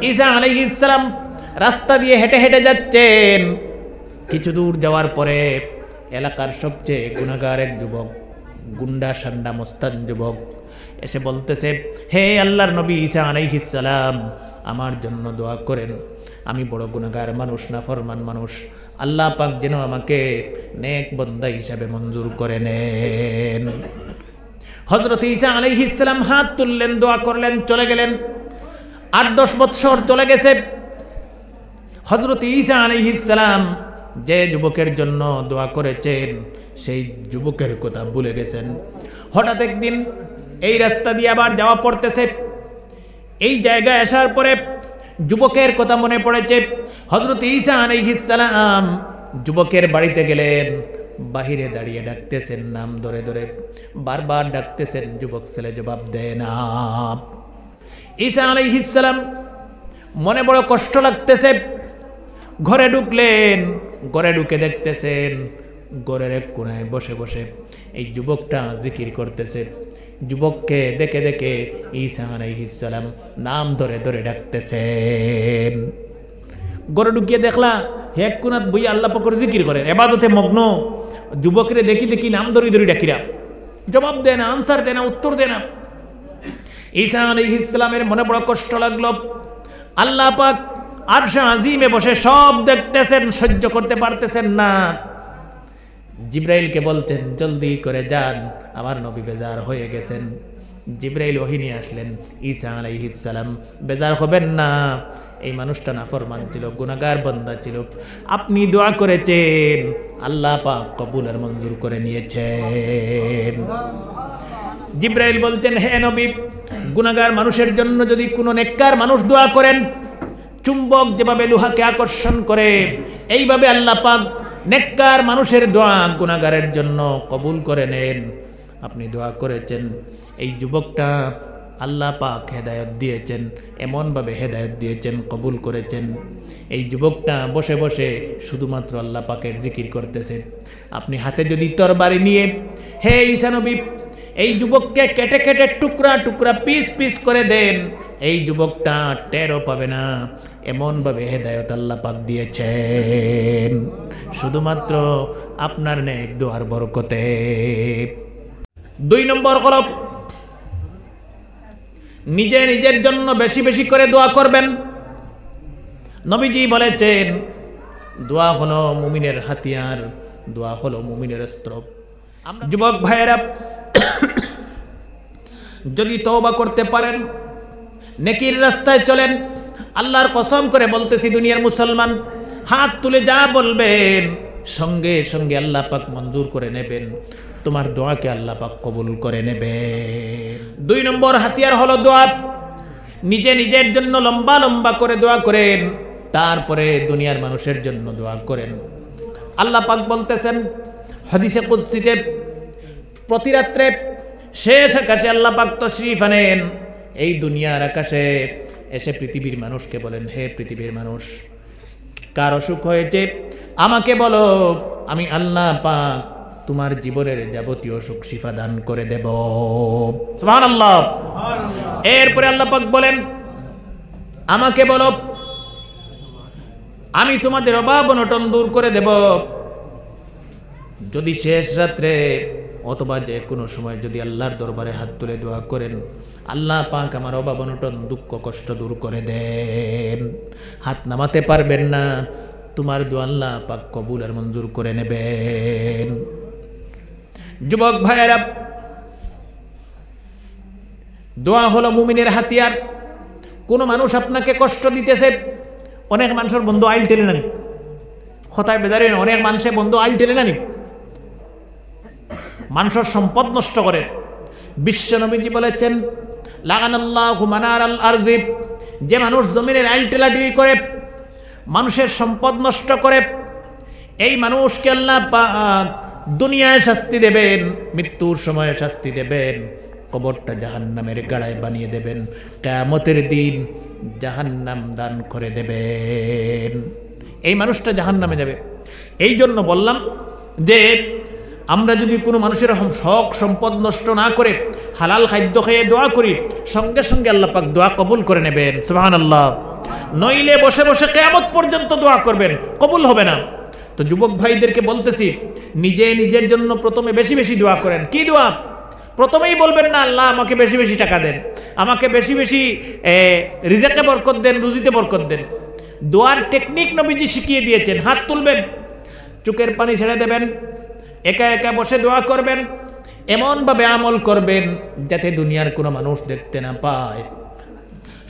ঈসা আলাইহিস সালাম রাস্তা দিয়ে হেঁটে হেঁটে যাচ্ছেন। কিছু দূর যাওয়ার পরে এলাকার সবচেয়ে গুনাহগার এক যুবক, গুন্ডা সান্ডা মস্তান যুবক এসে বলতেছে, হে আল্লাহর নবী ঈসা আলাইহিস সালাম, আমার জন্য দোয়া করেন, আমি বড় গুনাহগার মানুষ, নাফরমান মানুষ, আল্লাহ পাক যেন আমাকে নেক বান্দা হিসাবে মঞ্জুর করে নেন। হযরত ঈসা আলাইহিস সালাম হাত তুললেন, দোয়া করলেন, চলে গেলেন। 8-10 বছর চলে গেছে। হযরত ঈসা আলাইহিস সালাম যে যুবকের জন্য দোয়া করেছেন সেই যুবকের কথা ভুলে গেছেন। হঠাৎ একদিন এই রাস্তা দিয়ে আবার যাওয়া পড়তেছে। এই জায়গায় আসার পরে যুবকের কথা মনে পড়েছে। হযরত ঈসা আলাইহিস সালাম যুবকের বাড়িতে গেলেন, বাহিরে দাঁড়িয়ে ডাকতেছেন নাম ধরে ধরে, বারবার ডাকতেছেন, যুবক ছেলে জবাব দেয় না। ঈসা আলাইহিস সালাম মনে বড় কষ্ট লাগতেছে। ঘরে ঢুকলেন, ঘরে ঢুকে দেখতেছেন ঘরের এক কোণায় বসে বসে এই যুবকটা জিকির করতেছে। যুবককে দেখে দেখে ঈসা আলাইহিস সালাম নাম ধরে ধরে ডাকতেছেন। ঘরে ঢুকিয়ে দেখলা হে এক কোণাত বই আল্লাহ পাকের জিকির করেন, ইবাদতে মগ্ন। যুবকরে দেখি দেখি নাম ধরি ধরি ডাকিরা, জবাব দেয় না, আনসার দেয় না, উত্তর দেয় না। ঈসা আলাইহিস সালামের মনে বড় কষ্ট লাগলো। আল্লাহ পাক আরশে আজিমে বসে সব দেখতেছেন, সহ্য করতে পারতেছেন না। জিবরাইলকে বলছেন জলদি করে যান, আমার নবী বেজার হয়ে গেছেন। জিবরাইল ওহী নিয়ে আসলেন। ঈসা আলাইহিস সালাম বেজার হবেন না, এই মানুষটা নাফরমান ছিল, গুনাহগার বান্দা ছিল, আপনি দোয়া করেছেন, আল্লাহ পাক কবুল আর মঞ্জুর করে নিয়েছেন। জিবরাইল বলছেন, হে নবী, গুনাহগার মানুষের জন্য যদি কোনো নেককার মানুষ দোয়া করেন, চুম্বক যেভাবে লোহাকে আকর্ষণ করে, এইভাবে আল্লাহ পাক নেককার মানুষের দোয়া গুনাহগারের জন্য কবুল করে নেন। আপনি দোয়া করেছেন, এই যুবকটা আল্লাহ পাক হেদায়েত দিয়েছেন, এমনভাবে হেদায়েত দিয়েছেন, কবুল করেছেন। এই যুবকটা বসে বসে শুধুমাত্র আল্লাহ পাকের জিকির করতেছে। আপনি হাতে যদি তরবারি নিয়ে, হে ঈসা নবী, এই যুবককে কেটে কেটে টুকরা টুকরা পিস পিস করে দেন, এই যুবকটা টেরও পাবে না, এমনভাবে হেদায়েত আল্লাহ পাক দিয়েছেন, শুধুমাত্র আপনার নেক দোয়ার বরকতে। 2 নম্বর হলো নিজে নিজের জন্য বেশি বেশি করে দোয়া করবেন। নবীজি বলেছেন দোয়া হলো মুমিনের হাতিয়ার, দোয়া হলো মুমিনের অস্ত্র। যুবক ভাইয়েরা, যদি তওবা করতে পারেন, নেকির রাস্তায় চলেন, আল্লাহর কসম করে বলতেছি দুনিয়ার মুসলমান, হাত তুলে যা বলবেন সঙ্গে সঙ্গে আল্লাহ পাক মঞ্জুর করে নেবেন, তোমার দোয়াকে আল্লাহ পাক কবুল করে নেবেন। 2 নম্বর হাতিয়ার হলো দোয়া। নিজে নিজের জন্য লম্বা লম্বা করে দোয়া করেন, তারপরে দুনিয়ার মানুষের জন্য দোয়া করেন। আল্লাহ পাক বলতেছেন হাদিসে কুদসিতে, প্রতি রাত্রে শেষ আকাশে আল্লাহ পাক তশরিফ আনেন, এই দুনিয়ার আকাশে এসে পৃথিবীর মানুষকে বলেন, হে পৃথিবীর মানুষ, কার অসুখ হয়েছে আমাকে বলো, আমি আল্লাহ পাক তোমার জীবনের যাবতীয় সুখ শিফা দান করে দেব। সুবহানাল্লাহ। এরপরে আল্লাহ পাক বলেন, আমাকে বলো, আমি তোমাদের অভাব অনটন দূর করে দেব। যদি শেষ রাত্রে অথবা যে কোনো সময় যদি আল্লাহর দরবারে হাত তুলে দোয়া করেন, আল্লাহ পাক আমার অভাব অনটন দুঃখ কষ্ট দূর করে দেন। হাত নামাতে পারবেন না, তোমার দোয়া আল্লাহ পাক কবুল আর মঞ্জুর করে নেবেন। যুবক ভাইয়েরা, দোয়া হলো মুমিনের হাতিয়ার। কোন মানুষ আপনাকে কষ্ট দিতেছে, অনেক মানুষের বন্ধু আইল টেনে নানি, কথায় বেজারে অনেক মানুষের বন্ধু আইল টেনে নানি, মানুষের সম্পদ নষ্ট করে। বিশ্ব নবীজি বলেছেন, লাগানাল্লাহু মানারাল আরজি, যে মানুষ জমিনের আইল টেলাটেলি করে, মানুষের সম্পদ নষ্ট করে, এই মানুষকে আল্লাহ পাক দুনিয়ায় শাস্তি দেবেন, মৃত্যুর সময় শাস্তি দেবেন, কবরটা জাহান্নামের গাড়ায় বানিয়ে দেবেন, কিয়ামতের দিন জাহান্নাম দান করে দেবেন, এই মানুষটা জাহান্নামে যাবে। এই জন্য বললাম যে আমরা যদি কোনো মানুষের শখ সম্পদ নষ্ট না করে হালাল খাদ্য খেয়ে দোয়া করি, সঙ্গে সঙ্গে আল্লাহ পাক দোয়া কবুল করে নেবেন। সুবহানাল্লাহ। নইলে বসে বসে কিয়ামত পর্যন্ত দোয়া করবেন, কবুল হবে না। তো যুবক ভাইদেরকে বলতেছি, নিজে নিজের জন্য প্রথমে বেশি বেশি দোয়া করেন। কি দোয়া? প্রথমেই বলবেন না আল্লাহ আমাকে বেশি বেশি টাকা দেন, আমাকে বেশি বেশি রিজেকে বরকত দেন, রুজিতে বরকত দেন। দোয়ার টেকনিক নবীজি শিখিয়ে দিয়েছেন। হাত তুলবেন, চোখের পানি ছেড়ে দেবেন, একা একা বসে দোয়া করবেন, এমনভাবে আমল করবেন যাতে দুনিয়ার কোনো মানুষ দেখতে না পায়।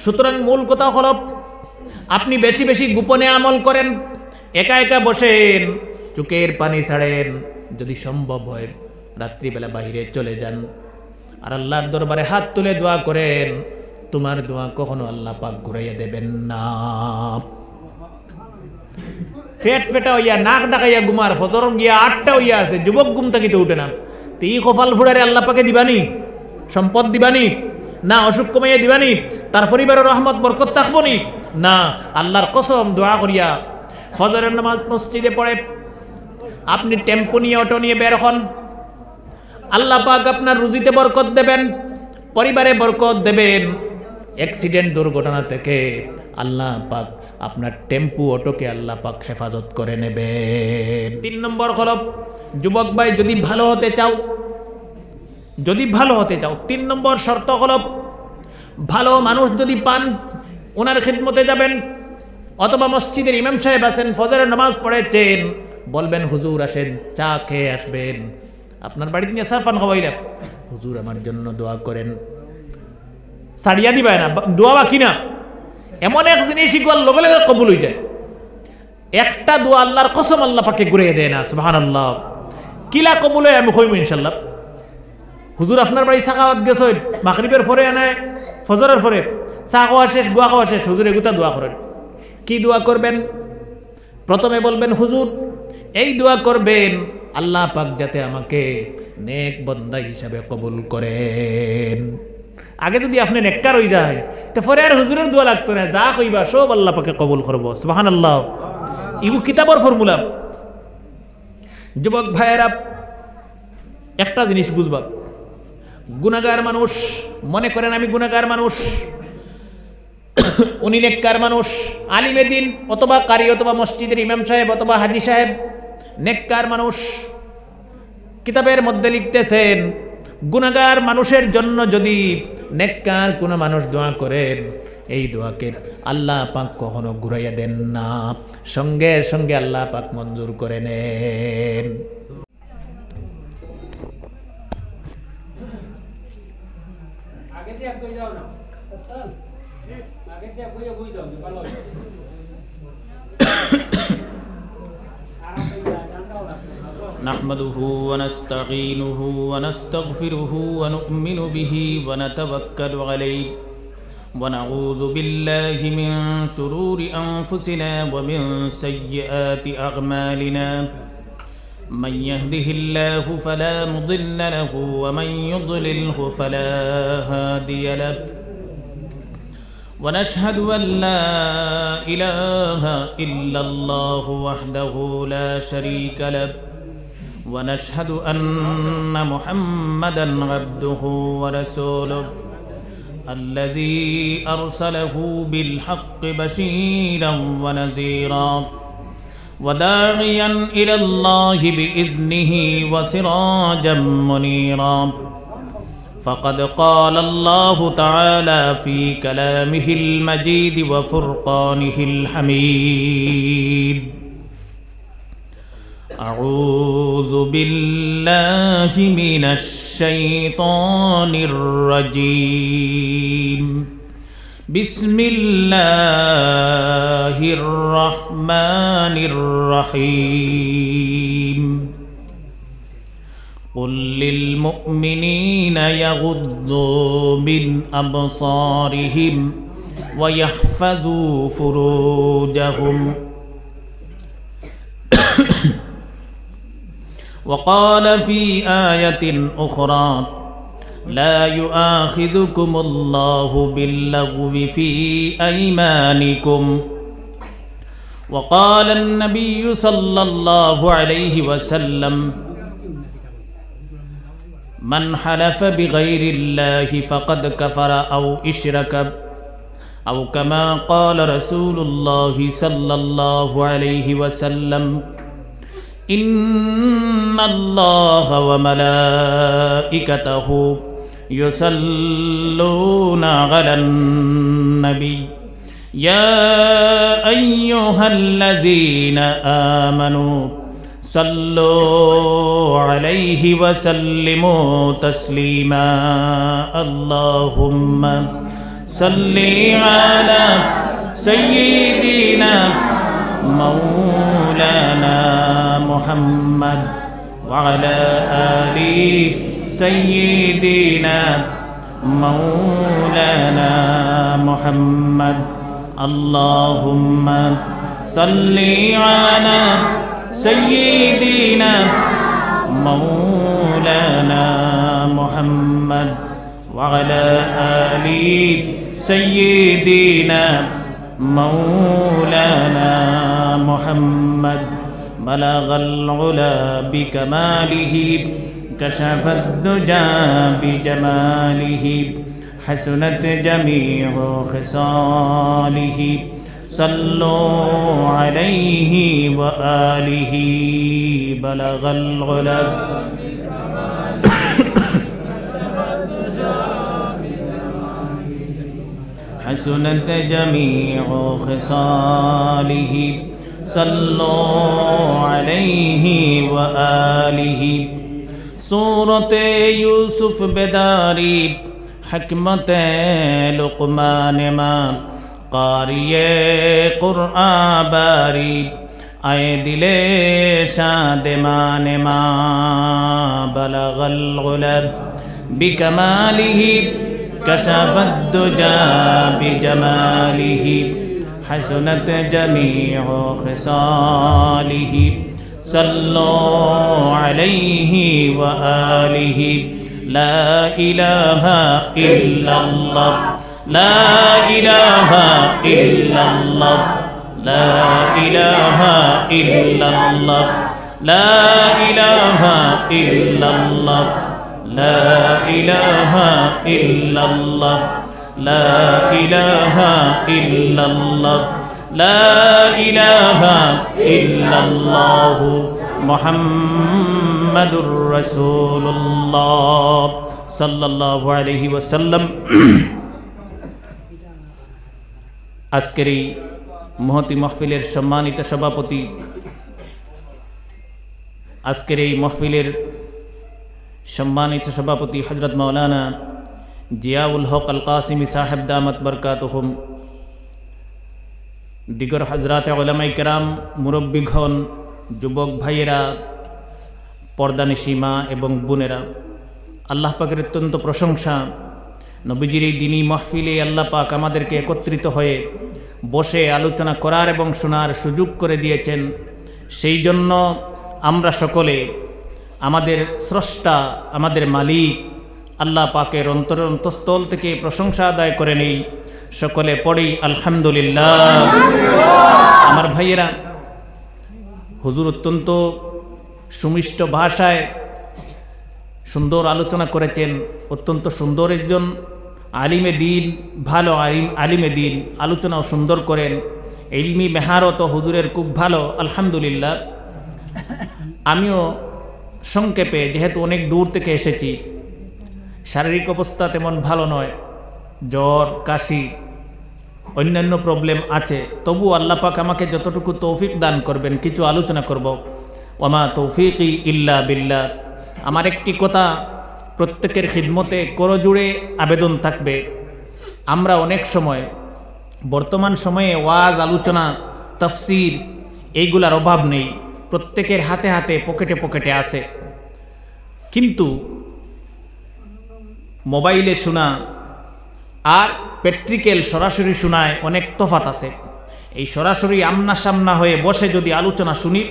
সুতরাং মূল কথা হলো আপনি বেশি বেশি গোপনে আমল করেন, একা একা বসেন, চোখের পানি ছাড়েন, যদি সম্ভব হয় রাত্রিবেলা বাইরে চলে যান আর আল্লাহর দরবারে হাত তুলে দোয়া করেন। তোমার দোয়া কখনো আল্লাহ পাক ঘুরাইয়া দেবেন না। পেট পেটা হইয়া নাক ডাকাইয়া ঘুমার ফজর গিয়া 8টা হইয়া আছে, যুবক ঘুম থাকিতে উঠে না। তি কপাল ফুড়ারে আল্লাহ পাকে দিবানি, সম্পদ দিবানি না, অসুখ কমাইয়া দিবানি, তার পরিবারের রহমত বরকত থাকবনি না। আল্লাহর কসম দোয়া করিয়া ফজরের নামাজ মসজিদে পড়ে আপনি টেম্পো নিয়ে অটো নিয়ে বের হন, আল্লাহ পাক আপনার রুজিতে বরকত দেবেন, পরিবারে বরকত দেবেন। অ্যাক্সিডেন্ট দুর্ঘটনা থেকে আল্লাহ পাক আপনার টেম্পু অটোকে আল্লাহ পাক হেফাজত করে নেবেন। 3 নম্বর হলো যুবক ভাই, যদি ভালো হতে চাও, যদি ভালো হতে চাও, 3 নম্বর শর্ত হলো ভালো মানুষ যদি পান ওনার খিদমতে যাবেন। অথবা মসজিদের ইমাম সাহেব আছেন, ফজরের নামাজ পড়েছেন, বলবেন হুজুর আসেন চা খেয়ে আসবেন। আপনার বাড়িতে নিয়ে সারফান খাওয়াইলেন, হুজুর আমার জন্য দোয়া করেন, সারিয়া দিবে না, দোয়া বাকি না। এমন এক জিনিস ইকুয়াল লগে লগে কবুল হয়ে যায়। একটা দোয়া আল্লাহর কসম আল্লাহ পাকে ঘুরিয়ে দেয় না। সুবহানাল্লাহ। কিলা কবুল হয় আমি কইব ইনশাআল্লাহ। হুজুর আপনার বাড়ি চা খাওয়াত গেছ, মাগরিবের পরে এনে ফজরের পরে চা খাওয়া শেষ, গোয়া খাওয়া শেষ, হুজুর এগুতা দোয়া করেন। কি দোয়া করবেন? প্রথমে বলবেন হুজুর এই দোয়া করবেন আল্লাহ পাক যাতে আমাকে নেক বান্দা হিসাবে কবুল করেন। আগে যদি আপনি নেককার হয়ে যায় তো পরে আর হুজুরের দোয়া লাগতো না, যা কইবা সব আল্লাহ পাকে কবুল করব। সুবহানাল্লাহ। ইবু কিতাবের ফর্মুলা। যুবক ভাইয়েরা একটা জিনিস বুঝবা, গুনাহগার মানুষ মনে করেন আমি গুনাহগার মানুষ, উনি নেককার মানুষ, আলিমে দিন অথবা কারি অথবা মসজিদের ইমাম সাহেব অথবা হাজি সাহেব নেককার মানুষ, কিতাবের মধ্যে লিখতেছেন গুনাহগার মানুষের জন্য যদি নেককার কোনো মানুষ দোয়া করেন, এই দোয়াকে আল্লাহ পাক কখনো ঘুরাইয়া দেন না, সঙ্গে সঙ্গে আল্লাহ পাক মঞ্জুর করে নেন। نحمده ونستعينه ونستغفره ونؤمن به ونتوكل عليه ونعوذ بالله من شرور أنفسنا ومن سيئات أعمالنا من يهده الله فلا مضل له ومن يضلله فلا هادي له ونشهد أن لا إله إلا الله وحده لا شريك له ونشهد أن محمدًا عبده ورسوله الذي أرسله بالحق بشيرًا ونذيرًا وداعيًا إلى الله بإذنه وسراجًا منيرًا فقد قال الله تعالى في كلامه المجيد وفرقانه الحميد أعوذ بالله من الشيطان الرجيم بسم الله الرحمن الرحيم قل للمؤمنين يغضوا من أبصارهم ويحفظوا فروجهم وقال في آية أخرى لا يؤاخذكم الله باللغو في أيمانكم وقال النبي صلى الله عليه وسلم من حلف بغير الله فقد كفر أو أشرك أو كما قال رسول الله صلى الله عليه وسلم إن الله وملائكته يصلون على النبي يا أيها الذين آمنوا صلوا عليه وسلموا تسليما اللهم صل على سيدنا مولانا محمد وعلى آل سيدنا مولانا محمد اللهم صل على سيدنا مولانا محمد وعلى آل سيدنا مولانا محمد بلغ العلا بكماله كشف الدجى بجماله حسنت جميع خصاله صلوا عليه وآله بلغ العلا حسنت جميع خصاله صلوا عليه وآله सूरत यूसुफ बेदारी हकमत लुक़मान माँ कारिये क़ुरआन बारी आए दिले शाद मान माँ बलगल गुलब बिकमालिही कशफत दुजा बिजमालिही हसनत जमीउ खिसालिही सल्लो अलैहि व आलिहि ला इलाहा इल्लल्लाह ला इलाहा इल्लल्लाह ला इलाहा इल्लल्लाह ला इलाहा इल्लल्लाह ला इलाहा इल्लल्लाह ला इलाहा इल्लल्लाह ला इलाहा इल्लल्लाह मुहम्मदुर रसूलुल्लाह सल्लल्लाहु अलैहि वसल्लम। আজকের এই মহতি মাহফিলের সম্মানিত সভাপতি, আজকের এই মাহফিলের সম্মানিত সভাপতি হযরত মাওলানা জিয়াউল হক আল কাসিমি সাহেব দামাত বরকাতুহুম, দিগর হযরতে উলামায়ে কেরাম, মুরব্বিগণ, যুবক ভাইয়েরা, পর্দানিশী মা এবং বোনেরা, আল্লাহ পাকের অত্যন্ত প্রশংসা। নবীজির এই দিনী মাহফিলে আল্লাহ পাক আমাদেরকে একত্রিত হয়ে বসে আলোচনা করার এবং শোনার সুযোগ করে দিয়েছেন। সেই জন্য আমরা সকলে আমাদের স্রষ্টা, আমাদের মালিক আল্লাহ পাকের অন্তঃস্থল থেকে প্রশংসা আদায় করে নেই। সকলে পড়ি আলহামদুলিল্লাহ। আমার ভাইয়েরা, হুজুর অত্যন্ত সুমিষ্ট ভাষায় সুন্দর আলোচনা করেছেন। অত্যন্ত সুন্দর একজন আলিমে দিন, ভালো আলিমে দিন, আলোচনাও সুন্দর করেন। ইলমি মেহারত হুজুরের খুব ভালো, আলহামদুলিল্লাহ। আমিও সংক্ষেপে, যেহেতু অনেক দূর থেকে এসেছি, শারীরিক অবস্থা তেমন ভালো নয়, জ্বর, কাশি, অন্যান্য প্রবলেম আছে, তবু আল্লাহ পাক আমাকে যতটুকু তৌফিক দান করবেন কিছু আলোচনা করব। ওয়ামা তৌফিকি ইল্লা বিল্লাহ। আমার একটি কথা প্রত্যেকের খিদমতে করজুড়ে আবেদন থাকবে। আমরা অনেক সময়, বর্তমান সময়ে ওয়াজ, আলোচনা, তাফসির এইগুলার অভাব নেই, প্রত্যেকের হাতে হাতে, পকেটে পকেটে আছে। কিন্তু মোবাইলে শোনা আর প্র্যাকটিক্যাল সরাসরি শোনায় অনেক তফাত আছে। এই সরাসরি আমনা সামনা হয়ে বসে যদি আলোচনা শুনি,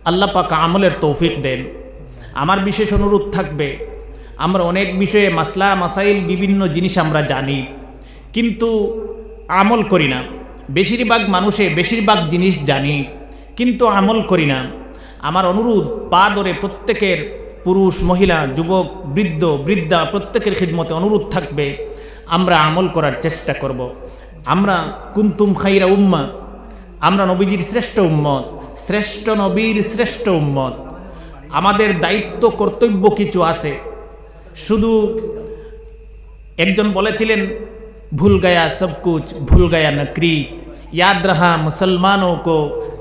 আল্লাহ পাক আমলের তৌফিক দেন। আমার বিশেষ অনুরোধ থাকবে, আমরা অনেক বিষয়ে মাসলা মাসাইল বিভিন্ন জিনিস আমরা জানি, কিন্তু আমল করি না। বেশিরভাগ মানুষে বেশিরভাগ জিনিস জানি, কিন্তু আমল করি না। আমার অনুরোধ, পা ধরে প্রত্যেকের পুরুষ মহিলা যুবক বৃদ্ধ বৃদ্ধা প্রত্যেকের খিদমতে অনুরোধ থাকবে আমরা আমল করার চেষ্টা করব। আমরা কুনতুম খাইরা উম্মাহ, আমরা নবীজির শ্রেষ্ঠ উম্মত, শ্রেষ্ঠ নবীর শ্রেষ্ঠ উম্মত। আমাদের দায়িত্ব কর্তব্য কিছু আছে। শুধু একজন বলেছিলেন ভুল গায়া সব কুছ ভুল গায়া নকরি, याद रहा मुसलमानों को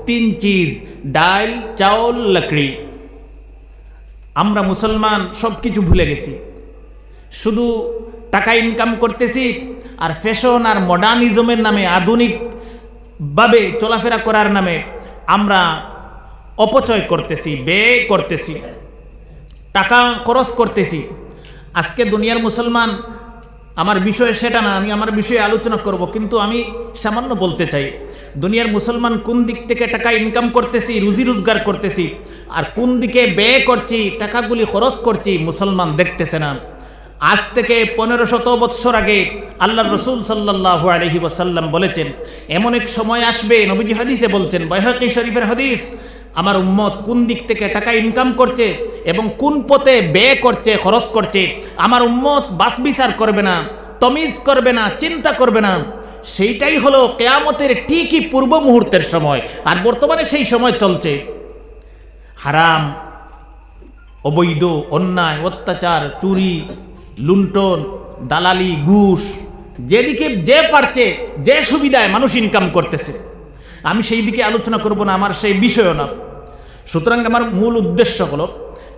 3 चीज ডাল চাউল লকড়ি। আমরা মুসলমান সব কিছু ভুলে গেছি, শুধু টাকা ইনকাম করতেছি আর ফ্যাশন আর মডার্নিজমের নামে আধুনিকভাবে চলাফেরা করার নামে আমরা অপচয় করতেছি, ব্যয় করতেছি, টাকা খরচ করতেছি। আজকে দুনিয়ার মুসলমান, আমার বিষয় সেটা না, আমি আমার বিষয়ে আলোচনা করব, কিন্তু আমি সামান্য বলতে চাই দুনিয়ার মুসলমান কোন দিক থেকে টাকা ইনকাম করতেছি, রুজি রোজগার করতেছি, আর কোন দিকে ব্যয় করছি, টাকাগুলি খরচ করছি, মুসলমান দেখতেছে না। আজ থেকে 1500 বৎসর আগে আল্লাহর রাসূল সাল্লাল্লাহু আলাইহি ওয়াসাল্লাম বলেছেন এমন এক সময় আসবে, নবীজি হাদিসে বলছেন, বাইহাকি শরীফের হাদিস, আমার উম্মত কোন দিক থেকে টাকা ইনকাম করছে এবং কোন পথে ব্যয় করছে, খরচ করছে, আমার উম্মত বাছবিচার করবে না, তমিজ করবে না, চিন্তা করবে না। সেইটাই হলো কিয়ামতের ঠিকই পূর্ব মুহূর্তের সময়। আর বর্তমানে সেই সময় চলছে। হারাম, অবৈধ, অন্যায়, অত্যাচার, চুরি, লুণ্ঠন, দালালি, ঘুষ, যেদিকে যে পারছে, যে সুবিধায় মানুষ ইনকাম করতেছে। আমি সেই দিকে আলোচনা করব না, আমার সেই বিষয়ও না। সুতরাং আমার মূল উদ্দেশ্য হলো,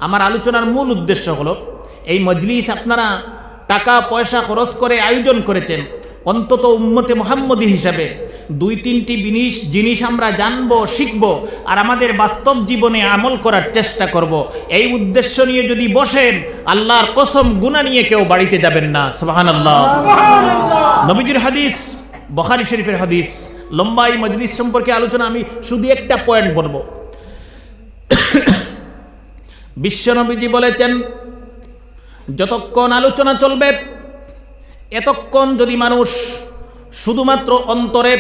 আমার আলোচনার মূল উদ্দেশ্য হলো, এই মজলিস আপনারা টাকা পয়সা খরচ করে আয়োজন করেছেন, অন্তত উম্মতে মুহাম্মদী হিসাবে 2-3টি জিনিস আমরা জানবো, শিখব, আর আমাদের বাস্তব জীবনে আমল করার চেষ্টা করব। এই উদ্দেশ্য নিয়ে যদি বসেন, আল্লাহর কসম গুনাহ নিয়ে কেউ বাড়িতে যাবেন না। সুবহানাল্লাহ। নবীজির হাদিস, বুখারী শরীফের হাদিস। লম্বা এই মজলিস সম্পর্কে আলোচনা, আমি শুধু একটা পয়েন্ট বলবো। বিশ্বনবীজি বলেছেন, যতক্ষণ আলোচনা চলবে এতক্ষণ যদি মানুষ শুধুমাত্র অন্তরে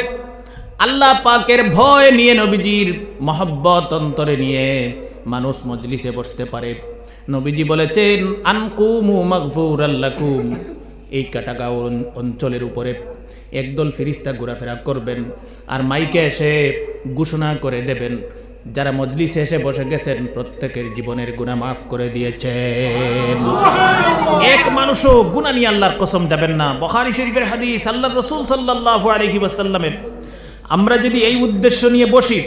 আল্লাহ পাকের ভয় নিয়ে, নবীজির মহব্বত অন্তরে নিয়ে মানুষ মজলিসে বসতে পারে। নবীজি বলেছেন, আনকুমু মাগফুরাল লাকুম, এই কাটাগাঁও অঞ্চলের উপরে একদল ফেরেশতা ঘোরাফেরা করবেন আর মাইকে এসে ঘোষণা করে দেবেন, যারা মজলিসে এসে বসে গেছেন প্রত্যেকের জীবনের গুনাহ মাফ করে দিয়েছেন। এক মানুষও গুনাহ নিয়ে আল্লাহর কসম যাবেন না। বুখারী শরীফের হাদিস, আল্লাহর রাসূল সাল্লাল্লাহু আলাইহি ওয়াসাল্লামের। আমরা যদি এই উদ্দেশ্য নিয়ে বসি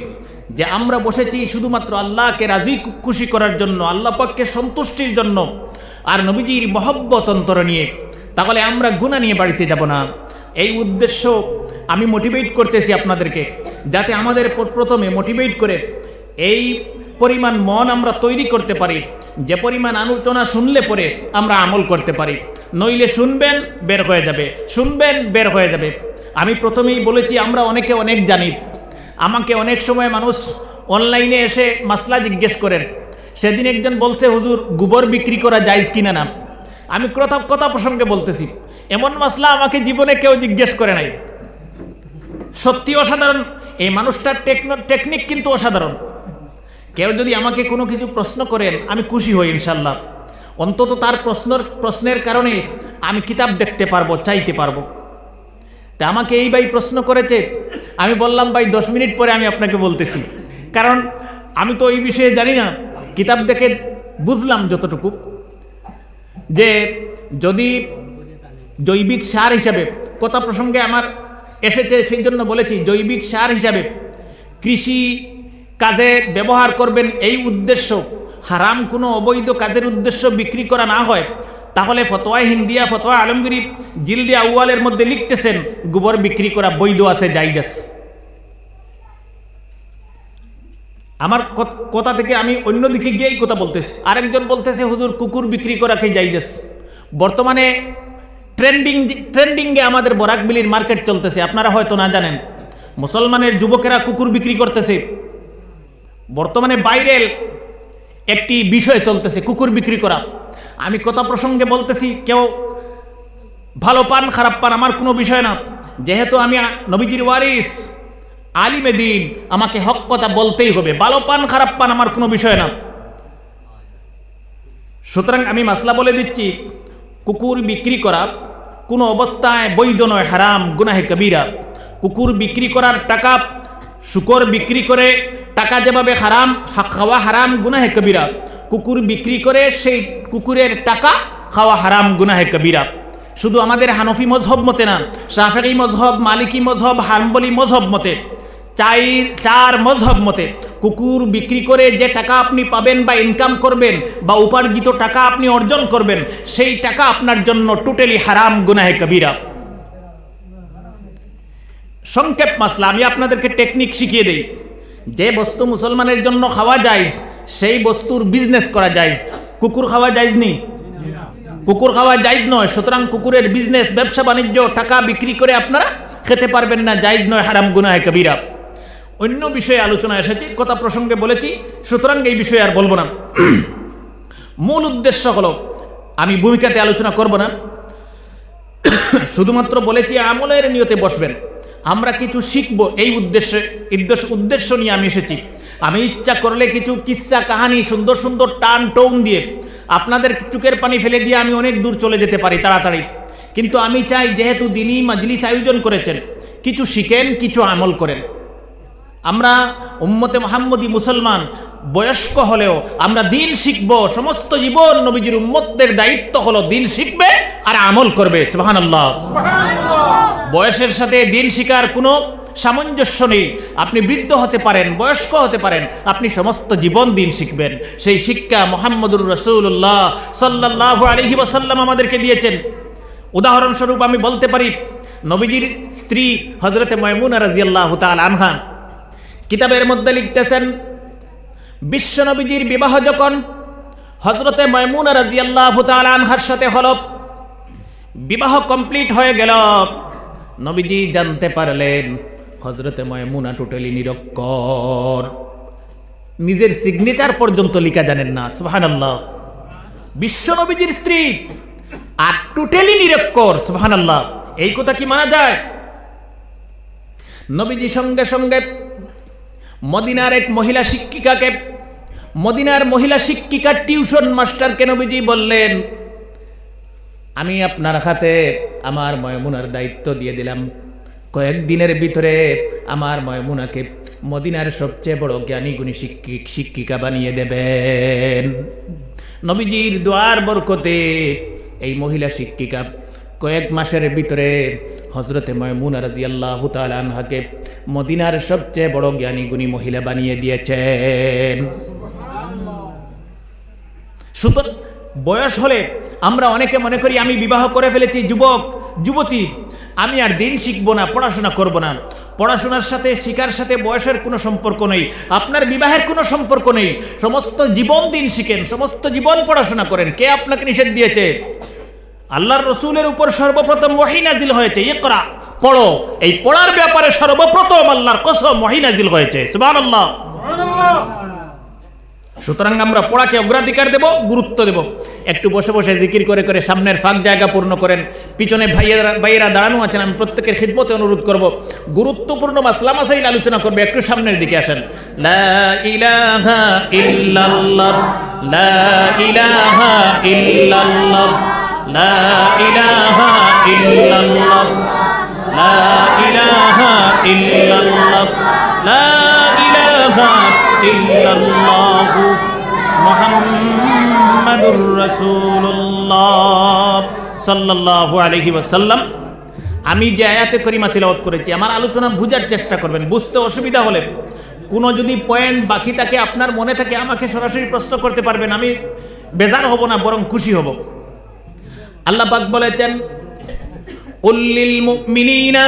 যে আমরা বসেছি শুধুমাত্র আল্লাহকে রাজি খুশি করার জন্য, আল্লাহ পাককে সন্তুষ্টির জন্য, আর নবীজির মহব্বত অন্তর নিয়ে, তাহলে আমরা গুনাহ নিয়ে বাড়িতে যাব না। এই উদ্দেশ্য আমি মোটিভেট করতেছি আপনাদেরকে, যাতে আমাদের প্রথমে মোটিভেট করে এই পরিমাণ মন আমরা তৈরি করতে পারি, যে পরিমাণ আলোচনা শুনলে পরে আমরা আমল করতে পারি। নইলে শুনবেন বের হয়ে যাবে, শুনবেন বের হয়ে যাবে। আমি প্রথমেই বলেছি আমরা অনেকে অনেক জানি। আমাকে অনেক সময় মানুষ অনলাইনে এসে মাসলা জিজ্ঞেস করেন। সেদিন একজন বলছে, হুজুর গোবর বিক্রি করা জায়েজ কিনা না। আমি কথা প্রসঙ্গে বলতেছি, এমন মাসলা আমাকে জীবনে কেউ জিজ্ঞেস করে নাই। সত্যি অসাধারণ, এই মানুষটার টেকনিক কিন্তু অসাধারণ। কেউ যদি আমাকে কোনো কিছু প্রশ্ন করেন আমি খুশি হই ইনশাল্লাহ। অন্তত তার প্রশ্নের কারণে আমি কিতাব দেখতে পারবো, চাইতে পারবো। তা আমাকে এই ভাই প্রশ্ন করেছে, আমি বললাম ভাই 10 মিনিট পরে আমি আপনাকে বলতেছি, কারণ আমি তো এই বিষয়ে জানি না। কিতাব দেখে বুঝলাম যতটুকু, যে যদি জৈবিক সার হিসাবে, কথা প্রসঙ্গে আমার এসেছে সেই জন্য বলেছি, জৈবিক সার হিসাবে কৃষি কাজে ব্যবহার করবেন, এই উদ্দেশ্য, হারাম কোনো অবৈধ কাজের উদ্দেশ্য বিক্রি করা না হয়, তাহলে ফতোয়ায়ে হিন্দিয়া, ফতোয়া আলমগীর জিলদে আউয়ালের মধ্যে লিখতেছেন গোবর বিক্রি করা বৈধ আছে, জায়েজ আছে। আমার কথা থেকে আমি অন্যদিকে গিয়েই কথা বলতেছি। আরেকজন বলতেছে হুজুর কুকুর বিক্রি করা কি জায়েজ আছে। বর্তমানে ট্রেন্ডিংয়ে আমাদের বরাকবিলির মার্কেট চলতেছে, আপনারা হয়তো না জানেন। মুসলমানের যুবকেরা কুকুর বিক্রি করতেছে। বর্তমানে ভাইরাল একটি বিষয় চলতেছে, কুকুর বিক্রি করা। আমি কথা প্রসঙ্গে বলতেছি, কেউ ভালো পান খারাপ পান আমার কোনো বিষয় না। যেহেতু আমি নবীজির ওয়ারিস, আলিমে দ্বীন, আমাকে হক কথা বলতেই হবে। ভালো পান খারাপ পান আমার কোনো বিষয় না। সুতরাং আমি মাসলা বলে দিচ্ছি, কুকুর বিক্রি করা কোনো অবস্থায় বৈধ নয়, হারাম, গুনাহে কবিরা। কুকুর বিক্রি করার টাকা, শুকর বিক্রি করে টাকা যেভাবে হারাম, খাওয়া হারাম, গুনাহে কবিরা। কুকুর বিক্রি করে সেই কুকুরের টাকা খাওয়া হারাম, গুনাহে কবিরা। শুধু আমাদের হানফি মজহব মতে না, শাফিঈ মজহব, মালিকি মজহব, হাম্বলি মজহব মতে, চার মজহব মতে কুকুর বিক্রি করে যে টাকা আপনি পাবেন বা ইনকাম করবেন বা উপার্জিত টাকা আপনি অর্জন করবেন, সেই টাকা আপনার জন্য টোটালি হারাম, গুনাহে কবিরা। সংক্ষেপ মাসলা, আমি আপনাদেরকে টেকনিক শিখিয়ে দেই। যে বস্তু মুসলমানের জন্য খাওয়া যায় সেই বস্তুর বিজনেস করা যায়, কুকুর খাওয়া যায় নি? কুকুর খাওয়া জায়েজ নয়। সুতরাং কুকুরের বিজনেস, ব্যবসা বাণিজ্য, টাকা বিক্রি করে আপনারা খেতে পারবেন না, জায়েজ নয়, হারাম, গুনাহে কবিরা। অন্য বিষয়ে আলোচনা এসেছে, কথা প্রসঙ্গে বলেছি, সুতরাং এই বিষয়ে আর বলবো না। মূল উদ্দেশ্য হলো, আমি ভূমিকাতে আলোচনা করব না, শুধুমাত্র বলেছি আমলের নিয়তে বসবেন, আমরা কিছু শিখব, এই উদ্দেশ্য নিয়ে আমি এসেছি। আমি ইচ্ছা করলে কিছু কিস্সা কাহানি সুন্দর সুন্দর টান টোন দিয়ে আপনাদের চোখের পানি ফেলে দিয়ে আমি অনেক দূর চলে যেতে পারি তাড়াতাড়ি। কিন্তু আমি চাই, যেহেতু দিনী মাজলিস আয়োজন করেছেন, কিছু শিখেন, কিছু আমল করেন। আমরা উম্মতে মুহাম্মদী মুসলমান, বয়স্ক হলেও আমরা দিন শিখব। সমস্ত জীবন নবীজির উম্মতদের দায়িত্ব হলো দিন শিখবে আর আমল করবে। সুবহানাল্লাহ। বয়সের সাথে দিন শিখার কোনো সামঞ্জস্য নেই। আপনি বৃদ্ধ হতে পারেন, বয়স্ক হতে পারেন, আপনি সমস্ত জীবন দিন শিখবেন। সেই শিক্ষা মুহাম্মদুর রাসূলুল্লাহ সাল্লাল্লাহু আলাইহি ওয়াসাল্লাম আমাদেরকে দিয়েছেন। উদাহরণস্বরূপ আমি বলতে পারি, নবীজির স্ত্রী হযরতে মায়মুনা রাদিয়াল্লাহু তাআলা আনহা কিতাবের মধ্যে লিখতেছেন, বিশ্ব নবীজির বিবাহ যখন হযরতে মায়মুনা রাদিয়াল্লাহু তাআলা আনহার সাথে হলো, বিবাহ কমপ্লিট হয়ে গেল, নবীজি জানতে পারলেন হযরতে মায়মুনা টোটালি নিরক্ষর, নিজের সিগনেচার পর্যন্ত লিখা জানেন না। সুবহানাল্লাহ। বিশ্ব নবীজির স্ত্রী আর টোটালি নিরক্ষর। সুবহানাল্লাহ। এই কথা কি মানা যায়? নবীজি সঙ্গে সঙ্গে মদিনার এক মহিলা শিক্ষিকাকে, মদিনার মহিলা শিক্ষিকার টিউশন মাস্টারকে নবীজি বললেন, আমি আপনার হাতে আমার মায়মুনার দায়িত্ব দিয়ে দিলাম, কয়েকদিনের ভিতরে আমার মায়মুনাকে মদিনার সবচেয়ে বড় জ্ঞানী গুণী শিক্ষিকা বানিয়ে দেবেন। নবীজির দোয়ার বরকতে এই মহিলা শিক্ষিকা কয়েক মাসের ভিতরে হযরতে মায়মুনা রাদিয়াল্লাহু তাআলা আনহাকে মদিনার সবচেয়ে বড় জ্ঞানী গুণী মহিলা বানিয়ে দিয়েছেন। সুতরাং বয়স হলে আমরা অনেকে মনে করি আমি বিবাহ করে ফেলেছি, যুবক যুবতী, আমি আর দিন শিখবো না, পড়াশোনা করব না। পড়াশোনার সাথে, শিখার সাথে বয়সের কোনো সম্পর্ক নেই, আপনার বিবাহের কোনো সম্পর্ক নেই। সমস্ত জীবন দিন শিখেন, সমস্ত জীবন পড়াশোনা করেন। কে আপনাকে নিষেধ দিয়েছে? আল্লাহর রসুলের উপর সর্বপ্রথম ওহী নাজিল হয়েছে, ইকরা, পড়ো। এই পড়ার ব্যাপারে সর্বপ্রথম আল্লাহর কসম ওহী নাজিল হয়েছে। সুবহানাল্লাহ। সুতরাং আমরা পড়াকে অগ্রাধিকার দেব, গুরুত্ব দেব। একটু বসে বসে জিকির করে করে সামনের ফাঁক জায়গা পূর্ণ করেন। পিছনে ভাইয়েরা দাঁড়ানো আছেন, আমি প্রত্যেকের খিদমতে অনুরোধ করব, গুরুত্বপূর্ণ মাসলা মাসাইল আলোচনা করবে, একটু সামনের দিকে আসেন। লা ইলাহা ইল্লাল্লাহ, লা ইলাহা ইল্লাল্লাহ, লা ইলাহা ইল্লাল্লাহ, লা ইলাহা ইল্লাল্লাহ, লা ইলাহা ইল্লাল্লাহু মুহাম্মাদুর রাসূলুল্লাহ সাল্লাল্লাহু আলাইহি ওয়াসাল্লাম। আমি যে আয়াতে কারিমা তিলাওয়াত করেছি, আমার আলোচনা বুঝার চেষ্টা করবেন। বুঝতে অসুবিধা হলে, কোনো যদি পয়েন্ট বাকি থাকে, আপনার মনে থাকে, আমাকে সরাসরি প্রশ্ন করতে পারবেন। আমি বেজার হব না, বরং খুশি হব। আল্লাহ পাক বলেছেন, কুল লিল মুমিনিনা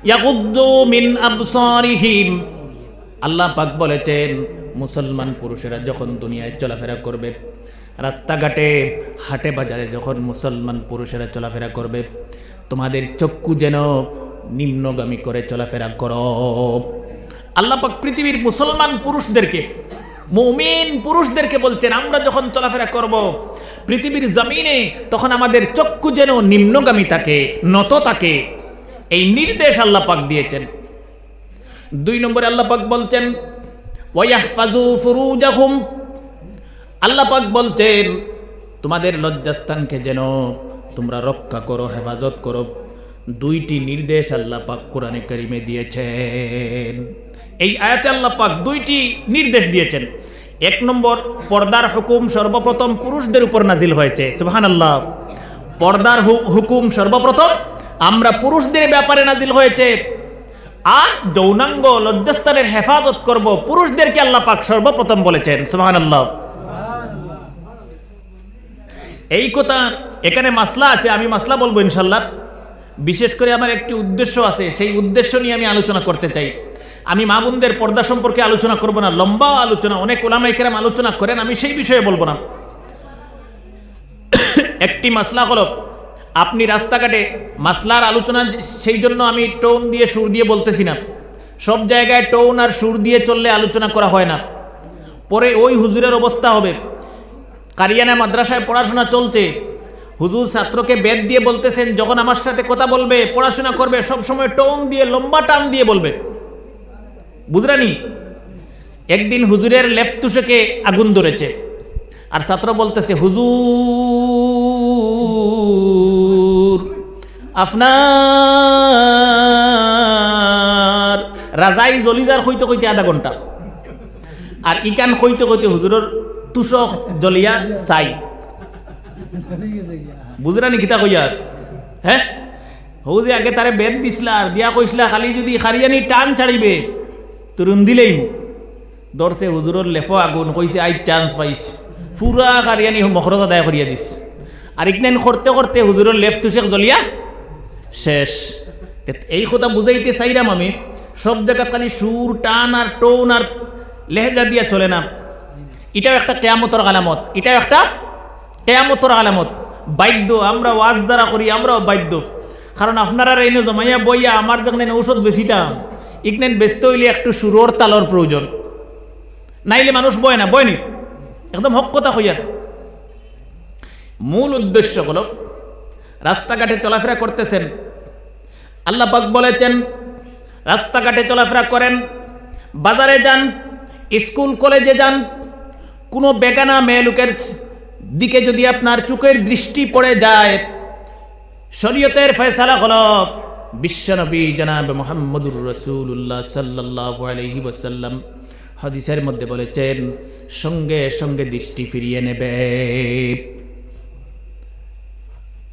ইয়াগুদ্দু মিন আবসারিহিম। আল্লাহ পাক বলেছেন, মুসলমান পুরুষেরা যখন দুনিয়ায় চলাফেরা করবে, রাস্তাঘাটে হাটে বাজারে যখন মুসলমান পুরুষেরা চলাফেরা করবে, তোমাদের চক্ষু যেন নিম্নগামী করে চলাফেরা করো। আল্লাহ পাক পৃথিবীর মুসলমান পুরুষদেরকে, মুমিন পুরুষদেরকে বলছেন, আমরা যখন চলাফেরা করব পৃথিবীর জমিনে, তখন আমাদের চক্ষু যেন নিম্নগামী থাকে, নত থাকে। এই নির্দেশ আল্লাহ পাক দিয়েছেন। 2 নম্বরে আল্লাহ পাক বলছেন, ওয়াহফাজু ফুরুজাহুম। আল্লাহ পাক বলছেন, তোমাদের লজ্জাস্থানকে যেন তোমরা রক্ষা করো, হেফাজত করো। দুইটি নির্দেশ আল্লাহ পাক কোরআনে কারিমে দিয়েছেন। এই আয়াতে আল্লাহ পাক দুইটি নির্দেশ দিয়েছেন। এক নম্বর, পর্দার হুকুম সর্বপ্রথম পুরুষদের উপর নাজিল হয়েছে। সুবহানাল্লাহ। পর্দার হুকুম সর্বপ্রথম আমরা পুরুষদের ব্যাপারে নাজিল হয়েছে। আর যৌনাঙ্গ লজ্জাস্থানের হেফাজত করব পুরুষদেরকে আল্লাহ পাক সর্বপ্রথম বলেছেন। সুবহানাল্লাহ। এই কথা এখানে মাসলা আছে, আমি মাসলা বলবো ইনশাল্লাহ। বিশেষ করে আমার একটি উদ্দেশ্য আছে, সেই উদ্দেশ্য নিয়ে আমি আলোচনা করতে চাই। আমি মা বোনদের পর্দা সম্পর্কে আলোচনা করব না, লম্বা আলোচনা, অনেক উলামায়ে কেরাম আলোচনা করেন, আমি সেই বিষয়ে বলবো না। একটি মাসলা হলো, আপনি রাস্তাঘাটে মাসলার আলোচনা, সেই জন্য আমি টোন দিয়ে সুর দিয়ে বলতেছি না। সব জায়গায় টোন আর সুর দিয়ে চললে আলোচনা করা হয় না। পরে ওই হুজুরের অবস্থা হবে, কারিয়ানা মাদ্রাসায় পড়াশোনা চলছে, হুজুর ছাত্রকে বেদ দিয়ে বলতেছেন, যখন আমার সাথে কথা বলবে, পড়াশোনা করবে, সবসময় টোন দিয়ে, লম্বা টান দিয়ে বলবে। বুঝরানি, একদিন হুজুরের লেফট তুষকে আগুন ধরেছে, আর ছাত্র বলতেছে, হুজুর আপনার রাজাই জলিদার হইতে হইতে আধা ঘন্টা, আর ইকান হইতে হইতে হুজুরের তুষক জলিয়া চাই। বুঝরানি কিতা কইয়ার? হ্যাঁ, হৌ যে আগে তারে বেদ দিছিলা আর দিয়া কইসলা খালি যদি খারিয়ানি টান ছাড়িবে তরুণ দিলেই মুখ ধরছে। হুজুরের লেফো আগুন, কইছে আই চান্স পাইস, পুরা খারিয়ানি মখরত আদায় করিয়া দিস। আর ইকনাইন করতে করতে হুজুরের লেফট তুষক জ্বলিয়া শেষ। এই কথা বুঝাইতে চাইলাম আমি, সব জায়গা খালি সুর টান আর টোন আর লেহেজা দিয়া চলে না। এটাও একটা কেয়ামতের আলামত, এটাও একটা কেয়ামতের আলামত। বাধ্য আমরা ওয়াজ যারা করি, আমরাও বাধ্য। কারণ আপনারা এনে জমাইয়া বইয়া আমার দেখলেন ঔষধ বেশিতাম, ইকনেন ব্যস্ত হইলে একটু সুরর তালর প্রয়োজন, নাইলে মানুষ বয় না, বয়নি। একদম হক কথা কইয়ার। মূল উদ্দেশ্য হলো, রাস্তাঘাটে চলাফেরা করতেছেন, আল্লাহ পাক বলেছেন রাস্তাঘাটে চলাফেরা করেন, বাজারে যান, স্কুল কলেজে যান, কোনো বেগানা মেয়ে লোকের দিকে যদি আপনার চোখের দৃষ্টি পড়ে যায়, শরীয়তের ফয়সালা হলো, বিশ্বনবী জনাব মুহাম্মদুর রাসূলুল্লাহ সাল্লাল্লাহু আলাইহি ওয়াসাল্লাম হাদিসের মধ্যে বলেছেন, সঙ্গে সঙ্গে দৃষ্টি ফিরিয়ে নেবে।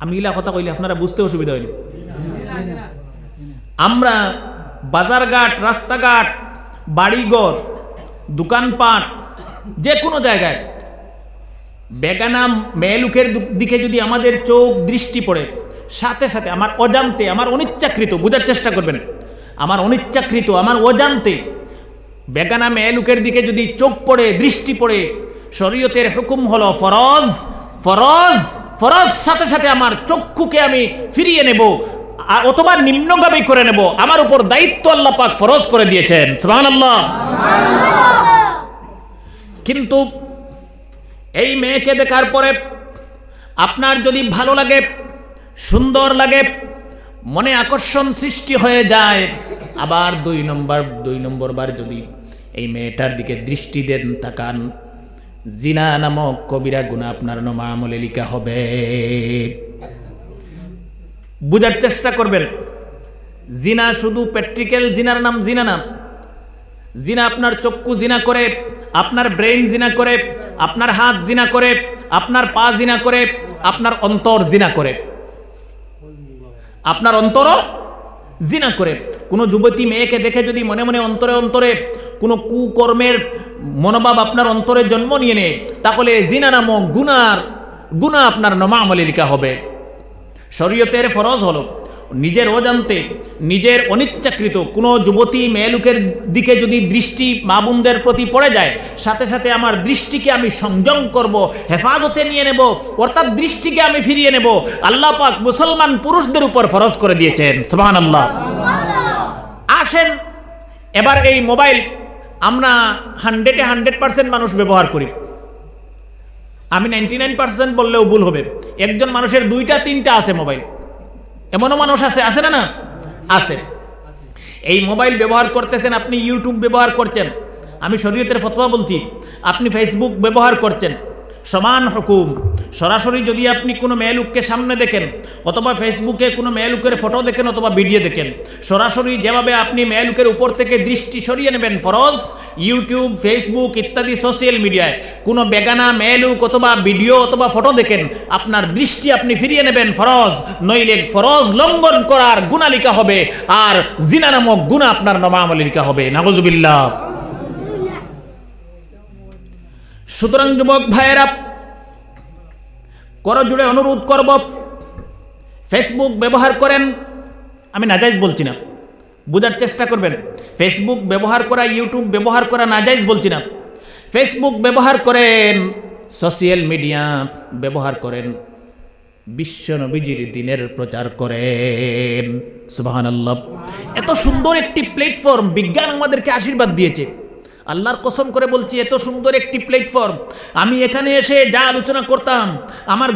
আমি ইলা কথা কইলে আপনারা বুঝতে অসুবিধা হয়নি। আমরা বাজারঘাট, রাস্তাঘাট, বাড়িঘর, দোকানপাট, যে কোনো জায়গায় বেগানা মেয়ে লোকের দিকে যদি আমাদের চোখ দৃষ্টি পড়ে, সাথে সাথে আমার অজান্তে, আমার অনিচ্ছাকৃত, বোঝার চেষ্টা করবেন, আমার অনিচ্ছাকৃত, আমার অজান্তে বেগানা মেয়ে লোকের দিকে যদি চোখ পড়ে, দৃষ্টি পড়ে, শরীয়তের হুকুম হলো ফরজ, ফরজ, ফরজ, সাথে সাথে আমার চক্ষুকে আমি ফিরিয়ে নেব, অথবা নিম্নগামী করে নেব। আমার উপর দায়িত্ব আল্লাহ পাক ফরজ করে দিয়েছেন। সুবহানাল্লাহ। কিন্তু এই মেয়েকে দেখার পরে আপনার যদি ভালো লাগে, সুন্দর লাগে, মনে আকর্ষণ সৃষ্টি হয়ে যায়, আবার দুই নম্বর বার যদি এই মেয়েটার দিকে দৃষ্টি দেন, তাকান, জিনা নামক কবিরা গুনাহ আপনার আমলে লিখা হবে। বুঝার চেষ্টা করবেন, জিনা শুধু প্র্যাকটিক্যাল জিনার নাম জিনা না। জিনা আপনার চক্ষু জিনা করে, আপনার ব্রেন জিনা করে, আপনার হাত জিনা করে, আপনার পা জিনা করে, আপনার অন্তর জিনা করে, আপনার অন্তরও জিনা করে। কোনো যুবতী মেয়েকে দেখে যদি মনে মনে অন্তরে অন্তরে কোনো কুকর্মের মনোভাব আপনার অন্তরে জন্ম নিয়ে নেয়, তাহলে জিনা নামক গুনাহ আপনার আমলে লিখা হবে। শরীয়তের ফরজ হলো, নিজের অজান্তে, নিজের অনিচ্ছাকৃত কোনো যুবতী মেয়ে লোকের দিকে যদি দৃষ্টি মা বোনদের প্রতি পড়ে যায়, সাথে সাথে আমার দৃষ্টিকে আমি সংযম করব, হেফাজতে নিয়ে নেব, অর্থাৎ দৃষ্টিকে আমি ফিরিয়ে নেব। আল্লাহ পাক মুসলমান পুরুষদের উপর ফরজ করে দিয়েছেন। সুবহানাল্লাহ। আসেন এবার এই মোবাইল আমরা 100% মানুষ ব্যবহার করি। আমি 99% বললেও ভুল হবে। একজন মানুষের 2টা-3টা আছে মোবাইল, এমনও মানুষ আছে, আছে না? না আছে। এই মোবাইল ব্যবহার করতেছেন, আপনি ইউটিউব ব্যবহার করছেন, আমি শরীয়তের ফতোয়া বলছি, আপনি ফেসবুক ব্যবহার করছেন, সমান হুকুম। সরাসরি যদি আপনি কোনো মেয়ে লোককে সামনে দেখেন অথবা ফেসবুকে কোনো মেয়ে লোকের ফটো দেখেন অথবা ভিডিও দেখেন, সরাসরি যেভাবে আপনি মেয়ে লোকের উপর থেকে দৃষ্টি সরিয়ে নেবেন ফরজ, ইউটিউব, ফেসবুক ইত্যাদি সোশ্যাল মিডিয়ায় কোনো বেগানা মেয়ে লোক অথবা ভিডিও অথবা ফটো দেখেন, আপনার দৃষ্টি আপনি ফিরিয়ে নেবেন ফরজ, নইলে ফরজ লঙ্ঘন করার গুনাহ লিখা হবে আর জিনা নামক গুনাহ আপনার নামামলে লিখা হবে। নাউযুবিল্লাহ। সুতরাং যুবক ভাইয়েরা, করজোড়ে অনুরোধ করব, ফেসবুক ব্যবহার করেন, আমি নাজায়েজ বলছি না, বোঝার চেষ্টা করবেন। ফেসবুক ব্যবহার করা, ইউটিউব ব্যবহার করা নাজায়েজ বলছি না। ফেসবুক ব্যবহার করেন, সোশ্যাল মিডিয়া ব্যবহার করেন, বিশ্ব নবীজির দিনের প্রচার করেন। সুবহানাল্লাহ। এত সুন্দর একটি প্ল্যাটফর্ম বিজ্ঞান আমাদেরকে আশীর্বাদ দিয়েছে। আল্লাহর কসম করে বলছি, এত সুন্দর একটি প্ল্যাটফর্ম। আমি এখানে এসে যা আলোচনা করতাম, আমার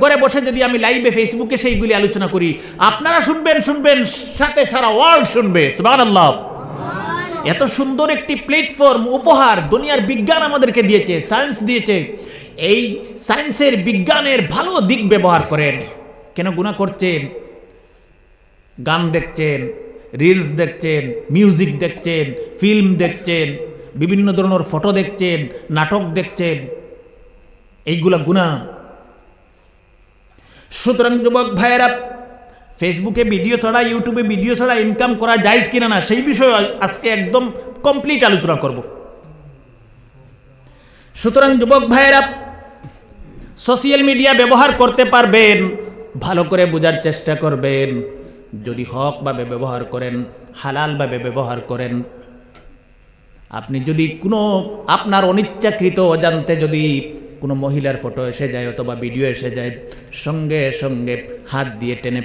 ঘরে বসে যদি আমি লাইভে ফেসবুকে সেইগুলি আলোচনা করি, আপনারা শুনবেন, সাথে সারা ওয়ার্ল্ড শুনবে। সুবহানাল্লাহ। এত সুন্দর একটি প্ল্যাটফর্ম উপহার দুনিয়ার বিজ্ঞান আমাদেরকে দিয়েছে, সায়েন্স দিয়েছে। এই সায়েন্সের বিজ্ঞানের ভালো দিক ব্যবহার করেন। কেন গুনাহ করছেন? গান দেখছেন, রিলস দেখছেন, মিউজিক দেখছেন, ফিল্ম দেখছেন, বিভিন্ন ধরনের ফটো দেখছেন, নাটক দেখছেন, এইগুলা গুনাহ। সুতরাং যুবক ভাইয়েরা, ফেসবুকে ভিডিও ছাড়া, ইউটিউবে ভিডিও ছাড়া ইনকাম করা জায়েজ কিনা না, সেই বিষয়ে আজকে একদম কমপ্লিট আলোচনা করব। সুতরাং যুবক ভাইয়েরা, সোশ্যাল মিডিয়া ব্যবহার করতে পারবেন, ভালো করে বোঝার চেষ্টা করবেন। যদি হকভাবে ব্যবহার করেন, হালালভাবে ব্যবহার করেন, আপনি যদি কোনো আপনার অনিচ্ছাকৃত অজান্তে যদি কোনো মহিলার ফটো এসে যায় অথবা ভিডিও এসে যায়, সঙ্গে সঙ্গে হাত দিয়ে টেনে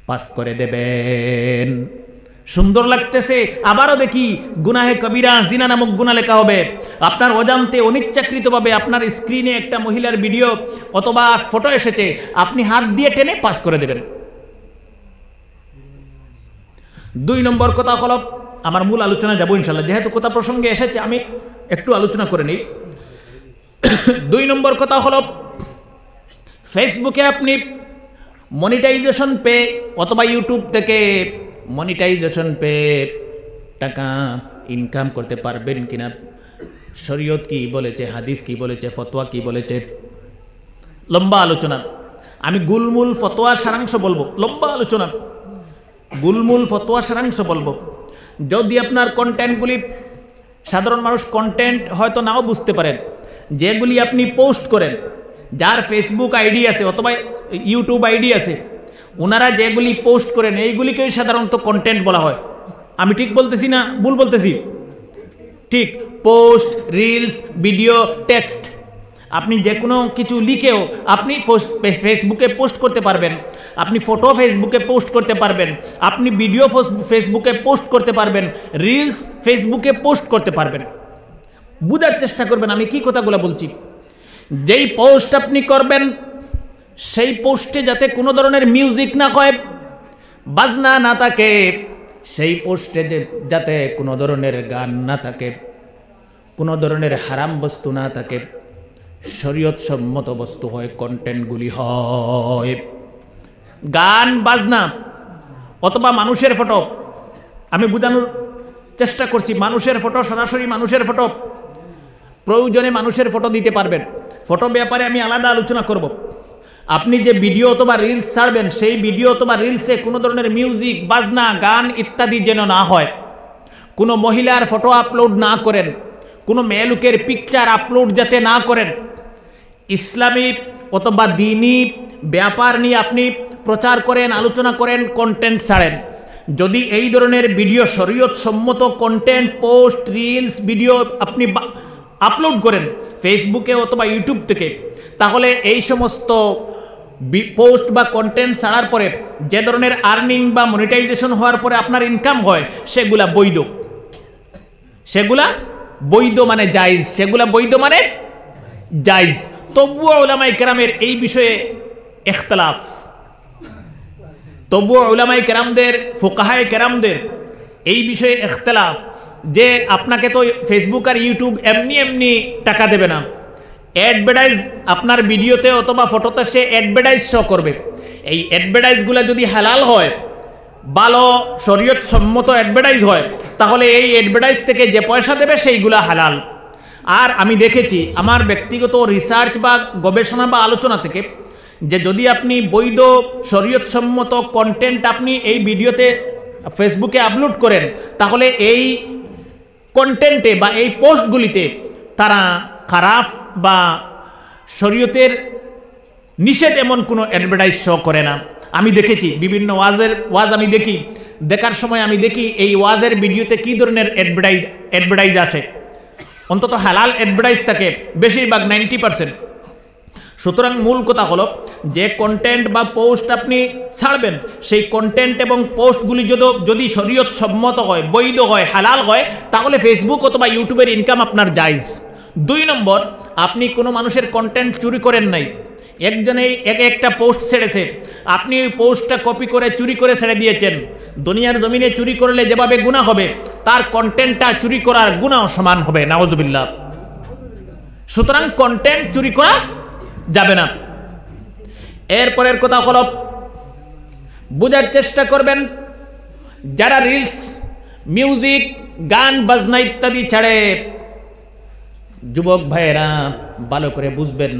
পাস করে দেবেন। সুন্দর লাগতেছে, আবারও দেখি, গুনাহে কবিরা, জিনা নামক গুনাহ লেখা হবে। আপনার অজান্তে অনিচ্ছাকৃতভাবে আপনার স্ক্রিনে একটা মহিলার ভিডিও অথবা ফটো এসেছে, আপনি হাত দিয়ে টেনে পাস করে দেবেন। 2 নম্বর কথা হলো, আমার মূল আলোচনা যাব ইনশাআল্লাহ, যেহেতু কথা প্রসঙ্গে এসেছে আমি একটু আলোচনা করে নিই। 2 নম্বর কথা হলো, ফেসবুকে আপনি মনিটাইজেশন পেয়ে অথবা ইউটিউব থেকে মনিটাইজেশন পেয়ে টাকা ইনকাম করতে পারবেন কিনা, শরীয়ত কি বলেছে, হাদিস কি বলেছে, ফতোয়া কি বলেছে, লম্বা আলোচনা। আমি গুলমুল ফতোয়া সারাংশ বলবো, লম্বা আলোচনা, গুলমুল ফতোয়া সারাংশ বলবো। যদি আপনার কন্টেন্টগুলি, সাধারণ মানুষ কন্টেন্ট হয়তো নাও বুঝতে পারেন, যেগুলি আপনি পোস্ট করেন, যার ফেসবুক আইডি আছে অথবা ইউটিউব আইডি আছে, ওনারা যেগুলি পোস্ট করেন এইগুলিকেই সাধারণত কন্টেন্ট বলা হয়। আমি ঠিক বলতেছি না ভুল বলতেছি? ঠিক। পোস্ট, রিলস, ভিডিও, টেক্সট, আপনি যে কোনো কিছু লিখেও আপনি ফেসবুকে পোস্ট করতে পারবেন, আপনি ফটো ফেসবুকে পোস্ট করতে পারবেন, আপনি ভিডিও ফেসবুকে পোস্ট করতে পারবেন, রিলস ফেসবুকে পোস্ট করতে পারবেন। বুঝার চেষ্টা করবেন আমি কি কথাগুলো বলছি। যেই পোস্ট আপনি করবেন সেই পোস্টে যাতে কোনো ধরনের মিউজিক না হয়, বাজনা না থাকে, সেই পোস্টে যাতে কোনো ধরনের গান না থাকে, কোনো ধরনের হারাম বস্তু না থাকে, শরীয়ত সম্মত বস্তু হয়, কন্টেন্টগুলি হয়। গান বাজনা অথবা মানুষের ফটো, আমি বোঝানোর চেষ্টা করছি, মানুষের ফটো, সরাসরি মানুষের ফটো, প্রয়োজনে মানুষের ফটো দিতে পারবেন। ফটো ব্যাপারে আমি আলাদা আলোচনা করব। আপনি যে ভিডিও অথবা রিলস ছাড়বেন, সেই ভিডিও অথবা রিলসে কোনো ধরনের মিউজিক, বাজনা, গান ইত্যাদি যেন না হয়, কোনো মহিলার ফটো আপলোড না করেন, কোনো মেয়ে লোকের পিকচার আপলোড যাতে না করেন। ইসলামী অথবা দ্বীনি ব্যাপার নিয়ে আপনি প্রচার করেন, আলোচনা করেন, কন্টেন্ট ছাড়েন। যদি এই ধরনের ভিডিও, শরীয়ত সম্মত কন্টেন্ট, পোস্ট, রিলস, ভিডিও আপনি আপলোড করেন ফেসবুকে অথবা ইউটিউব থেকে, তাহলে এই সমস্ত পোস্ট বা কন্টেন্ট ছাড়ার পরে যে ধরনের আর্নিং বা মনিটাইজেশন হওয়ার পরে আপনার ইনকাম হয়, সেগুলা বৈধ। সেগুলা বৈধ মানে জায়েজ, সেগুলা বৈধ মানে জায়েজ। তবুও উলামায়ে কেরামের এই বিষয়ে ইখতিলাফ, তবুও উলামায়ে কেরামদের, ফুকাহায়ে কেরামদের এই বিষয়ে ইখতিলাফ যে আপনাকে তো ফেসবুক আর ইউটিউব এমনি এমনি টাকা দেবে না, অ্যাডভার্টাইজ আপনার ভিডিওতে অথবা ফটোতে সে অ্যাডভার্টাইজ শো করবে। এই অ্যাডভার্টাইজগুলো যদি হালাল হয়, ভালো শরীয়ত সম্মত অ্যাডভার্টাইজ হয়, তাহলে এই অ্যাডভার্টাইজ থেকে যে পয়সা দেবে সেইগুলা হালাল। আর আমি দেখেছি আমার ব্যক্তিগত রিসার্চ বা গবেষণা বা আলোচনা থেকে, যে যদি আপনি বৈধ শরীয়ত সম্মত কন্টেন্ট আপনি এই ভিডিওতে ফেসবুকে আপলোড করেন, তাহলে এই কন্টেন্টে বা এই পোস্টগুলিতে তারা খারাপ বা শরীয়তের নিষেধ এমন কোনো অ্যাডভার্টাইজ শো করে না। আমি দেখেছি বিভিন্ন ওয়াজ আমি দেখি, দেখার সময় আমি দেখি এই ওয়াজের ভিডিওতে কী ধরনের অ্যাডভার্টাইজ আসে। অন্তত হালাল অ্যাডভার্টাইজ থাকে বেশিরভাগ 90%। সুতরাং মূল কথা হলো যে কন্টেন্ট বা পোস্ট আপনি ছাড়বেন, সেই কন্টেন্ট এবং পোস্টগুলি যদি শরীয়ত সম্মত হয়, বৈধ হয়, হালাল হয়, তাহলে ফেসবুক অথবা ইউটিউবের ইনকাম আপনার জায়েজ। 2 নম্বর, আপনি কোনো মানুষের কন্টেন্ট চুরি করেন নাই। একজনেই একটা পোস্ট ছেড়েছে, আপনি ওই পোস্টটা কপি করে চুরি করে ছেড়ে দিয়েছেন। দুনিয়ার জমিনে চুরি করলে যেভাবে গুনাহ হবে, তার কন্টেন্টটা চুরি করার গুনাহ সমান হবে, নাউজুবিল্লাহ। সুতরাং কন্টেন্ট চুরি করা যাবে না। এরপরের কথা হলো, বোঝার চেষ্টা করবেন যারা রিলস, মিউজিক, গান বাজনা ইত্যাদি ছাড়ে, যুবক ভাইয়েরা ভালো করে বুঝবেন,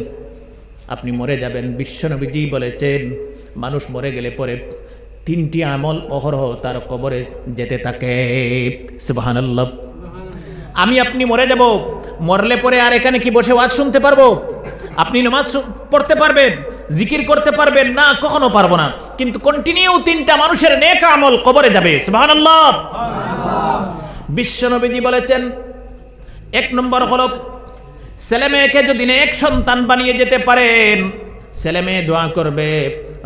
আপনি মরে যাবেন। বিশ্বনবীজি বলেছেন মানুষ মরে গেলে পরে 3টি আমল অহরহ তার কবরে যেতে থাকে। সুবহানাল্লাহ। আমি আপনি মরে যাব, মরলে পরে আর এখানে কি বসে ওয়াজ শুনতে পারবো? আপনি নামাজ পড়তে পারবেন, জিকির করতে পারবেন না? কখনো পারবো না। কিন্তু কন্টিনিউ 3টা মানুষের নেক আমল কবরে যাবে। সুবহানাল্লাহ। বিশ্বনবীজি বলেছেন 1 নম্বর হলো ছেলে মেয়েকে যদি নেক সন্তান বানিয়ে যেতে পারেন, ছেলে মেয়ে দোয়া করবে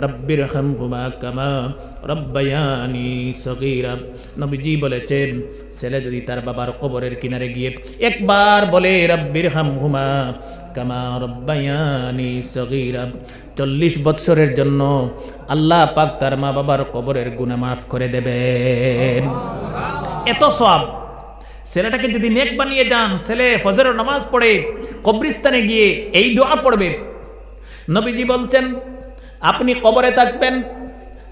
রব্বিরহামহুমা কামা রব্বায়ানি সগীরা। নবীজি বলেছেন ছেলে যদি তার বাবার কবরের কিনারে গিয়ে একবার বলে রব্বিরহামহুমা কামা রব্বায়ানি সগীরা, 40 বৎসরের জন্য আল্লাহ পাক তার মা বাবার কবরের গুনাহ মাফ করে দেবেন। এত সওয়াব। ছেলেটাকে যদি নেক বানিয়ে যান, ছেলে ফজরের নামাজ পড়ে কবরস্থানে গিয়ে এই দোয়া পড়বে। নবীজি বলছেন আপনি কবরে থাকবেন,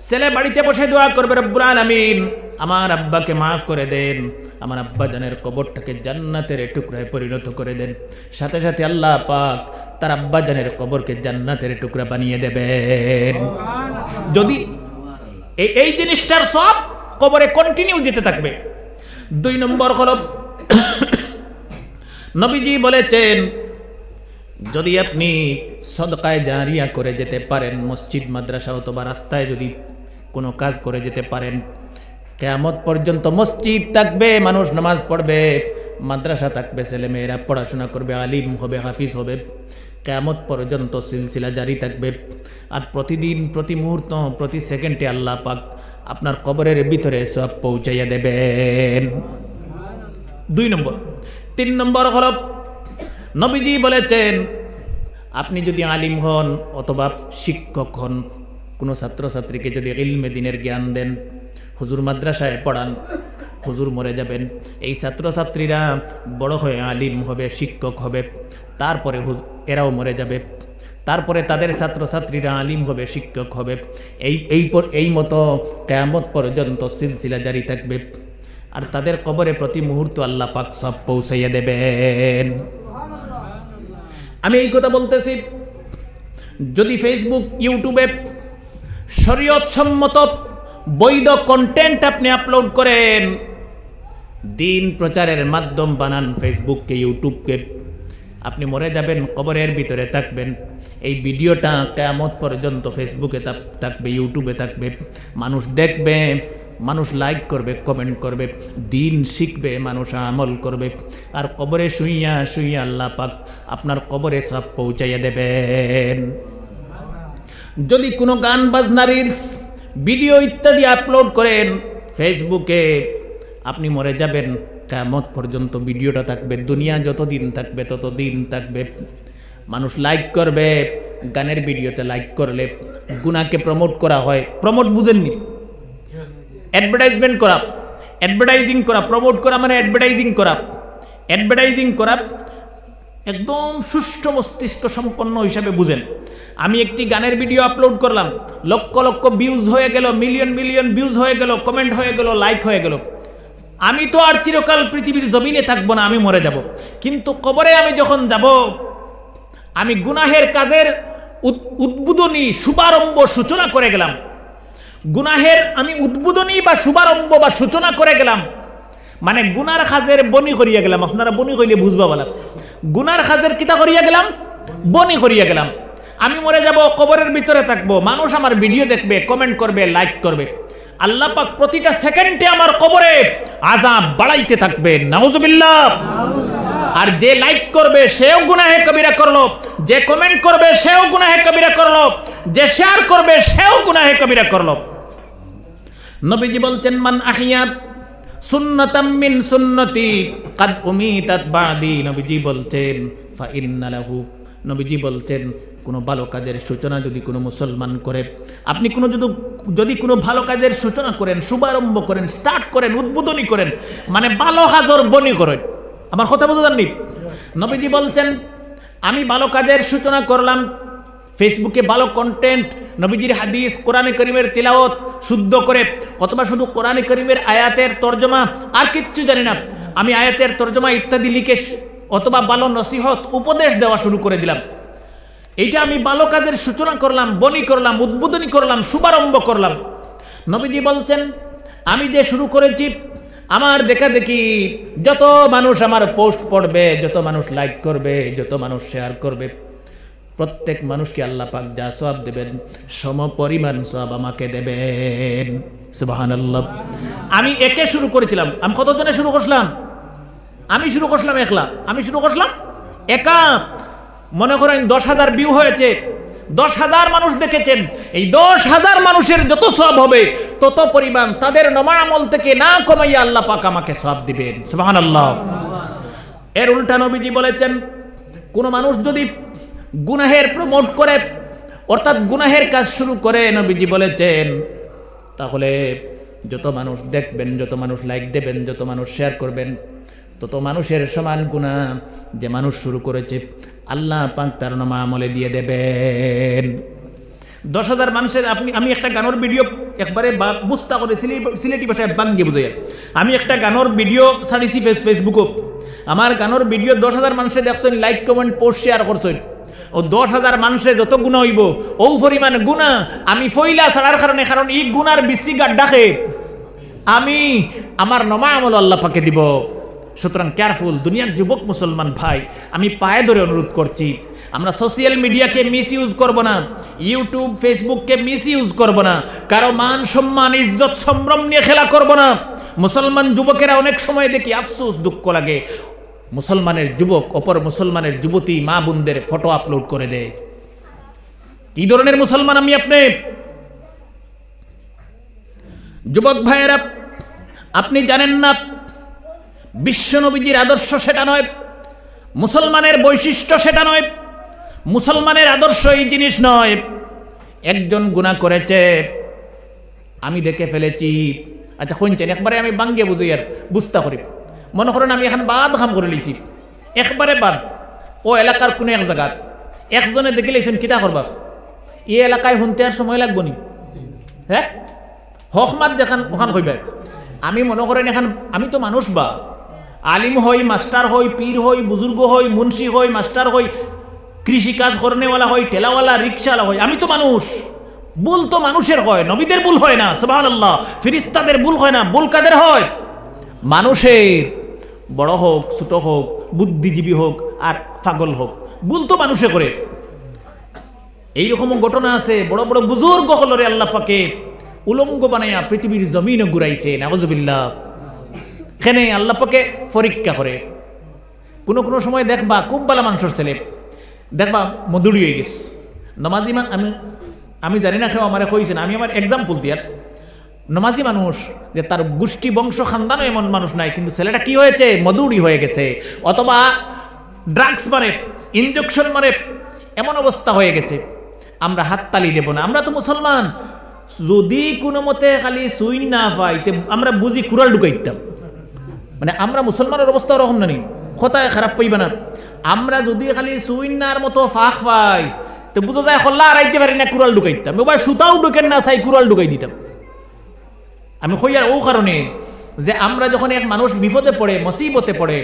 ছেলে বাড়িতে বসে দোয়া করবে রব্বুল আলামিন আমার আব্বাকে মাফ করে দেন, আমার আব্বা জানের কবরটাকে জান্নাতের টুকরায় পরিণত করে দেন। সাথে সাথে আল্লাহ পাক তার আব্বা জানের কবরকে জান্নাতের টুকরা বানিয়ে দেবেন। যদি এই জিনিসটার সব কবরে কন্টিনিউ যেতে থাকবে। 2 নম্বর হলো নবীজি বলেছেন যদি আপনি সদকায়ে জারিয়া করে যেতে পারেন, মসজিদ মাদ্রাসা অথবা রাস্তায় যদি কোনো কাজ করে যেতে পারেন, কিয়ামত পর্যন্ত মসজিদ থাকবে, মানুষ নামাজ পড়বে, মাদ্রাসা থাকবে, ছেলে মেয়েরা পড়াশোনা করবে, আলিম হবে, হাফিজ হবে, কিয়ামত পর্যন্ত সিলসিলা জারি থাকবে। আর প্রতিদিন, প্রতি মুহূর্ত, প্রতি সেকেন্ডে আল্লাহ পাক আপনার কবরের ভিতরে সব পৌঁছাইয়া দেবেন। 2 নম্বর। 3 নম্বর হলো নবীজি বলেছেন আপনি যদি আলিম হন অথবা শিক্ষক হন, কোনো ছাত্রছাত্রীকে যদি ইলমে দিনের জ্ঞান দেন, হুজুর মাদ্রাসায় পড়ান, হুজুর মরে যাবেন, এই ছাত্রছাত্রীরা বড় হয়ে আলিম হবে, শিক্ষক হবে, তারপরে এরাও মরে যাবে, তারপরে তাদের ছাত্রছাত্রীরা আলিম হবে, শিক্ষক হবে, এই মতো কিয়ামত পর্যন্ত সিলসিলা জারি থাকবে। আর তাদের কবরে প্রতি মুহূর্ত আল্লাহ পাক সব পৌঁছাইয়া দেবেন। আমি এই কথা বলতেছি, যদি ফেসবুক, ইউটিউবে শরীয়ত সম্মত বৈধ কন্টেন্ট আপনি আপলোড করেন, দিন প্রচারের মাধ্যম বানান ফেসবুককে, ইউটিউবকে, আপনি মরে যাবেন, কবরের ভিতরে থাকবেন, এই ভিডিওটা কিয়ামত পর্যন্ত ফেসবুকে থাকবে, ইউটিউবে থাকবে, মানুষ দেখবে, মানুষ লাইক করবে, কমেন্ট করবে, দিন শিখবে, মানুষ আমল করবে। আর কবরে শুইয়া শুইয়া আল্লাহ পাক আপনার কবরে সব পৌঁছাইয়া দেবেন। যদি কোনো গান বাজনা, রিলস, ভিডিও ইত্যাদি আপলোড করেন ফেসবুকে, আপনি মরে যাবেন, কিয়ামত পর্যন্ত ভিডিওটা থাকবে, দুনিয়া যতদিন থাকবে ততদিন থাকবে, মানুষ লাইক করবে। গানের ভিডিওতে লাইক করলে গুনাহকে প্রমোট করা হয়। প্রমোট বুঝেননি? অ্যাডভার্টাইজমেন্ট করা, অ্যাডভার্টাইজিং করা, প্রমোট করা মানে অ্যাডভার্টাইজিং করা। অ্যাডভার্টাইজিং করা একদম সুষ্ঠু মস্তিষ্ক সম্পন্ন হিসাবে বুঝেন। আমি একটি গানের ভিডিও আপলোড করলাম, লক্ষ লক্ষ ভিউজ হয়ে গেল, মিলিয়ন মিলিয়ন ভিউজ হয়ে গেল, কমেন্ট হয়ে গেল, লাইক হয়ে গেল। আমি তো আর চিরকাল পৃথিবীর জমিনে থাকবো না, আমি মরে যাব। কিন্তু কবরে আমি যখন যাব, আমি গুনাহের কাজের উদ্বোধনী শুভারম্ভ সূচনা করে গেলাম। গুনাহের আমি উদ্বোধনী বা শুভারম্ভ বা সূচনা করে গেলাম, মানে গুনার কাজের বনি করিয়া গেলাম। আপনারা বনি করিলে বুঝবা বলা, গুনার কাজের কিতা করিয়া গেলাম, বনি করিয়া গেলাম। আমি মরে যাব, কবরের ভিতরে থাকবো, মানুষ আমার ভিডিও দেখবে, কমেন্ট করবে, লাইক করবে। আল্লাহ পাক প্রতিটা সেকেন্ডে আমার কবরে আযাব বাড়াইতে থাকবে, নাউজুবিল্লাহ। আর যে লাইক করবে সেও গুনাহে কবিরা করলো, যে কমেন্ট করবে সেও গুনাহে কবিরা করলো, যে শেয়ার করবে সেও গুনাহে কবিরা করলো। নবীজি বলছেন, মান আহিয়া সুন্নাতাম মিন সুন্নতি কাদ উমিতাত বাদি। নবীজি বলছেন ফা ইন্না লাহু, নবীজি বলছেন কোনো ভালো কাজের সূচনা যদি কোনো মুসলমান করে, আপনি যদি কোনো ভালো কাজের সূচনা করেন, শুভারম্ভ করেন, স্টার্ট করেন, উদ্বোধনী করেন, মানে ভালো কাজের বনি করেন। আমার কথা বুঝতে জাননি? নবীজি বলছেন আমি ভালো কাজের সূচনা করলাম, ফেসবুকে ভালো কন্টেন্ট, নবীজির হাদিস, কোরআনে করিমের তিলাওয়াত শুদ্ধ করে, অথবা শুধু কোরআনে করিমের আয়াতের তর্জমা, আর কিচ্ছু জানি না, আমি আয়াতের তর্জমা ইত্যাদি লিখে অথবা ভালো নসিহত উপদেশ দেওয়া শুরু করে দিলাম। এইটা আমি ভালো কাজের সূচনা করলাম, বনি করলাম, উদ্বোধনী করলাম, শুভারম্ভ করলাম। নবীজি বলছেন আমি যে শুরু করেছি, আমার দেখা দেখি যত মানুষ আমার পোস্ট পড়বে, যত মানুষ লাইক করবে, যত মানুষ শেয়ার করবে, প্রত্যেক মানুষকে আল্লাহ পাক যা সওয়াব দেবেন সমপরিমাণ সওয়াব আমাকে দেবেন। সুবহানাল্লাহ। আমি একে শুরু করেছিলাম। আমি কতজনে শুরু করলাম? আমি শুরু করলাম একলা, আমি শুরু করলাম একা। মনে করেন 10,000 ভিউ হয়েছে, 10,000 মানুষ দেখেছেন। এই 10,000 মানুষের যত সওয়াব হবে তত পরিমাণ তাদের নমা আমল থেকে না কমাইয়া আল্লাহ পাক আমাকে সওয়াব দিবেন। সুবহানাল্লাহ। এর উল্টা নবীজি বলেছেন, কোন মানুষ যদি গুনাহের প্রমোট করে, অর্থাৎ গুনাহের কাজ শুরু করে, নবীজি বলেছেন তাহলে যত মানুষ দেখবেন, যত মানুষ লাইক দেবেন, যত মানুষ শেয়ার করবেন, তত মানুষের সমান গুনাহ যে মানুষ শুরু করেছে আল্লাহ পাক তার নামা আমলে দিয়ে দেবেন। 10,000 মানুষের আমি একটা গানের ভিডিও একবারে বুঝতা করে সিলেটি ভাষায় বাঙ্গি বুঝাই, আমি একটা গানের ভিডিও ছাড়িছি ফেসবুকও। আমার গানের ভিডিও 10,000 মানুষে দেখছেন, লাইক কমেন্ট পোস্ট শেয়ার করছেন। ও 10,000 মানুষে যত গুণা হইব ও পরিমাণ গুণা আমি ফইলা ছাড়ার কারণে, কারণ এই গুনার বেশি গাড্ডাকে আমি আমার নমা আমল আল্লাহ পাকে দিব। সুতরাং কেয়ারফুল। দুনিয়ার যুবক মুসলমান ভাই, আমি পায়ে ধরে অনুরোধ করছি, আমরা সোশ্যাল মিডিয়াকে মিস ইউজ করবো না, ইউটিউব ফেসবুককে মিস ইউজ করবো না, কারো মান সম্মান ইজ্জত সম্ভ্রম নিয়ে খেলা করবো না। মুসলমান যুবকেরা অনেক সময় দেখি আফসোস, দুঃখ লাগে, মুসলমানের যুবক অপর মুসলমানের যুবতী মা বোনদের ফটো আপলোড করে দেয়। কি ধরনের মুসলমান আমি আপনি? যুবক ভাইয়েরা, আপনি জানেন না বিশ্ব নবীজির আদর্শ সেটা নয়, মুসলমানের বৈশিষ্ট্য সেটা নয়, মুসলমানের আদর্শ এই জিনিস নয়। একজন গুনাহ করেছে, আমি দেখে ফেলেছি, আচ্ছা শুনছেন, একবারে আমি বাঙ্গে বুঝি আর বুঝতা করি। মনে করেন আমি এখন বাদ কাম করে লিছি, একবারে বাদ, ও এলাকার কোনো এক জায়গার একজনে দেখে লিখছেন, কিতা করবা? এই এলাকায় শুনতে আর সময় লাগবো নি? হ্যাঁ, হক মাত দেখান ওখান কইবা। আমি মনে করেন এখন আমি তো মানুষ, বা আলিম হই, মাস্টার হই, পীর হই, বুজুর্গ হই, মুন্সি হই, মাস্টার হই, কৃষিকাজ করনেওয়ালা হই, ঠেলাওয়ালা, রিক্সাওয়ালা হই, আমি তো মানুষ। ভুল তো মানুষের হয়, নবীদের ভুল হয় না, সুবহানাল্লাহ। ফেরেশতাদের ভুল হয় না, ভুল কাদের হয়? মানুষের। বড় হোক, ছোট হোক, বুদ্ধিজীবী হোক আর পাগল হোক, ভুল তো মানুষে করে। এইরকম ঘটনা আছে, বড় বড় বুজুর্গ হলরে আল্লাহ পাকে উলঙ্গ বানাইয়া পৃথিবীর জমিনে ঘুরাইছে, নাউজুবিল্লাহ। এখানে আল্লাহ পাকে পরীক্ষা করে। কোনো কোনো সময় দেখবা খুব ভালো মানুষের ছেলে, দেখবা মধুরি হয়ে গেছে, নমাজি আমি জানি না কেউ আমার কইছেন, আমি আমার এক্সাম্পল দিয়ার, নমাজি মানুষ যে তার গোষ্ঠী বংশ খানদানও এমন মানুষ নাই, কিন্তু ছেলেটা কি হয়েছে? মধুরি হয়ে গেছে, অথবা ড্রাগস মারে, ইনজেকশন মারে, এমন অবস্থা হয়ে গেছে। আমরা হাততালি দেব না, আমরা তো মুসলমান। যদি কোনো মতে খালি সুইন না পাইতে আমরা বুঝি কুড়াল ঢুকাইতাম, মানে আমরা মুসলমানের অবস্থা ওরকম না, নি কথায় খারাপ পাইবে না। আমরা যদি খালি সুইন্নার মতো ফাঁক পাই তো বুঝা যায় হল্লা আড়াইতে পারি না কুড়াল ঢুকাইতাম, এবার সুতাও ঢুকেন না চাই কুড়াল ঢুকাই দিতাম। আমি কইয়ার ও কারণে যে আমরা যখন এক মানুষ বিপদে পড়ে, মুসিবতে পড়ে,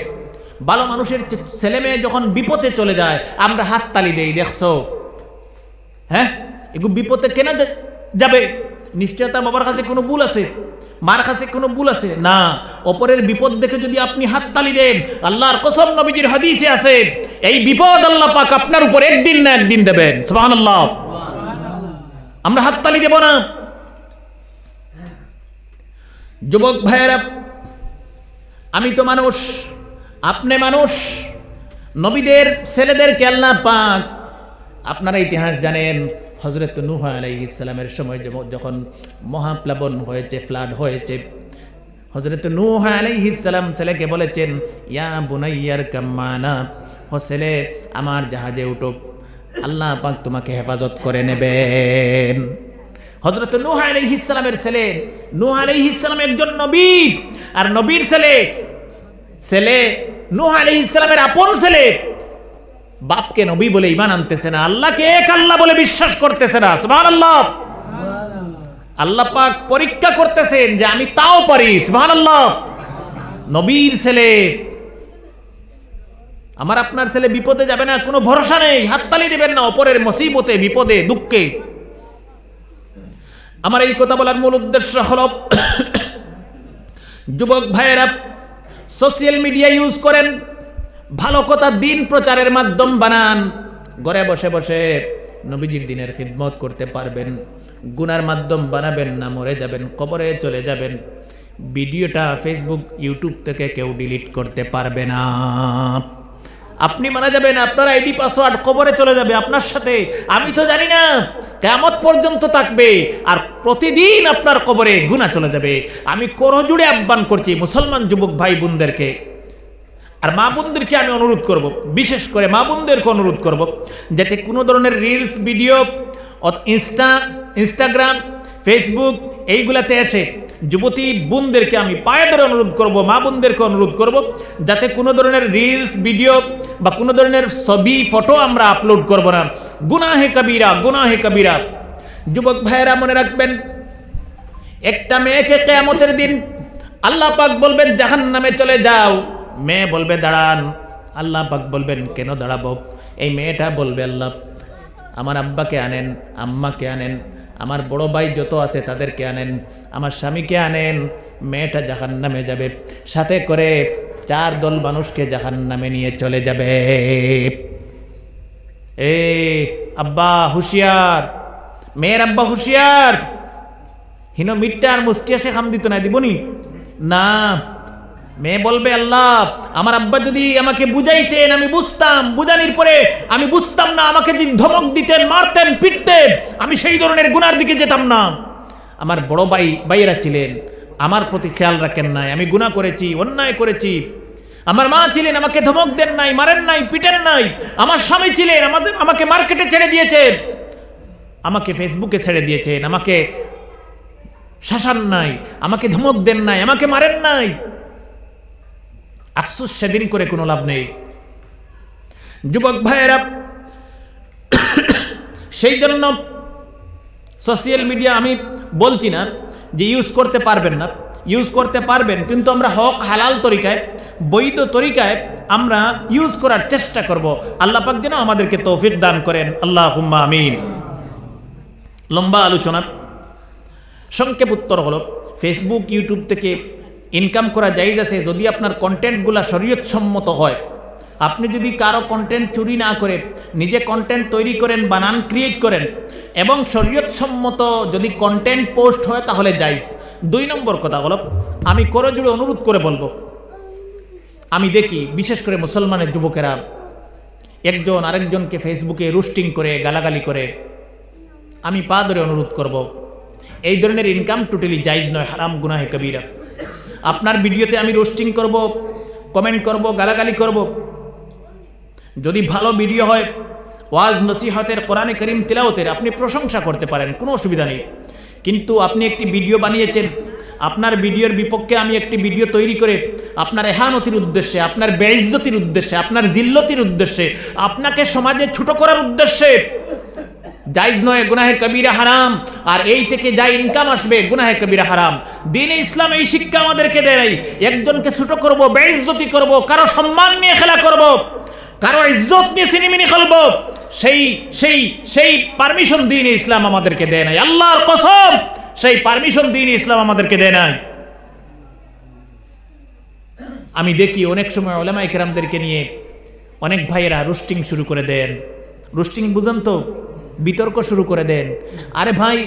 ভালো মানুষের ছেলে মেয়ে যখন বিপদে চলে যায় আমরা হাত তালি দেই, দেখছো হ্যাঁ এগুলো বিপদে কেন যাবে, নিশ্চয় তার বাবার কাছে কোনো ভুল আছে, মার কাছে কোনো ভুল আছে না। অপরের বিপদ দেখে যদি আপনি হাত তালি দেন, আল্লাহর কসম নবীজির হাদিসে আছে এই বিপদ আল্লাহ পাক আপনার উপর একদিন না একদিন দেবেন। সুবহানাল্লাহ। আমরা হাত তালি দেব না। যুবক ভাইয়েরা, আমি তো মানুষ, আপনি মানুষ, নবীদের ছেলেদেরকে আল্লাহ পাক, আপনারা ইতিহাস জানেন হযরত নূহ আলাইহিস সালামের সময় যখন মহাপ্লাবন হয়েছে, ফ্লাড হয়েছে, হযরত নূহ আলাইহিস সালাম ছেলেকে বলেছেন ইয়া বুনাইয়ার কাম্মানা, ও ছেলে আমার জাহাজে উঠো, আল্লাহ পাক তোমাকে হেফাজত করে নেবেন। হযরত নূহ আলাইহিস সালামের ছেলে, নূহ আলাইহিস সালাম একজন নবী, আর নবীর ছেলে নূহ আলাইহিস সালামের আপন ছেলে বাপকে নবী বলে ঈমান আনতেছে না, আল্লাহকে এক আল্লাহ বলে বিশ্বাস করতেছে না। সুবহানাল্লাহ। আল্লাহ পাক পরীক্ষা করতেছেন যে আমি তাও পারি। সুবহানাল্লাহ। নবীর ছেলে, আমার আপনার ছেলে বিপদে যাবে না কোনো ভরসা নেই, হাততালি দিবেন না অপরের মুসিবতে, বিপদে, দুঃখে। আমার এই কথা বলার মূল উদ্দেশ্য হলো যুবক ভাইয়েরা সোশ্যাল মিডিয়া ইউজ করেন, ভালো কথা দিন প্রচারের মাধ্যম বানান, ঘরে বসে বসে নবীজির দিনের খিদমত করতে পারবেন। গুনার মাধ্যম বানাবেন না, মরে যাবেন, কবরে চলে যাবেন। ভিডিওটা ফেসবুক, ইউটিউব থেকে কেউ ডিলিট করতে পারবে না। আপনি মারা যাবেন, আপনার আইডি পাসওয়ার্ড কবরে চলে যাবে আপনার সাথে, আমি তো জানি না, কিয়ামত পর্যন্ত থাকবে, আর প্রতিদিন আপনার কবরে গুনাহ চলে যাবে। আমি করজোড়ে আহ্বান করছি মুসলমান যুবক ভাই বোনদেরকে, আর মা বোনদেরকে আমি অনুরোধ করব, বিশেষ করে মা বোনদেরকে অনুরোধ করব, যাতে কোনো ধরনের রিলস ভিডিও ইনস্টাগ্রাম, ফেসবুক এইগুলাতে এসে যুবতী বোনদেরকে আমি পায়ে ধরে অনুরোধ করব, মা বোনদেরকে অনুরোধ করব, যাতে কোনো ধরনের রিলস ভিডিও বা কোনো ধরনের ছবি ফটো আমরা আপলোড করব না। গুনাহে কবিরা, গুনাহে কবিরা। যুবক ভাইয়েরা মনে রাখবেন, একটা মেয়েকে কিয়ামতের দিন আল্লাহ পাক বলবেন জাহান্নামে চলে যাও, মেয়ে বলবে দাঁড়ান, আল্লাহ পাক বলবেন কেন দাঁড়াবো? এই মেয়েটা বলবে আল্লাহ আমার আব্বাকে আনেন, আম্মাকে আনেন, আমার বড় ভাই যত আছে তাদেরকে আনেন, আমার স্বামীকে আনেন। মেয়েটা জাহান্নামে যাবে, সাথে করে 4 দল মানুষকে জাহান্নামে নিয়ে চলে যাবে। এ আব্বা হুঁশিয়ার, মেয়ের আব্বা হুঁশিয়ার, হিন মিট্টার মুষ্টিয়া সে খাম দিত না, দিবনি না। মেয়ে বলবে আল্লাহ আমার আব্বা যদি আমাকে বুঝাইতেন আমি বুঝতাম, বুঝানির পরে আমি বুঝতাম না, আমাকে যদি ধমক দিতেন, মারতেন, পিটতেন, আমি সেই ধরনের গুনার দিকে যেতাম না। আমার বড় ভাইয়েরা ছিলেন, আমার প্রতি খেয়াল রাখেন নাই, আমি গুনাহ করেছি, অন্যায় করেছি। আমার মা ছিলেন, আমাকে ধমক দেন নাই, মারেন নাই, পিটেন নাই। আমার স্বামী ছিলেন, আমাকে মার্কেটে ছেড়ে দিয়েছেন, আমাকে ফেসবুকে ছেড়ে দিয়েছেন, আমাকে শাসান নাই, আমাকে ধমক দেন নাই, আমাকে মারেন নাই। আফসোস সেদিন করে কোনো লাভ নেই। যুবক ভাইয়েরা, সেই জন্য সোশ্যাল মিডিয়া আমি বলছি না যে ইউজ করতে পারবেন না, ইউজ করতে পারবেন, কিন্তু আমরা হক হালাল তরিকায়, বৈধ তরিকায় আমরা ইউজ করার চেষ্টা করব। আল্লাহ পাক যেন আমাদেরকে তৌফিক দান করেন, আল্লাহুম্মা আমিন। লম্বা আলোচনা, সংক্ষেপ উত্তর হলো ফেসবুক, ইউটিউব থেকে ইনকাম করা জায়েজ আছে যদি আপনার কন্টেন্টগুলো শরীয়তসম্মত হয়। আপনি যদি কারো কন্টেন্ট চুরি না করে নিজে কন্টেন্ট তৈরি করেন, বানান, ক্রিয়েট করেন এবং শরীয়তসম্মত যদি কন্টেন্ট পোস্ট হয় তাহলে জায়েজ। 2 নম্বর কথা হলো, আমি করজোড়ে অনুরোধ করে বলবো, আমি দেখি বিশেষ করে মুসলমানের যুবকেরা একজন আরেকজনকে ফেসবুকে রোস্টিং করে, গালাগালি করে। আমি পা ধরে অনুরোধ করব, এই ধরনের ইনকাম টোটালি জায়েজ নয়, হারাম, গুনাহে কবিরা। আপনার ভিডিওতে আমি রোস্টিং করব, কমেন্ট করব, গালাগালি করব, যদি ভালো ভিডিও হয়, ওয়াজ নসিহতের, কোরআনে কারীম তিলাওয়াতের, আপনি প্রশংসা করতে পারেন, কোনো অসুবিধা নেই। কিন্তু আপনি একটি ভিডিও বানিয়েছেন, আপনার ভিডিওর বিপক্ষে আমি একটি ভিডিও তৈরি করে আপনার এহানতির উদ্দেশ্যে, আপনার বেইজ্জতির উদ্দেশ্যে, আপনার জিল্লতির উদ্দেশ্যে, আপনাকে সমাজে ছোট করার উদ্দেশ্যে, জায়েজ নয়, গুনাহে কবিরা হারাম। আর এই থেকে যা ইনকাম আসবে গুনাহে কবিরা হারাম। দ্বীনে ইসলাম এই শিক্ষা আমাদেরকে দেয় নাই। একজনকে ছোট করব, বেইজ্জতি করব, কারো সম্মান নিয়ে খেলা করব, কারো ইজ্জত নিয়ে সিনেমিনি খেলবো, সেই পারমিশন দ্বীনে ইসলাম আমাদেরকে দেয় নাই। আল্লাহর কসম, সেই পারমিশন দ্বীনে ইসলাম আমাদেরকে দেয় নাই। আমি দেখি অনেক সময় উলামায়ে কেরামদেরকে নিয়ে অনেক ভাইয়েরা রোস্টিং শুরু করে দেন। রোস্টিং বুঝেন তো? বিতর্ক শুরু করে দেন। আরে ভাই,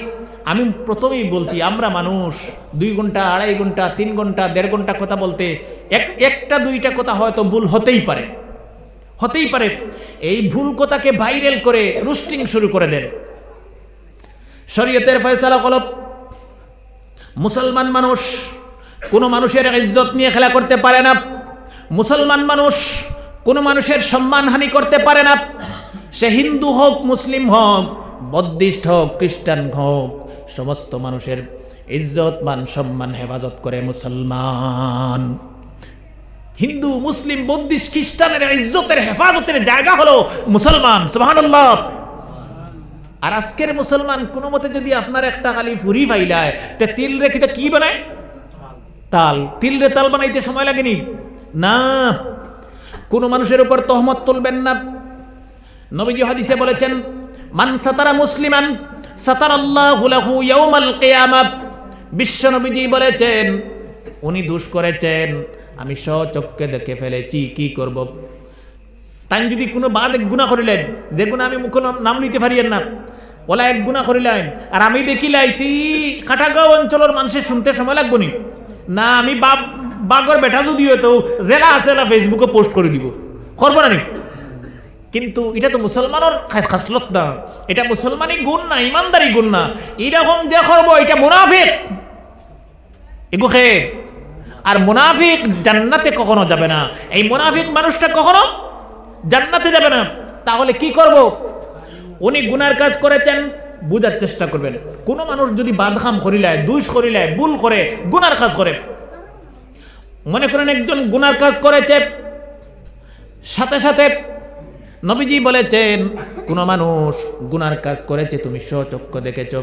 আমি প্রথমেই বলছি, আমরা মানুষ 2 ঘন্টা, 2.5 ঘন্টা, 3 ঘন্টা, 1.5 ঘন্টা কথা বলতে একটা দুইটা কথা হয়তো ভুল হতেই পারে। এই ভুল কথাকে ভাইরাল করে রোস্টিং শুরু করে দেন। শরীয়তের ফয়সালা হলো মুসলমান মানুষ কোনো মানুষের ইজ্জত নিয়ে খেলা করতে পারে না। মুসলমান মানুষ কোনো মানুষের সম্মানহানি করতে পারে না। সে হিন্দু হোক, মুসলিম হোক, বৌদ্ধিস্ট হোক, খ্রিস্টান হোক, সমস্ত মানুষের ইজ্জত মান সম্মান হেফাজত করে মুসলমান। হিন্দু, মুসলিম, বৌদ্ধিস্ট, খ্রিস্টানের ইজ্জতের হেফাজতের জায়গা হলো মুসলমান। সুবহানাল্লাহ। আর আজকের মুসলমান কোনো মতে যদি আপনার একটা খালি ফুরি ফাইলায়, তে তিল রেখে কি বানায়? তাল। তিল রে তাল বানাইতে সময় লাগেনি না। কোন মানুষের উপর তহমত তুলবেন না। নবীজি হাদিসে বলেছেন, মান সাতারা মুসলিমান সাতারাল্লাহু লাহু ইয়াউমাল কিয়ামাহ। বিশ্ব নবীজি বলেছেন, উনি দোষ করেছেন, আমি স্বচক্ষে দেখে ফেলেছি, কি করব? তাই যদি কোনো বাদ এক গুনাহ করিলেন, যে গুনাহ আমি মুখ নাম নিতে পারিয়েন না, ওলা এক গুনাহ করিলেন, আর আমি দেখিলাই তি কাটাগাঁও অঞ্চলের মানুষের শুনতে সময় লাগবো নি না? আমি বাগর বেটা যদি হতো জেলা আছে না, ফেসবুকে পোস্ট করে দিব, করবো না নি? কিন্তু এটা তো মুসলমানের খাসলত না, এটা মুসলমানি গুণ না, ইমানদারি গুণ না। এরকম যে করবো এটা মুনাফিক, এগুখে। আর মুনাফিক জান্নাতে কখনো যাবে না। এই মুনাফিক মানুষটা কখনো জান্নাতে যাবে না। তাহলে কি করব? উনি গুনার কাজ করেছেন, বুঝার চেষ্টা করবেন। কোন মানুষ যদি বাদখাম করিলায়, দুষ করিলায়, ভুল করে, গুনার কাজ করে, মনে করেন একজন গুনার কাজ করেছে, সাথে সাথে নবীজি বলেছেন, কোন মানুষ গুনার কাজ করেছে, তুমি স্বচক্ষে দেখেছ,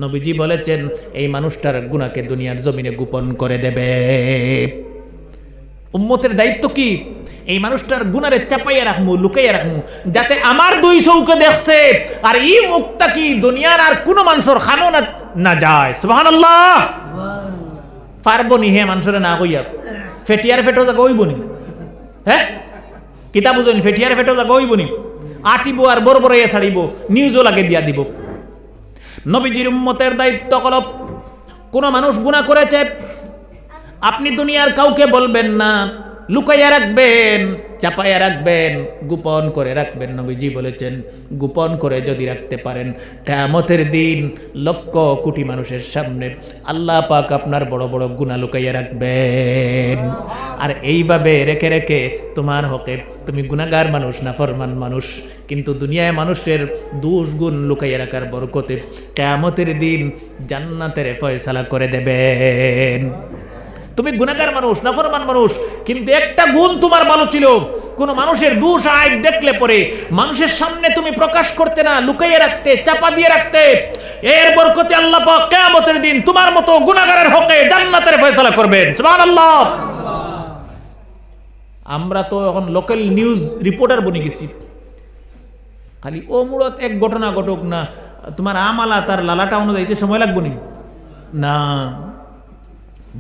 নবীজি বলেছেন এই মানুষটার গুনাহকে দুনিয়ার জমিনে গোপন করে দেবে। উম্মতের দায়িত্ব কি? এই মানুষটার গুনারে চাপাইয়া রাখমু, লুকাইয়া রাখমু, যাতে আমার 2 চৌকে দেখছে আর এই মুখটা কি দুনিয়ার আর কোনো মানুষের খানো না যায়। সুবহানাল্লাহ। পারবো নি হে মানুষের না কইয়া? ফেটিয়ার ফেটো জায়গা হইব নি? হ্যাঁ, কিতাব বুঝুন, ফেটিয়ার ফেটো জায়গা হইব নি? আটিব আর বড় বড় ইয়ে ছাড়িব, নিউজও লাগে দিয়া দিব। নবীজির উম্মতের দায়িত্ব হলো, কোন মানুষ গুনাহ করেছে, আপনি দুনিয়ার কাউকে বলবেন না, লুকাইয়া রাখবেন, চাপাইয়া রাখবেন, গোপন করে রাখবেন। নবীজি বলেছেন, গোপন করে যদি রাখতে পারেন, কিয়ামতের দিন লক্ষ কোটি মানুষের সামনে আল্লাহ পাক আপনার বড় বড় গুনাহ লুকাইয়া রাখবেন। আর এইভাবে রেখে রেখে তোমার হকে তুমি গুনাহগার মানুষ, নাফরমান মানুষ, কিন্তু দুনিয়ায় মানুষের দোষ গুণ লুকাইয়া রাখার বরকতে কিয়ামতের দিন জান্নাতের ফয়সালা করে দেবেন। তুমি গুনাহগার মানুষ, নাফরমান মানুষ, কিন্তু একটা গুণ তোমার ভালো ছিল, কোন মানুষের দোষ আইব দেখলে পরে মানুষের সামনে তুমি প্রকাশ করতে না, লুকাইয়ে রাখতে, চাপা দিয়ে রাখতে। এর বরকতে আল্লাহ পাক কিয়ামতের দিন তোমার মতো গুনাহগারের হকে জান্নাতের ফয়সালা করবেন। সুবহানাল্লাহ। আমরা তো এখন লোকাল নিউজ রিপোর্টার বনে গেছি, খালি ও মুরত এক ঘটনা ঘটুক না, তোমার আমালা তার লালাটা অনুযায়ীতে সময় লাগবো না,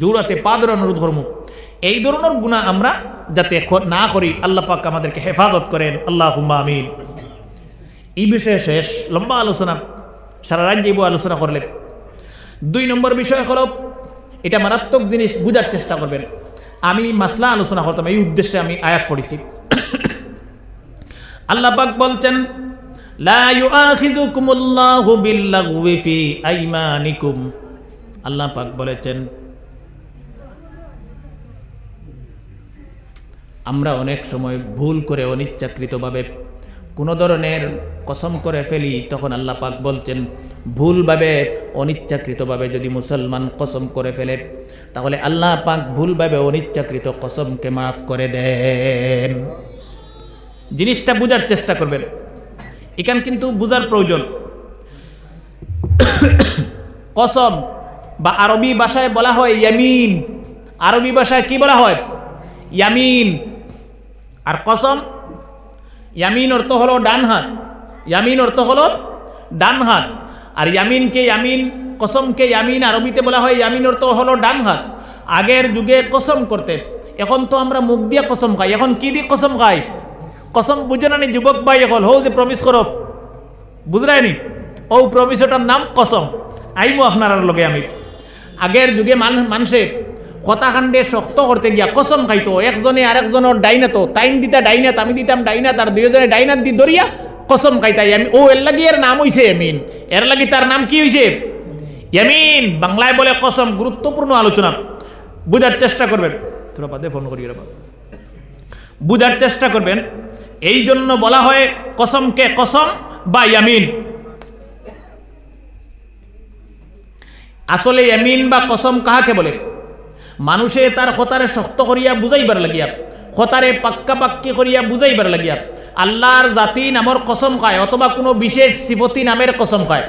জোড়াতে পা ধরানোর ধর্ম। এই ধরনের গুনাহ আমরা যাতে না করি, আল্লাহ পাক আমাদেরকে হেফাজত করেন, আল্লাহুম্মা আমিন। এই বিষয়ে শেষ লম্বা আলোচনা, সারা রাত যাইব আলোচনা করলে। 2 নম্বর বিষয় হলো, এটা মারাত্মক জিনিস, বুঝার চেষ্টা করবেন। আমি মাসলা আলোচনা করতাম, এই উদ্দেশ্যে আমি আয়াত পড়েছি। আল্লাহ পাক বলছেন, লা ইউআখিযুকুমুল্লাহু বিল্লাগওয়ি ফি আইমানিকুম। আল্লাহ পাক বলেছেন, আমরা অনেক সময় ভুল করে অনিচ্ছাকৃতভাবে কোনো ধরনের কসম করে ফেলি, তখন আল্লাহ পাক বলছেন, ভুলভাবে অনিচ্ছাকৃতভাবে যদি মুসলমান কসম করে ফেলে, তাহলে আল্লাহ পাক ভুলভাবে অনিচ্ছাকৃত কসমকে মাফ করে দেন। জিনিসটা বুঝার চেষ্টা করবেন, এখান কিন্তু বুঝার প্রয়োজন। কসম বা আরবি ভাষায় বলা হয় ইয়ামিন, আরবি ভাষায় কি বলা হয়? ইয়ামিন। আর কসম, ইয়ামিন অর্থ হলো ডান হাত, ইয়ামিন অর্থ হলো ডান হাত। আর ইয়ামিনকে ইয়ামিন, কসমকে ইয়ামিন আরবিতে বলা হয় ইয়ামিন অর্থ হলো ডান হাত। আগের যুগে কসম করতে, এখন তো আমরা মুখ দিয়ে কসম খাই, এখন কি দিয়ে কসম খাই? কসম বুঝে না নি যুবক ভাই? এখন হো যে প্রমিস করো, বুঝলাইনি? ও প্রমিসটার নাম কসম। আইমো আপনার লগে আমি। আগের যুগে মানুষে কথাকাণ্ডে শক্ত করতে গিয়া কসম খাইতো, একজনে আরেকজনের ডাইনাত, তাইন দিতা ডাইনাত, আমি দিতাম ডাইনাত, আর দুইজনে ডাইনাত দি ধরিয়া কসম খাইতাই। আমি ও এর লাগি এর নাম হইছে ইয়ামিন, এর লাগি তার নাম কি হইছে? ইয়ামিন। বাংলায় বলে কসম। গুরুত্বপূর্ণ আলোচনা, বুঝার চেষ্টা করবেন। তোরা বাদে ফোন করি, বুঝার চেষ্টা করবেন। এই জন্য বলা হয় কসমকে কসম বা ইয়ামিন। আসলে ইয়ামিন বা কসম কাহাকে বলে? মানুষে তার কথারে শক্ত করিয়া বুঝাইবার লাগিয়া, কথারে পাক্কা পাক্কি করিয়া বুঝাইবার লাগিয়া আল্লাহর জাতি নামের কসম খায়, অথবা কোনো বিশেষ সিফতি নামের কসম খায়।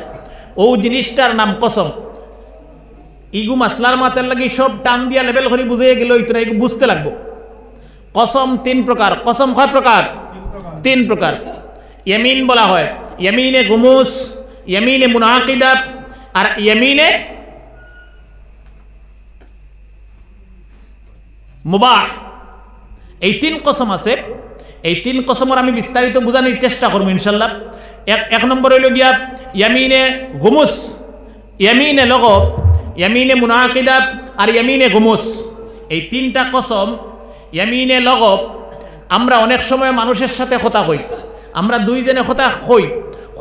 ও জিনিসটার নাম কসম। ইগু মাসলার মাতের লাগি সব টান দিয়া লেভেল করে বুঝিয়ে গেল, ইতরা ইগু বুঝতে লাগবো। কসম তিন প্রকার। কসম কয় প্রকার? তিন প্রকার। ইয়ামিন বলা হয়, ইয়ামিনে গুমুস, ইয়ামিনে মুনাকিদা, আর ইয়ামিনে মুবাহ। এই তিন কসম আছে। এই তিন কসমের আমি বিস্তারিত বোঝানোর চেষ্টা করবো ইনশাল্লাহ। এক নম্বর হইল গিয়া ইয়ামিনে গুমুস, ইয়ামিনে লগব, ইয়ামিনে মুনাকিদা আর ইয়ামিনে গুমুস। এই তিনটা কসম, ইয়ামিনে লগব, আমরা অনেক সময় মানুষের সাথে কথা কই, আমরা দুইজনে কথা কই,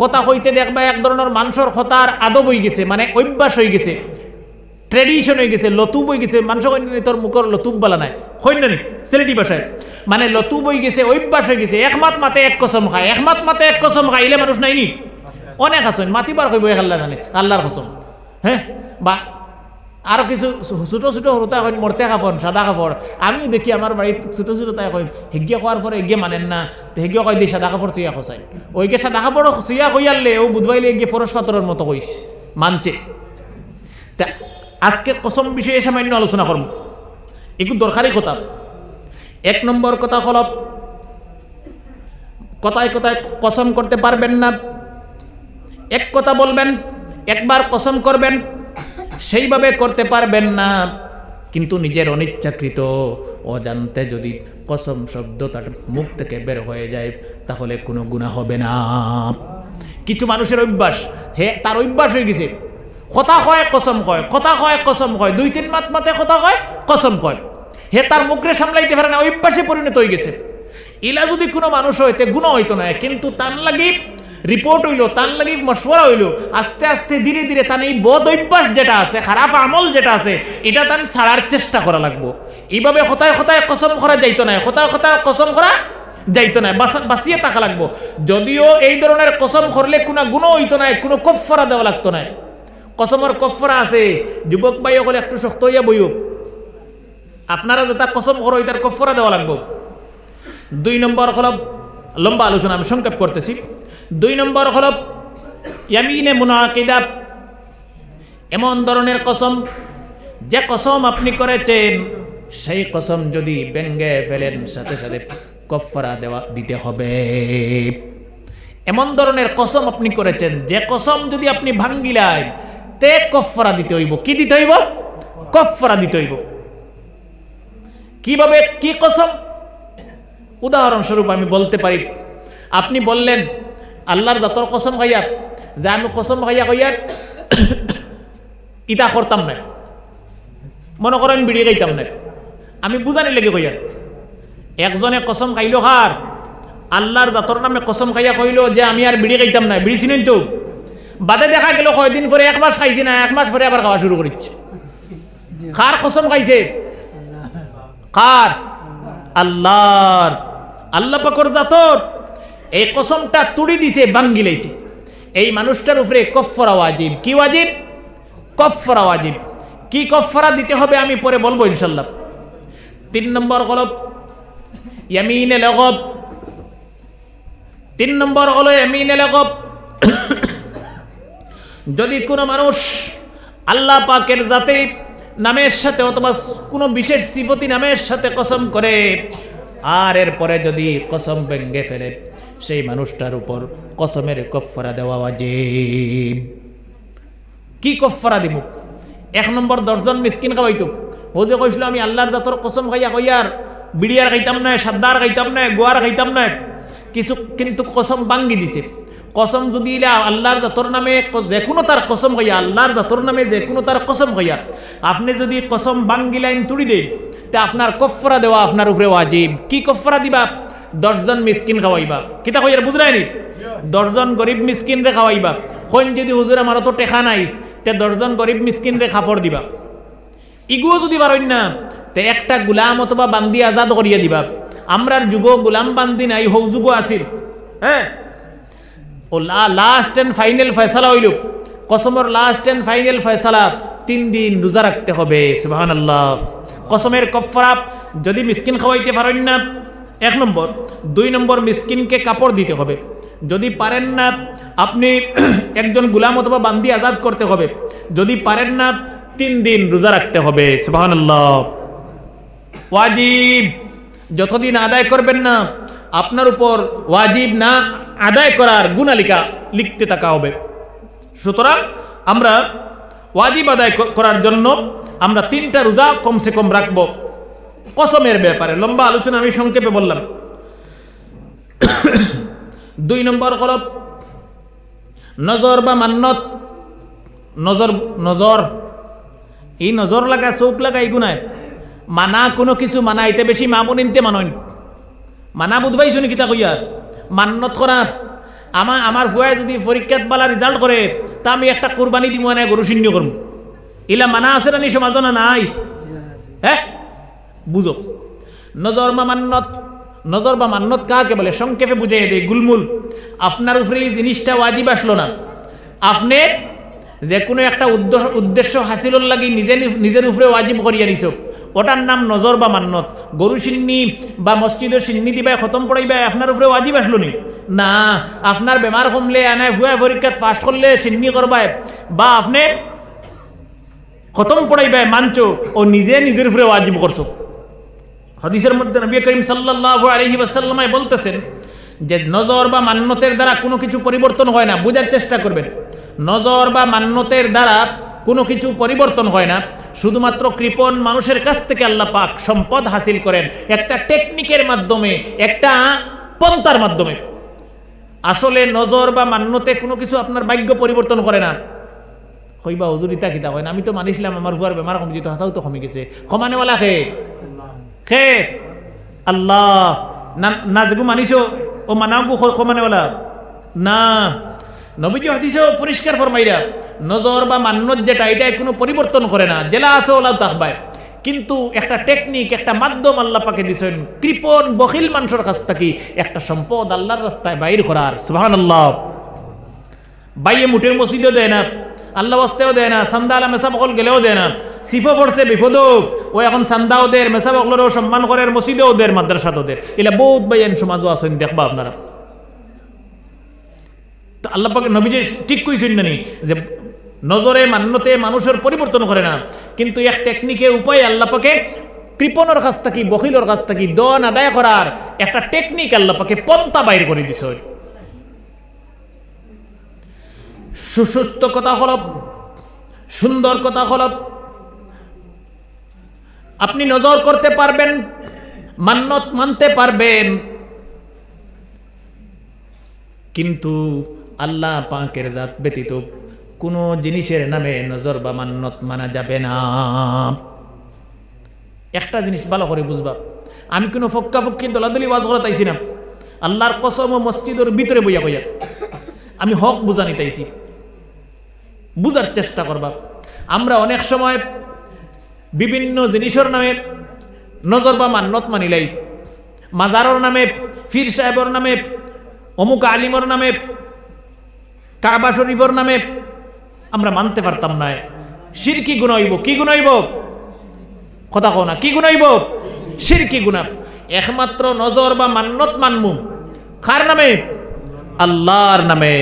কথা কইতে দেখবা এক ধরনের মানুষের কথার আদব হয়ে গেছে, মানে অভ্যাস হয়ে গেছে, ট্রেডিশন হয়ে গেছে, লতুব হয়ে গেছে। মানুষ তোর মুখর লতুব বলা নাই, হইন নি সিলেটি ভাষায়, মানে লতুব হয়ে গেছে, অভ্যাস হয়ে গেছে। একমাত মাতে এক কসম খায়, একমাত মাতে এক কসম খায়, এলে মানুষ নাই নি? অনেক আছেন মাতিবার কইব এক আল্লাহ জানে, আল্লাহর কসম। হ্যাঁ, বা আরো কিছু ছোট ছোট হরুতা কইন মরতে কাপড়, সাদা কাপড়। আমিও দেখি আমার বাড়িতে ছোট ছোট তাই কই, হেগিয়া খাওয়ার পরে এগিয়ে মানেন না, হেগিয়া কয় দিয়ে সাদা কাপড় চুইয়া খসাই। ওইকে সাদা কাপড় চুইয়া কইয়ারলে ও বুধবাইলে এগিয়ে ফরস পাথরের মতো কইস, মানছে। তা আজকে কসম বিষয়ে সামান্য আলোচনা করব, একটু দরকারি কথা। এক নম্বর কথা হল, কথায় কথায় কসম করতে পারবেন না। এক কথা বলবেন, একবার কসম করবেন, সেইভাবে করতে পারবেন না। কিন্তু নিজের অনিচ্ছাকৃত অজান্তে যদি কসম শব্দ তার মুখ থেকে বের হয়ে যায়, তাহলে কোনো গুনাহ হবে না। কিছু মানুষের অভ্যাস, তার অভ্যাস হয়ে গেছে, কথা কয় কসম কয়, কথা কয় কসম কয়, দুই তিন মাত মাতে কথা কয় কসম কয়। তার মুখে সামলাইতে পারে না, অভ্যাসে পরিণত হয়ে গেছে। ইলা যদি কোনো মানুষ হইতে গুণ হইতো না, কিন্তু তার লাগি রিপোর্ট হইল, তার লাগি মশওয়ারা হইল, আস্তে আস্তে ধীরে ধীরে তার এই বদ অভ্যাস যেটা আছে, খারাপ আমল যেটা আছে, এটা তার ছাড়ার চেষ্টা করা লাগবো। এইভাবে কথায় কথায় কসম করা যাইতো না, কথায় কথায় কসম করা যাইতো না, বাঁচিয়ে থাকা লাগবো। যদিও এই ধরনের কসম করলে কোনো গুণ হইতো না, কোনো কফারা দেওয়া লাগতো না। কসমের কফারা আছে, যুবক ভাই হলে একটু শক্ত হইয়া বইও, আপনারা যেটা কসম করো এটার কফারা দেওয়া লাগবো। দুই নম্বর হল, লম্বা আলোচনা আমি সংক্ষেপ করতেছি। দুই নম্বর হল ইয়ামিনে মুনাকিদা, এমন ধরনের কসম যে কসম আপনি করেছেন সেই কসম যদি ভেঙে ফেলেন সাথে সাথে কফারা দিতে হবে। এমন ধরনের কসম আপনি করেছেন যে কসম যদি আপনি ভাঙ্গিলেন তে কফারা দিতে হইব। কি দিতে হইব? কফারা দিতে হইব। কিভাবে, কি কসম? উদাহরণস্বরূপ আমি বলতে পারি, আপনি বললেন আল্লাহর জাতর কসম খাইয়া যে আমি কসম খাইয়া কইয়ার ইটা করতাম না, মনে করেন বিড়ি খাইতাম না, আমি বুঝানি লেগে কইয়ার। একজনে কসম খাইল, হার আল্লাহর জাতর নামে কসম খাইয়া কইল যে আমি আর বিড়ি খাইতাম না, বিড়ি চিনেন তো। বাদে দেখা গেল কয়দিন পরে, এক মাস খাইছি না, এক মাস পরে আবার খাওয়া শুরু করেছে। কার কসম খাইছে? কার? আল্লাহর। আল্লাহ পাকর জাতর এই কসমটা তুড়ি দিছে, ভাঙ্গি লাইছে। এই মানুষটার উপরে কফারা ওয়াজিব। কি ওয়াজিব? কফারা ওয়াজিব। কি কাফারা দিতে হবে আমি পরে বলবো ইনশাআল্লাহ। 3 নম্বর হলো ইয়ামিনে লাগব। 3 নম্বর হলো ইয়ামিনে লাগব। যদি কোনো মানুষ আল্লাহ পাকের জাতে নামের সাথে অথবা কোনো বিশেষ সিফতি নামের সাথে কসম করে আর এরপরে যদি কসম ভেঙে ফেলে সেই মানুষটার উপর কসমের কাফারা দেওয়া ওয়াজিব। কি কাফারা দিব? 1 নম্বর 10 জন মিসকিন খাওয়াইতো। ও যে কইছিল আমি আল্লাহর জাতর কসম খাইয়া কইয়ার বিড়িয়ার খাইতাম না, সাদ্দার খাইতাম না, গোয়ার খাইতাম না, কিছু কিন্তু কসম ভাঙ্গি দিছে। কসম যদি আল্লাহর জাতর নামে যে কোনো তার কসম খাইয়া, আল্লাহর জাতর নামে যে কোনো তার কসম খাইয়া আপনি যদি কসম ভাঙ্গি লাইন তুড়ি দেন তে আপনার কাফারা দেওয়া আপনার উপরে ওয়াজিব। কি কাফারা দিবা? 10 জন মিসকিন খাওয়াইবা। কিতা কইয়ার বুঝলাইনি? 10 জন গরিব মিসকিন রে খাওয়াইবা। কোন যদি হুজুর আমার তো টেকা নাই তে 10 জন গরিব মিসকিন রে খাফড় দিবা। ইগুও যদি পারেন না তে একটা গোলাম অথবা বান্দি আজাদ করিয়া দিবা। আমরার যুগ গোলাম বান্দি নাই, হৌ যুগ আছিল। হ্যাঁ, ও লাস্ট এন্ড ফাইনাল ফয়সালা হইল কসমর লাস্ট এন্ড ফাইনাল ফয়সালা 3 দিন রোজা রাখতে হবে। সুবহানাল্লাহ। কসমের কাফারা যদি মিসকিন খাওয়াইতে পারেন না 1 নম্বর, 2 নম্বর মিসকিনকে কাপড় দিতে হবে। যদি পারেন না আপনি একজন গোলাম অথবা বান্দি আজাদ করতে হবে। যদি পারেন না 3 দিন রোজা রাখতে হবে। সুবহানাল্লাহ। ওয়াজিব যতদিন আদায় করবেন না আপনার উপর ওয়াজিব না আদায় করার গুনালিকা লিখতে থাকা হবে। সুতরাং আমরা ওয়াজিব আদায় করার জন্য আমরা 3টা রোজা কমসে কম রাখবো। কসমের ব্যাপারে লম্বা আলোচনা আমি সংক্ষেপে বললাম। 2 নম্বর হলো নজর বা মান্নত। নজর নজর এই নজর লাগা, চোখ লাগা এগুনায় মানা কোনো কিছু মানাইতে বেশি মামুনিনতে মানইন মানা বুঝবাই শুনি কিতা কইয়া মান্নত করা। আমার ফুয়ায় যদি পরীক্ষাত বালা রেজাল্ট করে তা আমি একটা কুরবানি দিব না, গরু শূন্য করব। ইলা মানা আছে না সমাজ না নাই? হ্যাঁ, বুঝো। নজর বা মান্নত, নজর বা মান্নত কাকে বলে সংক্ষেপে বুঝিয়ে দেয় গুলমুল। আপনার উপরে এই জিনিসটা ওয়াজিব আসলো না, আপনি যে কোনো একটা উদ্দেশ্য হাসিলর লাগি নিজের উপরে ওয়াজিব করিয়া নিছ, ওটার নাম নজর বা মান্নত। গরু সিন্নি বা মসজিদের সিন্নি দিবাই খতম পড়াইবাই আপনার উপরে ওয়াজিব আসলো নি না। আপনার বেমার কমলে আনায় ভুয়া পরীক্ষাত পাস করলে সিন্নি করবাই বা আপনি খতম পড়াইবাই মানছো, ও নিজে নিজের উপরে ওয়াজিব করছো। হাদিসের মধ্যে নবী করিম সাল্লাল্লাহু আলাইহি ওয়াসাল্লাম বলতেছেন যে নজর বা মান্নতের দ্বারা কোনো কিছু পরিবর্তন হয় না। বুঝার চেষ্টা করবেন, নজর বা মান্নতের দ্বারা কোনো কিছু পরিবর্তন হয় না। শুধুমাত্র কৃপণ মানুষের কাছ থেকে আল্লাহ পাক সম্পদ হাসিল করেন একটা টেকনিকের মাধ্যমে, একটা পন্থার মাধ্যমে। আসলে নজর বা মান্যতে কোনো কিছু আপনার ভাগ্য পরিবর্তন করে না। হইবা হুজুরিতা কিতা হয় না, আমি তো মানিছিলাম আমার হুয়ার বেমার কমে যেত, হাসাও তো কমে গেছে। ক্ষমানেওয়ালা খে খে আল্লাহ না, যেগু মানিছো ও মানাগু ক্ষমানেওয়ালা না। নবীজি হাদিসে পরিষ্কার ফরমাইরা নজর বা মান্যত যেটা এটা কোনো পরিবর্তন করে না, জেলা আছে ওলা তাকবায়। কিন্তু একটা টেকনিক, একটা মাধ্যম আল্লাহ পাকে দিছেন কৃপণ বখিল মানুষের কাছ থেকে একটা সম্পদ আল্লাহর রাস্তায় বাইর করার। সুবহানাল্লাহ। বাইয়ে মুঠের মসজিদও দেয় না, আল্লাহ ওয়াস্তেও দেয় না, সান্দা আলা মেসা বকল গেলেও দেয় না। সিফও পড়ছে বিপদও, ও এখন সান্দাও দের, মেসা বকলেরও সম্মান করেন, মসজিদেও দের, মাদ্রাসাতেও দের। এলা বহুত বাইন সমাজও আছেন, দেখবা আপনারা। তো আল্লাহ পাকে নবীজি ঠিক কইছেন না যে নজরে মান্যতে মানুষের পরিবর্তন করে না, কিন্তু এক টেকনিকে উপায় আল্লাহ পাকে কৃপণের কাছ থেকে, বখিলের কাছ থেকে দন আদায় করার একটা টেকনিক আল্লাহ পাকে পন্থা বাইর করে দিছে। সুসুস্থ কথা হল, সুন্দর কথা হল, আপনি নজর করতে পারবেন, মান্যত মানতে পারবেন, কিন্তু আল্লাহ পাকের জাত ব্যতীত কোনো জিনিসের নামে নজর বা মান্যত মানা যাবে না। একটা জিনিস ভালো করে বুঝবা, আমি কোনো ফক্কাফক্কি দলাদলি ওয়াজ করে তাইছি না, আল্লাহর কসম ও মসজিদের ভিতরে বইয়া কইয়া আমি হক বুঝানি তাইছি। বুঝার চেষ্টা করবা। আমরা অনেক সময় বিভিন্ন জিনিসের নামে নজর বা মান্যত মানিলাই, মাজারের নামে, পীর সাহেবের নামে, অমুক আলিমর নামে, কাবা শরীফের নামে আমরা মানতে পারতাম না। শিরকি গুনাহ হইব। কি গুনাহ হইব? কথা কও না, কি গুনাহ হইব? শিরকি গুনাহ। একমাত্র নজর বা মান্নত মানমু কার নামে? আল্লাহর নামে।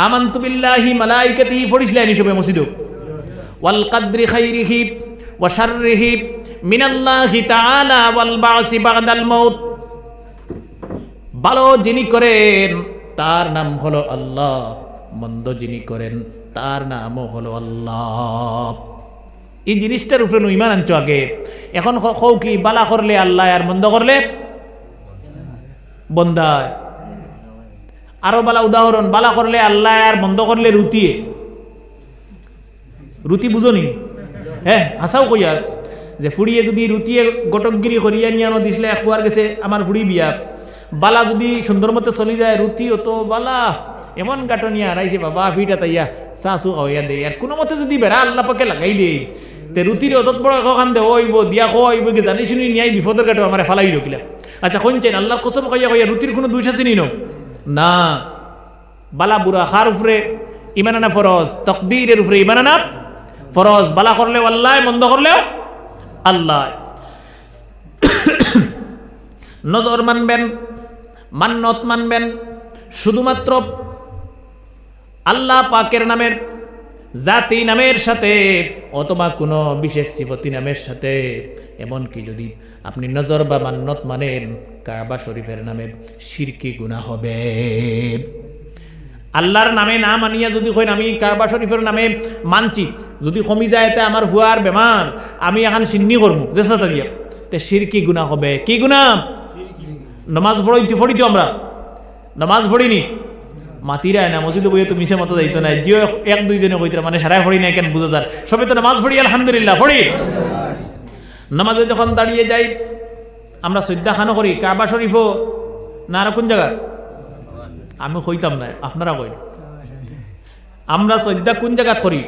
আমানতু বিল্লাহি মালাইকাতিহি পড়িছিলেন হিসেবে মসজিদে। ওয়াল কদরি খাইরিহি ওয়া শাররিহি মিনাল্লাহি তাআলা ওয়াল বাসি বাদাল মাউত। ভালো যিনি করেন তার নাম হলো আল্লাহ, মন্দ যিনি করেন তার নামও হলো আল্লাহ। এই জিনিসটার উপরে ঈমান আনছো আগে। এখন কও কি বালা করলে আল্লাহ আর মন্দ করলে বন্দায়। আরো বালা উদাহরণ, বালা করলে আল্লাহ আর মন্দ করলে রুতিয়ে। রুতি বুঝনি? হ্যাঁ হাসাও কইয়ার যে ফুড়িয়ে যদি রুতিয়ে গটকগিরি করিয়া নিয়ানো দিসলে এক ফুয়ার গেছে আমার ফুড়ি বিয়া, বালা যদি সুন্দর মতো চলি যায় রুতি অত বালা এমন গাটনিয়া হারাইছে বাবা ফিটা তাইয়া চাচু খাওয়াইয়া দেয়। আর কোনো মতে যদি বেড়া আল্লাহ পাকে লাগাই দেয় তে রুতির অত বড় খান দে হইব দিয়া খাওয়াইব কি জানি শুনি নিয়াই বিপদের গাটো আমার ফালাই রকিলা। আচ্ছা শুনছেন আল্লাহর কসম খাইয়া কইয়া রুতির কোনো দোষ আছে নি না? বালা বুড়া খার উপরে ঈমান আনা ফরজ, তাকদীরের উপরে ঈমান আনা ফরজ। বালা করলেও আল্লাহ, মন্দ করলেও আল্লাহ। নজর মানবেন, মান্নত মানবেন শুধুমাত্র আল্লাহ পাকের নামের জাতি নামের সাথে অথবা কোনো বিশেষ সিফতি নামের সাথে। এমনকি যদি আপনি নজর বা মান্নত মানেন কাবা শরীফের নামে, শিরকি গুনাহ হবে। আল্লাহর নামে না মানিয়া যদি কইন আমি কাবা শরীফের নামে মানছি, যদি কমি যায় তে আমার ভুয়ার বেমার আমি এখন সিন্নি করবো জেসা দিয়া, তে শিরকি গুনাহ হবে। কি গুনাহ? নামাজ পড়িতো আমরা, নামাজ পড়িনি মাতিরা না মসজিদে বইয়ে তো মিশে মতো যাইতো না। জিও এক দুইজনে কইতরা মানে সারাই পড়ি না কেন বুঝো যার, সবে তো নামাজ পড়ি আলহামদুলিল্লাহ পড়ি। নামাজে যখন দাঁড়িয়ে যাই আমরা সজ্জা খানো করি কাবা শরীফও না আর কোন জায়গা আমি কইতাম না, আপনারা কই আমরা সজ্জা কোন জায়গা করি?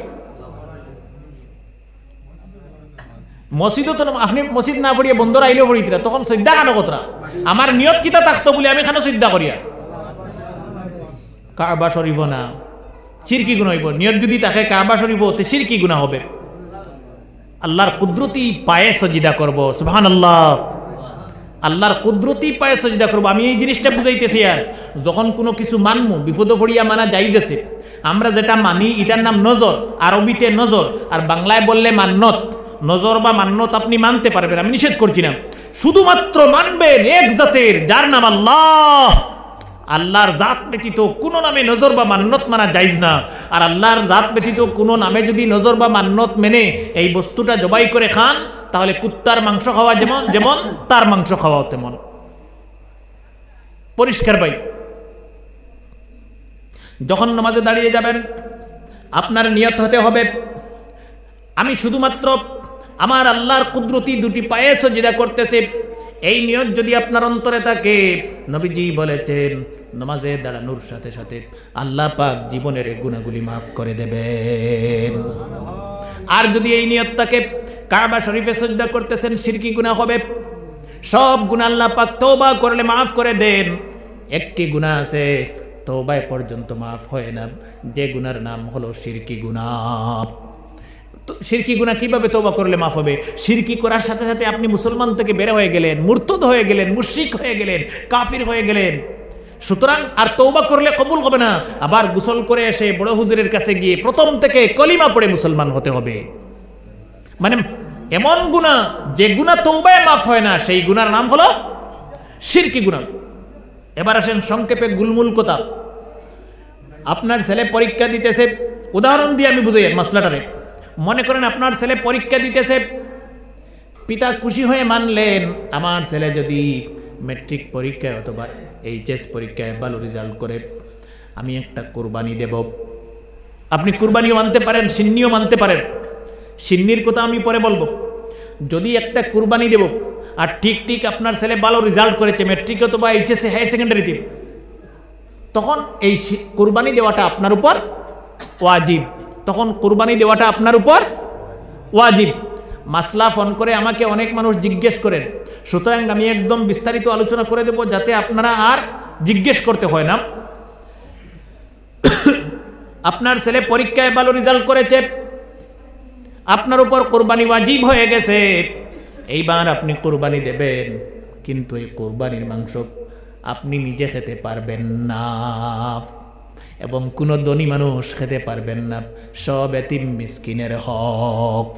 মসজিদও তো আপনি মসজিদ না পড়িয়ে বন্ধুরা আইলেও পড়িতরা, তখন সজ্জা খানো কতরা আমার নিয়ত কিতা থাকতো বলে আমি খানো সজ্জা করিয়া কাবা শরীফ না শিরকি গুনাহ হইব। নিয়ত যদি থাকে কাবা শরীফ তে শিরকি গুনাহ হবে। আল্লাহর কুদরতি পায়ে সজদা করব, সুবহানাল্লাহ। আল্লাহর কুদরতি পায়ে সজদা করব। আমি এই জিনিসটা বুঝাইতেছি। আর যখন কোনো কিছু মানমু বিপদ পড়িয়া মানা যাইজ আছে। আমরা যেটা মানি এটার নাম নজর, আরবিতে নজর, আর বাংলায় বললে মান্নত। নজর বা মান্নত আপনি মানতে পারবেন, আমি নিষেধ করছি না। শুধুমাত্র মানবেন এক জাতের যার নাম আল্লাহ। আল্লাহর জাত ব্যতীত কোনো নামে নজর বা মান্নত মানা যাইজ না। আর আল্লাহর জাত ব্যতীত কোনো নামে যদি নজর বা মান্নত মেনে এই বস্তুটা জবাই করে খান, তাহলে কুত্তার মাংস খাওয়া যেমন যেমন তার মাংস খাওয়াও তেমন। পরিষ্কার ভাই। যখন নামাজে দাঁড়িয়ে যাবেন আপনার নিয়ত হতে হবে আমি শুধুমাত্র আমার আল্লাহর কুদরতি দুটি পায়ে সজদা করতেছে। এই নিয়ত যদি আপনার অন্তরে থাকে, নবীজি বলেছেন নামাজে দাঁড়ানোর সাথে সাথে আল্লাহ পাক জীবনের গুনাহগুলি মাফ করে দেবেন। আর যদি এই নিয়ত থাকে কাবা শরীফে সজদা করতেছেন, শিরকি গুনাহ হবে। সব গুনাহ আল্লাহ পাক তওবা করলে মাফ করে দেন। একটি গুনাহ আছে তওবায় পর্যন্ত মাফ হয় না, যে গুনার নাম হলো শিরকি গুনাহ। শিরকি গুনাহ কিভাবে তওবা করলে মাফ হবে? শিরকি করার সাথে সাথে আপনি মুসলমান থেকে বের হয়ে গেলেন, মুরতাদ হয়ে গেলেন, মুশরিক হয়ে গেলেন, কাফির হয়ে গেলেন। সুতরাং আর তওবা করলে কবুল হবে না। আবার গোসল করে এসে বড় হুজুরের কাছে গিয়ে প্রথম থেকে কলিমা পড়ে মুসলমান হতে হবে। মানে এমন গুনাহ যে গুনাহ তওবায় মাফ হয় না, সেই গুনার নাম হলো শিরকি গুনাহ। এবার আসেন সংক্ষেপে গুলমুল কথা। আপনার ছেলে পরীক্ষা দিতেছে, উদাহরণ দিয়ে আমি বুঝাই মাসলাটারে। মনে করেন আপনার ছেলে পরীক্ষা দিতেছে, পিতা খুশি হয়ে মানলেন আমার ছেলে যদি ম্যাট্রিক পরীক্ষায় অথবা এইচএস পরীক্ষায় ভালো রেজাল্ট করে আমি একটা কুরবানি দেব। আপনি কুরবানিও মানতে পারেন, সিন্নিও মানতে পারেন। সিন্নির কথা আমি পরে বলবো। যদি একটা কুরবানি দেব আর ঠিক ঠিক আপনার ছেলে ভালো রেজাল্ট করেছে ম্যাট্রিক অথবা এইচএসে হায়ার সেকেন্ডারিতে, তখন এই কুরবানি দেওয়াটা আপনার উপর ওয়াজিব। তখন কুরবানি দেওয়াটা আপনার উপর ওয়াজিব। মাসলা ফোন করে আমাকে অনেক মানুষ জিজ্ঞেস করেন, সুতরাং আমি একদম বিস্তারিত আলোচনা করে দেব যাতে আপনারা আর জিজ্ঞেস করতে হয় না। আপনার ছেলে পরীক্ষায় ভালো রেজাল্ট করেছে, আপনার উপর কোরবানি ওয়াজিব হয়ে গেছে, এইবার আপনি কোরবানি দেবেন, কিন্তু এই কোরবানির মাংস আপনি নিজে খেতে পারবেন না এবং কোনো ধনী মানুষ খেতে পারবেন না, সব এতিম মিসকিনের হক।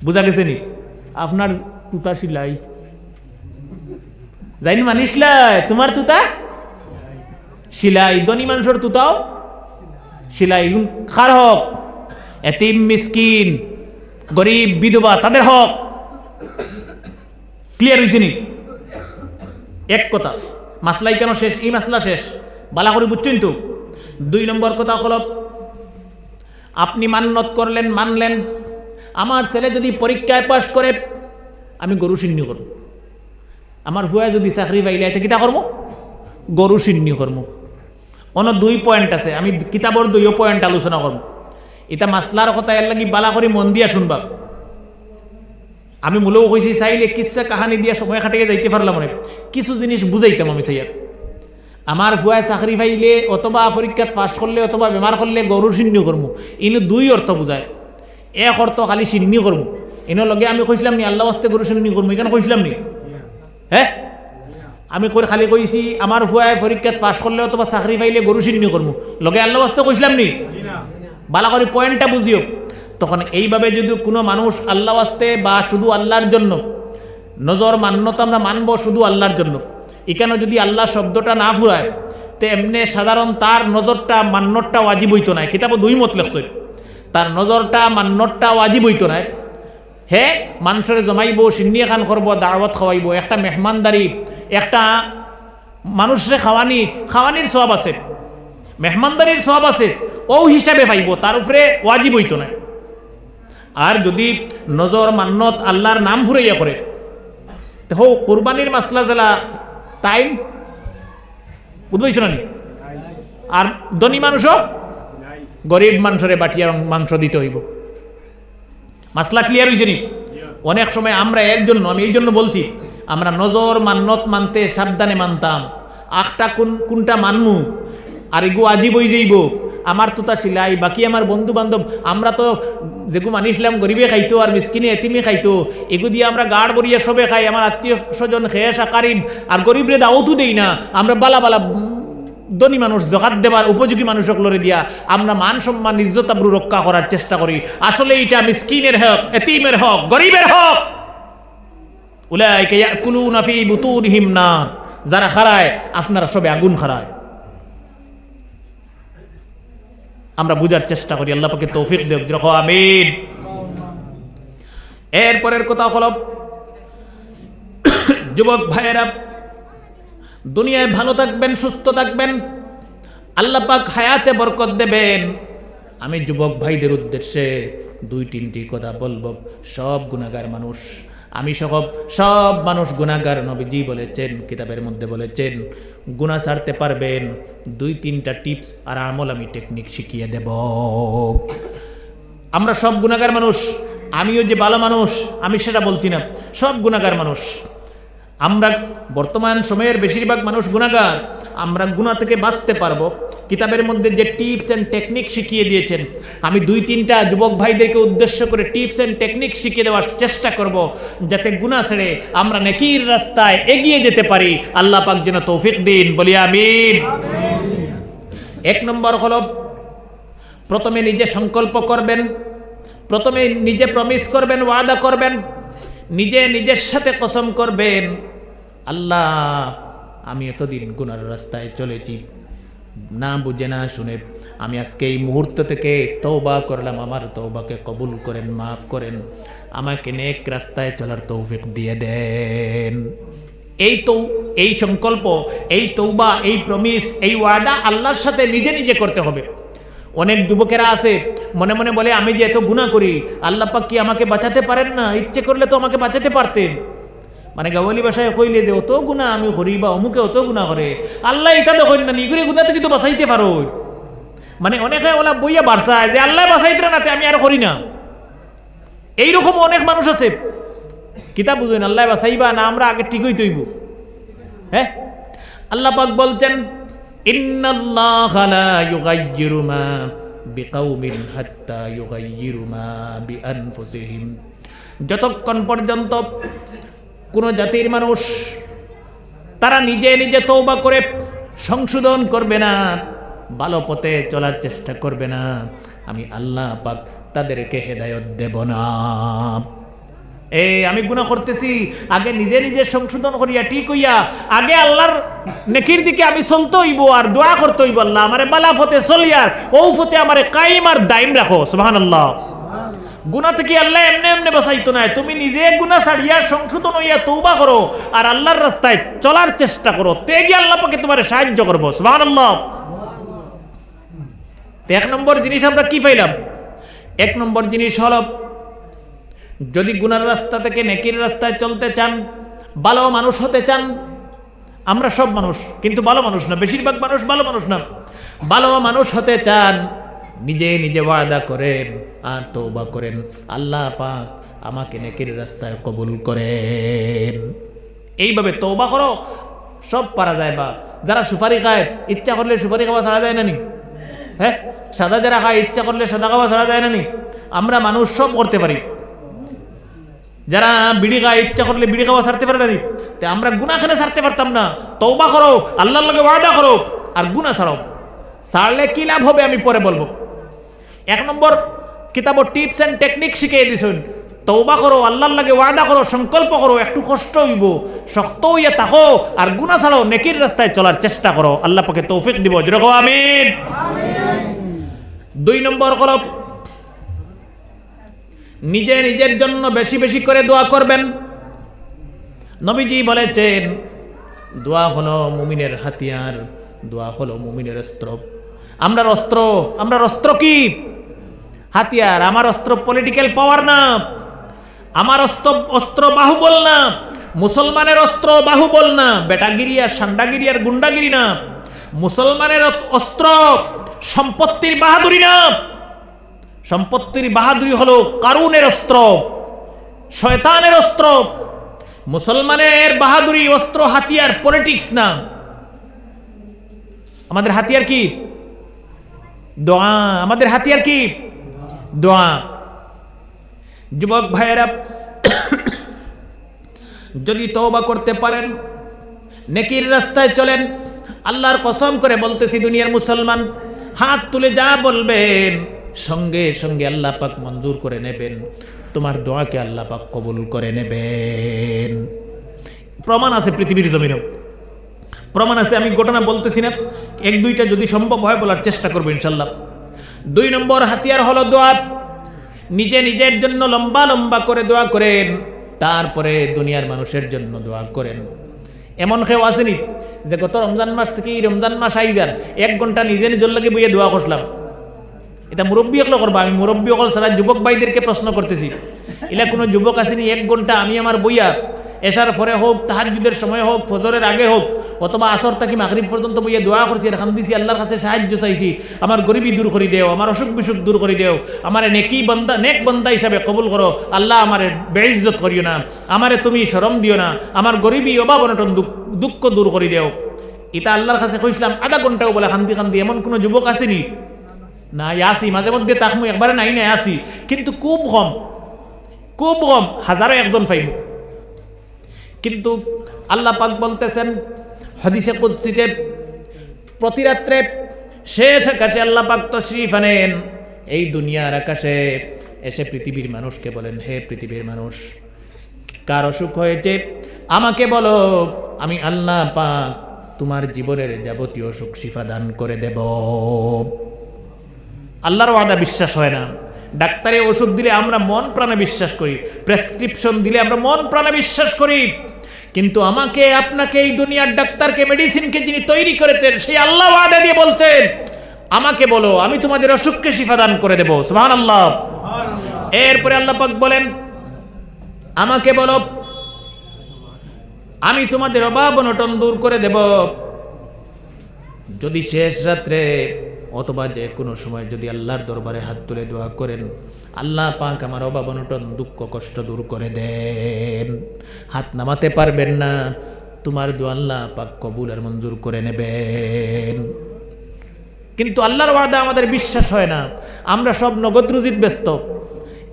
বুঝা গেছে নি? আপনার তুতা সিলাই যাইনি মানিসলাই, তোমার তুতা সিলাই, ধনী মানুষের তুতাও সিলাই, কার হক? এতিম মিসকিন গরিব বিধবা তাদের হক। ক্লিয়ার হয়েছে নি? এক কথা, মাসলাই কেন শেষ? এই মাসলা শেষ, বালা করে বুঝছেন তো? 2 নম্বর কথা হলো, আপনি মান্যত করলেন, মানলেন আমার ছেলে যদি পরীক্ষায় পাশ করে আমি গরু সিন্নি করব, আমার ভুয়া যদি চাকরি পাইলে এতে কিতা করবো? গরু সিন্নি করবো। অন্য 2 পয়েন্ট আছে, আমি কিতাবর 2 পয়েন্ট আলোচনা করব। এটা মাসলার কথা এর লাগি বালা করে মন দিয়া শুনবা। আমি মূলেও কইছি চাইলে কিচ্ছা কাহানি দিয়া সময় কাটিয়ে যাইতে পারলাম, মনে কিছু জিনিস বুঝাইতাম আমি চাই। আমার ভুয়ায় চাকরি পাইলে অথবা পরীক্ষাত পাশ করলে অথবা বেমার করলে গরু সিন্নি করবো, ইনু 2 অর্থ বুঝায়। এক অর্থ খালি সিন্নি করবো, এর লগে আমি কইছিলাম নি আল্লাহ আস্তে গরু সিন্নি করবো, এখানে কইছিলাম নি? হ্যাঁ, আমি খালি কইছি আমার ভুয়ায় পরীক্ষাত পাশ করলে অথবা চাকরি পাইলে গরু সিন্নি করবো, লগে আল্লাহ আস্তে কইছিলাম নি? বালা করে পয়েন্টটা বুঝিও। তখন এইভাবে যদি কোনো মানুষ আল্লাহ আস্তে বা শুধু আল্লাহর জন্য নজর মান্যতা আমরা মানবো শুধু আল্লাহর জন্য, এখানে যদি আল্লাহ শব্দটা না ফুরায় তো এমনি সাধারণ তার নজরটা মান্যতটা ওয়াজিব হইতো না। কিতাব 2 মত লেখছে, তার নজরটা মান্যতটা ওয়াজিব হইতো না। হে মানুষের জমাইব, সিন্নি খান করবো, দাওয়াত খাওয়াইব, একটা মেহমানদারি, একটা মানুষের খাওয়ানির সওয়াব আছে, মেহমানদারির সওয়াব আছে, ও হিসাবে পাইব, তার উপরে ওয়াজিব হইতো না। আর যদি নজর মান্যত আল্লাহর নাম ফুরাইয়া করে তো কোরবানির মাসলা জেলা টাইম বুঝবইছ না নি? আর ধনী মানুষও গরিব মানুষের বাটিয়া মাংস দিতে হইব। মাসলা ক্লিয়ার হয়েছে নি? অনেক সময় আমরা এর জন্য, আমি এই জন্য বলছি, আমরা নজর মান্যত মানতে সাবধানে মানতাম, আখটা কোনটা মানমু আর এগু আজীব হয়ে যাইব। আমার তুতা সিলাই, বাকি আমার বন্ধু বান্ধব, আমরা তো যেগু মানিসলাম গরিবে খাইতো আর মিসকিনে এতিমে খাইতো, এগু দিয়ে আমরা গাড় বরিয়া সবে খাই, আমার আত্মীয় স্বজন খেয়েসা কারিব আর গরিবরে দাওয়াতও দেই না। আমরা বালা বালা ধনী মানুষ জগাত দেবার উপযোগী মানুষক লড়ে দিয়া আমরা মান সম্মান ইজ্জত আবরু রক্ষা করার চেষ্টা করি। আসলে এটা মিসকিনের হক, এতিমের হক, গরিবের হক। উলাইকা ইয়াকুলুনা ফি বুতুনিহিম নার, যারা খারায় আপনারা সবে আগুন খারায়। আমরা বুঝার চেষ্টা করি, আল্লাহ পাকে তৌফিক দেখ, দেখো আমিন। এরপরের কথা হলো, যুবক ভাইয়েরা দুনিয়ায় ভালো থাকবেন, সুস্থ থাকবেন, আল্লাহ পাক হায়াতে বরকত দেবেন। আমি যুবক ভাইদের উদ্দেশ্যে 2-3টি কথা বলবো। সব গুনাহগার মানুষ, আমি সব মানুষ গুনাহগার। নবীজি বলেছেন, কিতাবের মধ্যে বলেছেন, গুনাহ ছাড়তে পারবেন 2-3টা টিপস আর আমল আমি টেকনিক শিখিয়ে দেব। আমরা সব গুনাহগার মানুষ, আমিও যে ভালো মানুষ আমি সেটা বলছি না, সব গুনাহগার মানুষ। আমরা বর্তমান সময়ের বেশিরভাগ মানুষ গুনাহগার। আমরা গুনাহ থেকে বাঁচতে পারবো কিতাবের মধ্যে যে টিপস এন্ড টেকনিক শিখিয়ে দিয়েছেন, আমি 2-3টা যুবক ভাইদেরকে উদ্দেশ্য করে টিপস এন্ড টেকনিক শিখিয়ে দেওয়ার চেষ্টা করব, যাতে গুনাহ ছেড়ে আমরা নেকির রাস্তায় এগিয়ে যেতে পারি। আল্লাহ পাক যেন তৌফিক দিন, বলি আমিন। 1 নম্বর হলো, প্রথমে নিজে সংকল্প করবেন, প্রথমে নিজে প্রমিস করবেন, ওয়াদা করবেন, নিজে নিজের সাথে কসম করবেন, আল্লাহ আমি এতদিন গুনার রাস্তায় চলেছি, না বুঝে না শুনে, আমি আজকে এই মুহূর্ত থেকে তওবা করলাম, আমার তওবাকে কবুল করেন, মাফ করেন, আমাকে নেক রাস্তায় চলার তৌফিক দিয়ে দেন। এই সংকল্প, এই তওবা, এই প্রমিস, এই ওয়াদা আল্লাহর সাথে নিজে নিজে করতে হবে। অনেক যুবকেরা আছে মনে মনে বলে, আমি যে এত গুনাহ করি আল্লাহ পাক কি আমাকে বাঁচাতে পারেন না? ইচ্ছে করলে তো আমাকে বাঁচাতে পারতেন। মানে গাওয়ালি ভাষায় কইলে যে অত গুনাহ আমি করি বা অমুকে অত গুনাহ করে, আল্লাহ এটা দেখেন না, নিগুড়ি গুনাহ থেকে তো বাঁচাইতে পারো। মানে অনেকে ওলা বইয়া বাড়ছায় যে আল্লাহ বাঁচাইতে না, আমি আর করি না। এইরকম অনেক মানুষ আছে, কিতাব বুঝেন আল্লাহ বাঁচাইবা না, আমরা আগে ঠিকই তৈব। হ্যাঁ, আল্লাহ পাক বলছেন, ইন্নাল্লাহা লা ইউগাইয়িরু মা বিকাউমিন হাত্তা ইউগাইয়িরু মা বিআনফুসিহিম। যতক্ষণ পর্যন্ত কোন জাতির মানুষ তারা নিজে নিজে তওবা করে সংশোধন করবে না, ভালো পথে চলার চেষ্টা করবে না, আমি আল্লাহ পাক তাদেরকে হেদায়েত দেব না। আমি গুনাহ করতেছি, আগে নিজে নিজে সংশোধন করিয়া ঠিক হইয়া আগে আল্লাহর নেকির দিকে আমি চলতে হইব আর দোয়া করতে হইব, আল্লাহ আমারে বালা পথে চলিয়ার ও পথে আমারে কায়েম আর দাইম রাখো। সুবহানাল্লাহ। গুনাহ থেকে আল্লাহ এমনি এমনি বাঁচাইতো না, তুমি নিজে গুনাহ ছাড়িয়া সংশোধন হইয়া তওবা করো আর আল্লাহর রাস্তায় চলার চেষ্টা করো, তেগি আল্লাহ পাকে তোমারে সাহায্য করব। সুবহানাল্লাহ। এক নম্বর জিনিস আমরা কি পাইলাম? এক নম্বর জিনিস হলো, যদি গুনার রাস্তা থেকে নেকির রাস্তায় চলতে চান, ভালো মানুষ হতে চান, আমরা সব মানুষ কিন্তু ভালো মানুষ না, বেশিরভাগ মানুষ ভালো মানুষ না, ভালো মানুষ হতে চান, নিজে নিজে ওয়াদা করেন আর তওবা করেন, আল্লাহ পাক আমাকে নেকির রাস্তায় কবুল করেন। এইভাবে তওবা করো, সব পারা যায়। বা যারা সুপারি খায়, ইচ্ছা করলে সুপারি খাওয়া ছাড়া যায় না নি? হ্যাঁ, সাদা যারা খায় ইচ্ছা করলে সাদা খাওয়া ছাড়া যায় না নি? আমরা মানুষ সব করতে পারি। যারা বিড়ি খায় ইচ্ছা করলে বিড়ি খাওয়া ছাড়তে পারে না নি? আমরা গুনাহ খেলে ছাড়তে পারতাম না। তওবা করো, আল্লাহর লগে ওয়াদা করো আর গুনাহ ছাড়ো। ছাড়লে কি লাভ হবে আমি পরে বলবো। এক নম্বর কিতাব টিপস এন্ড টেকনিক শিখিয়ে দিছেন, তওবা করো, আল্লাহর লগে ওয়াদা করো, সংকল্প করো, একটু কষ্ট হইব, শক্ত হইয়া থাকো আর গুনাহ ছাড়ো, নেকির রাস্তায় চলার চেষ্টা করো, আল্লাহ পাকে তৌফিক দিব। জোরে কও আমিন। দুই নম্বর হলো, নিজে নিজের জন্য বেশি বেশি করে দোয়া করবেন। নবীজি বলেছেন, দোয়া হলো মুমিনের হাতিয়ার, দোয়া হলো মুমিনের অস্ত্র। আমরা অস্ত্র কি? হাতিয়ার। আমার অস্ত্র পলিটিক্যাল পাওয়ার না, আমার অস্ত্র বাহুবল না, মুসলমানের অস্ত্র বাহুবল না, বেটাগিরি আর সান্ডাগিরি আর গুন্ডাগিরি না। মুসলমানের অস্ত্র সম্পত্তির বাহাদুরি না, সম্পত্তির বাহাদুরি হলো কারুনের অস্ত্র, শয়তানের অস্ত্র। মুসলমানের বাহাদুরি অস্ত্র হাতিয়ার পলিটিক্স না। আমাদের হাতিয়ার কি? দোয়া। আমাদের হাতিয়ার কি? দোয়া। যুবক ভাইয়েরা, যদি তওবা করতে পারেন, নেকির রাস্তায় চলেন, আল্লাহর কসম করে বলতেছি, দুনিয়ার মুসলমান হাত তুলে যা বলবেন সঙ্গে সঙ্গে আল্লাহ পাক মঞ্জুর করে নেবেন, তোমার দোয়াকে আল্লাহ পাক কবুল করে নেবেন। প্রমাণ আছে পৃথিবীর জমিনেও, প্রমাণ আছে। আমি ঘটনা বলতেছি না, এক দুইটা যদি সম্ভব হয় বলার চেষ্টা করবো ইনশাল্লাহ। দুই নম্বর হাতিয়ার হলো দোয়া। নিজে নিজের জন্য লম্বা লম্বা করে দোয়া করেন, তারপরে দুনিয়ার মানুষের জন্য দোয়া করেন। এমন কেউ আসেনি যে গত রমজান মাস থেকে এই রমজান মাস আইজার 1 ঘন্টা নিজে নিজের লাগে বইয়ে দোয়া করলাম? এটা মুরব্বী হকলে করবা। আমি মুরব্বী হকল সারা যুবক ভাইদেরকে প্রশ্ন করতেছি, এলা কোনো যুবক আসেনি 1 ঘন্টা আমি আমার বইয়া এশার পরে হোক, তাহাজ্জুদের সময় হোক, ফজরের আগে হোক, অথবা আসর থেকে মাগরিব পর্যন্ত বইয়া দোয়া করছি, আর দিছি, আল্লাহর কাছে সাহায্য চাইছি, আমার গরিবী দূর করে দেও, আমার অসুখ বিসুখ দূর করে দেও, আমার নেক বান্দা হিসাবে কবুল করো, আল্লাহ আমার বেইজ্জত করিও না, আমারে তুমি শরম দিও না, আমার গরিবী অভাব অনটন দুঃখ দূর করে দেও। এটা আল্লাহর কাছে কইছিলাম, আধা ঘন্টাও বলে কান্দি। এমন কোনো যুবক আসেনি? না, আসি মাঝে মধ্যে, তাকমু একবারে নাই না আসি, কিন্তু খুব কম, খুব কম, হাজারো একজন পাইব। কিন্তু আল্লাহ পাক বলতেছেন হাদিসে কুদসিতে, প্রতি রাত্রে শেষ আকাশে আল্লাহ পাক তশরিফ আনেন, এই দুনিয়ার আকাশে এসে পৃথিবীর মানুষকে বলেন, হে পৃথিবীর মানুষ, কার অসুখ হয়েছে আমাকে বলো, আমি আল্লাহ পাক তোমার জীবনের যাবতীয় সুখ শিফা দান করে দেব। আল্লাহর ওয়াদা বিশ্বাস হয় না। ডাক্তারে ওষুধ দিলে আমরা মন প্রাণে বিশ্বাস করি, প্রেসক্রিপশন দিলে আমরা মন প্রাণে বিশ্বাস করি, কিন্তু আমাকে আপনাকে এই দুনিয়ার ডাক্তারকে মেডিসিনকে যিনি তৈরি করেছেন সেই আল্লাহ ওয়াদা দিয়ে বলছেন, আমাকে বলো, আমি তোমাদের অসুখকে শিফা দান করে দেব। সুবহানাল্লাহ। এরপরে আল্লাহ পাক বলেন, আমাকে বলো, আমি তোমাদের অভাব অনটন দূর করে দেব। যদি শেষ রাত্রে অথবা যে কোনো সময় যদি আল্লাহর দরবারে হাত তুলে দোয়া করেন, আল্লাহ পাক আমার অভাব অনটন দুঃখ কষ্ট দূর করে দেন। হাত নামাতে পারবেন না, তোমার দোয়া আল্লাহ পাক কবুল আর মঞ্জুর করে নেবেন। কিন্তু আল্লাহর ওয়াদা আমাদের বিশ্বাস হয় না, আমরা সব নগদ রুজিত ব্যস্ত,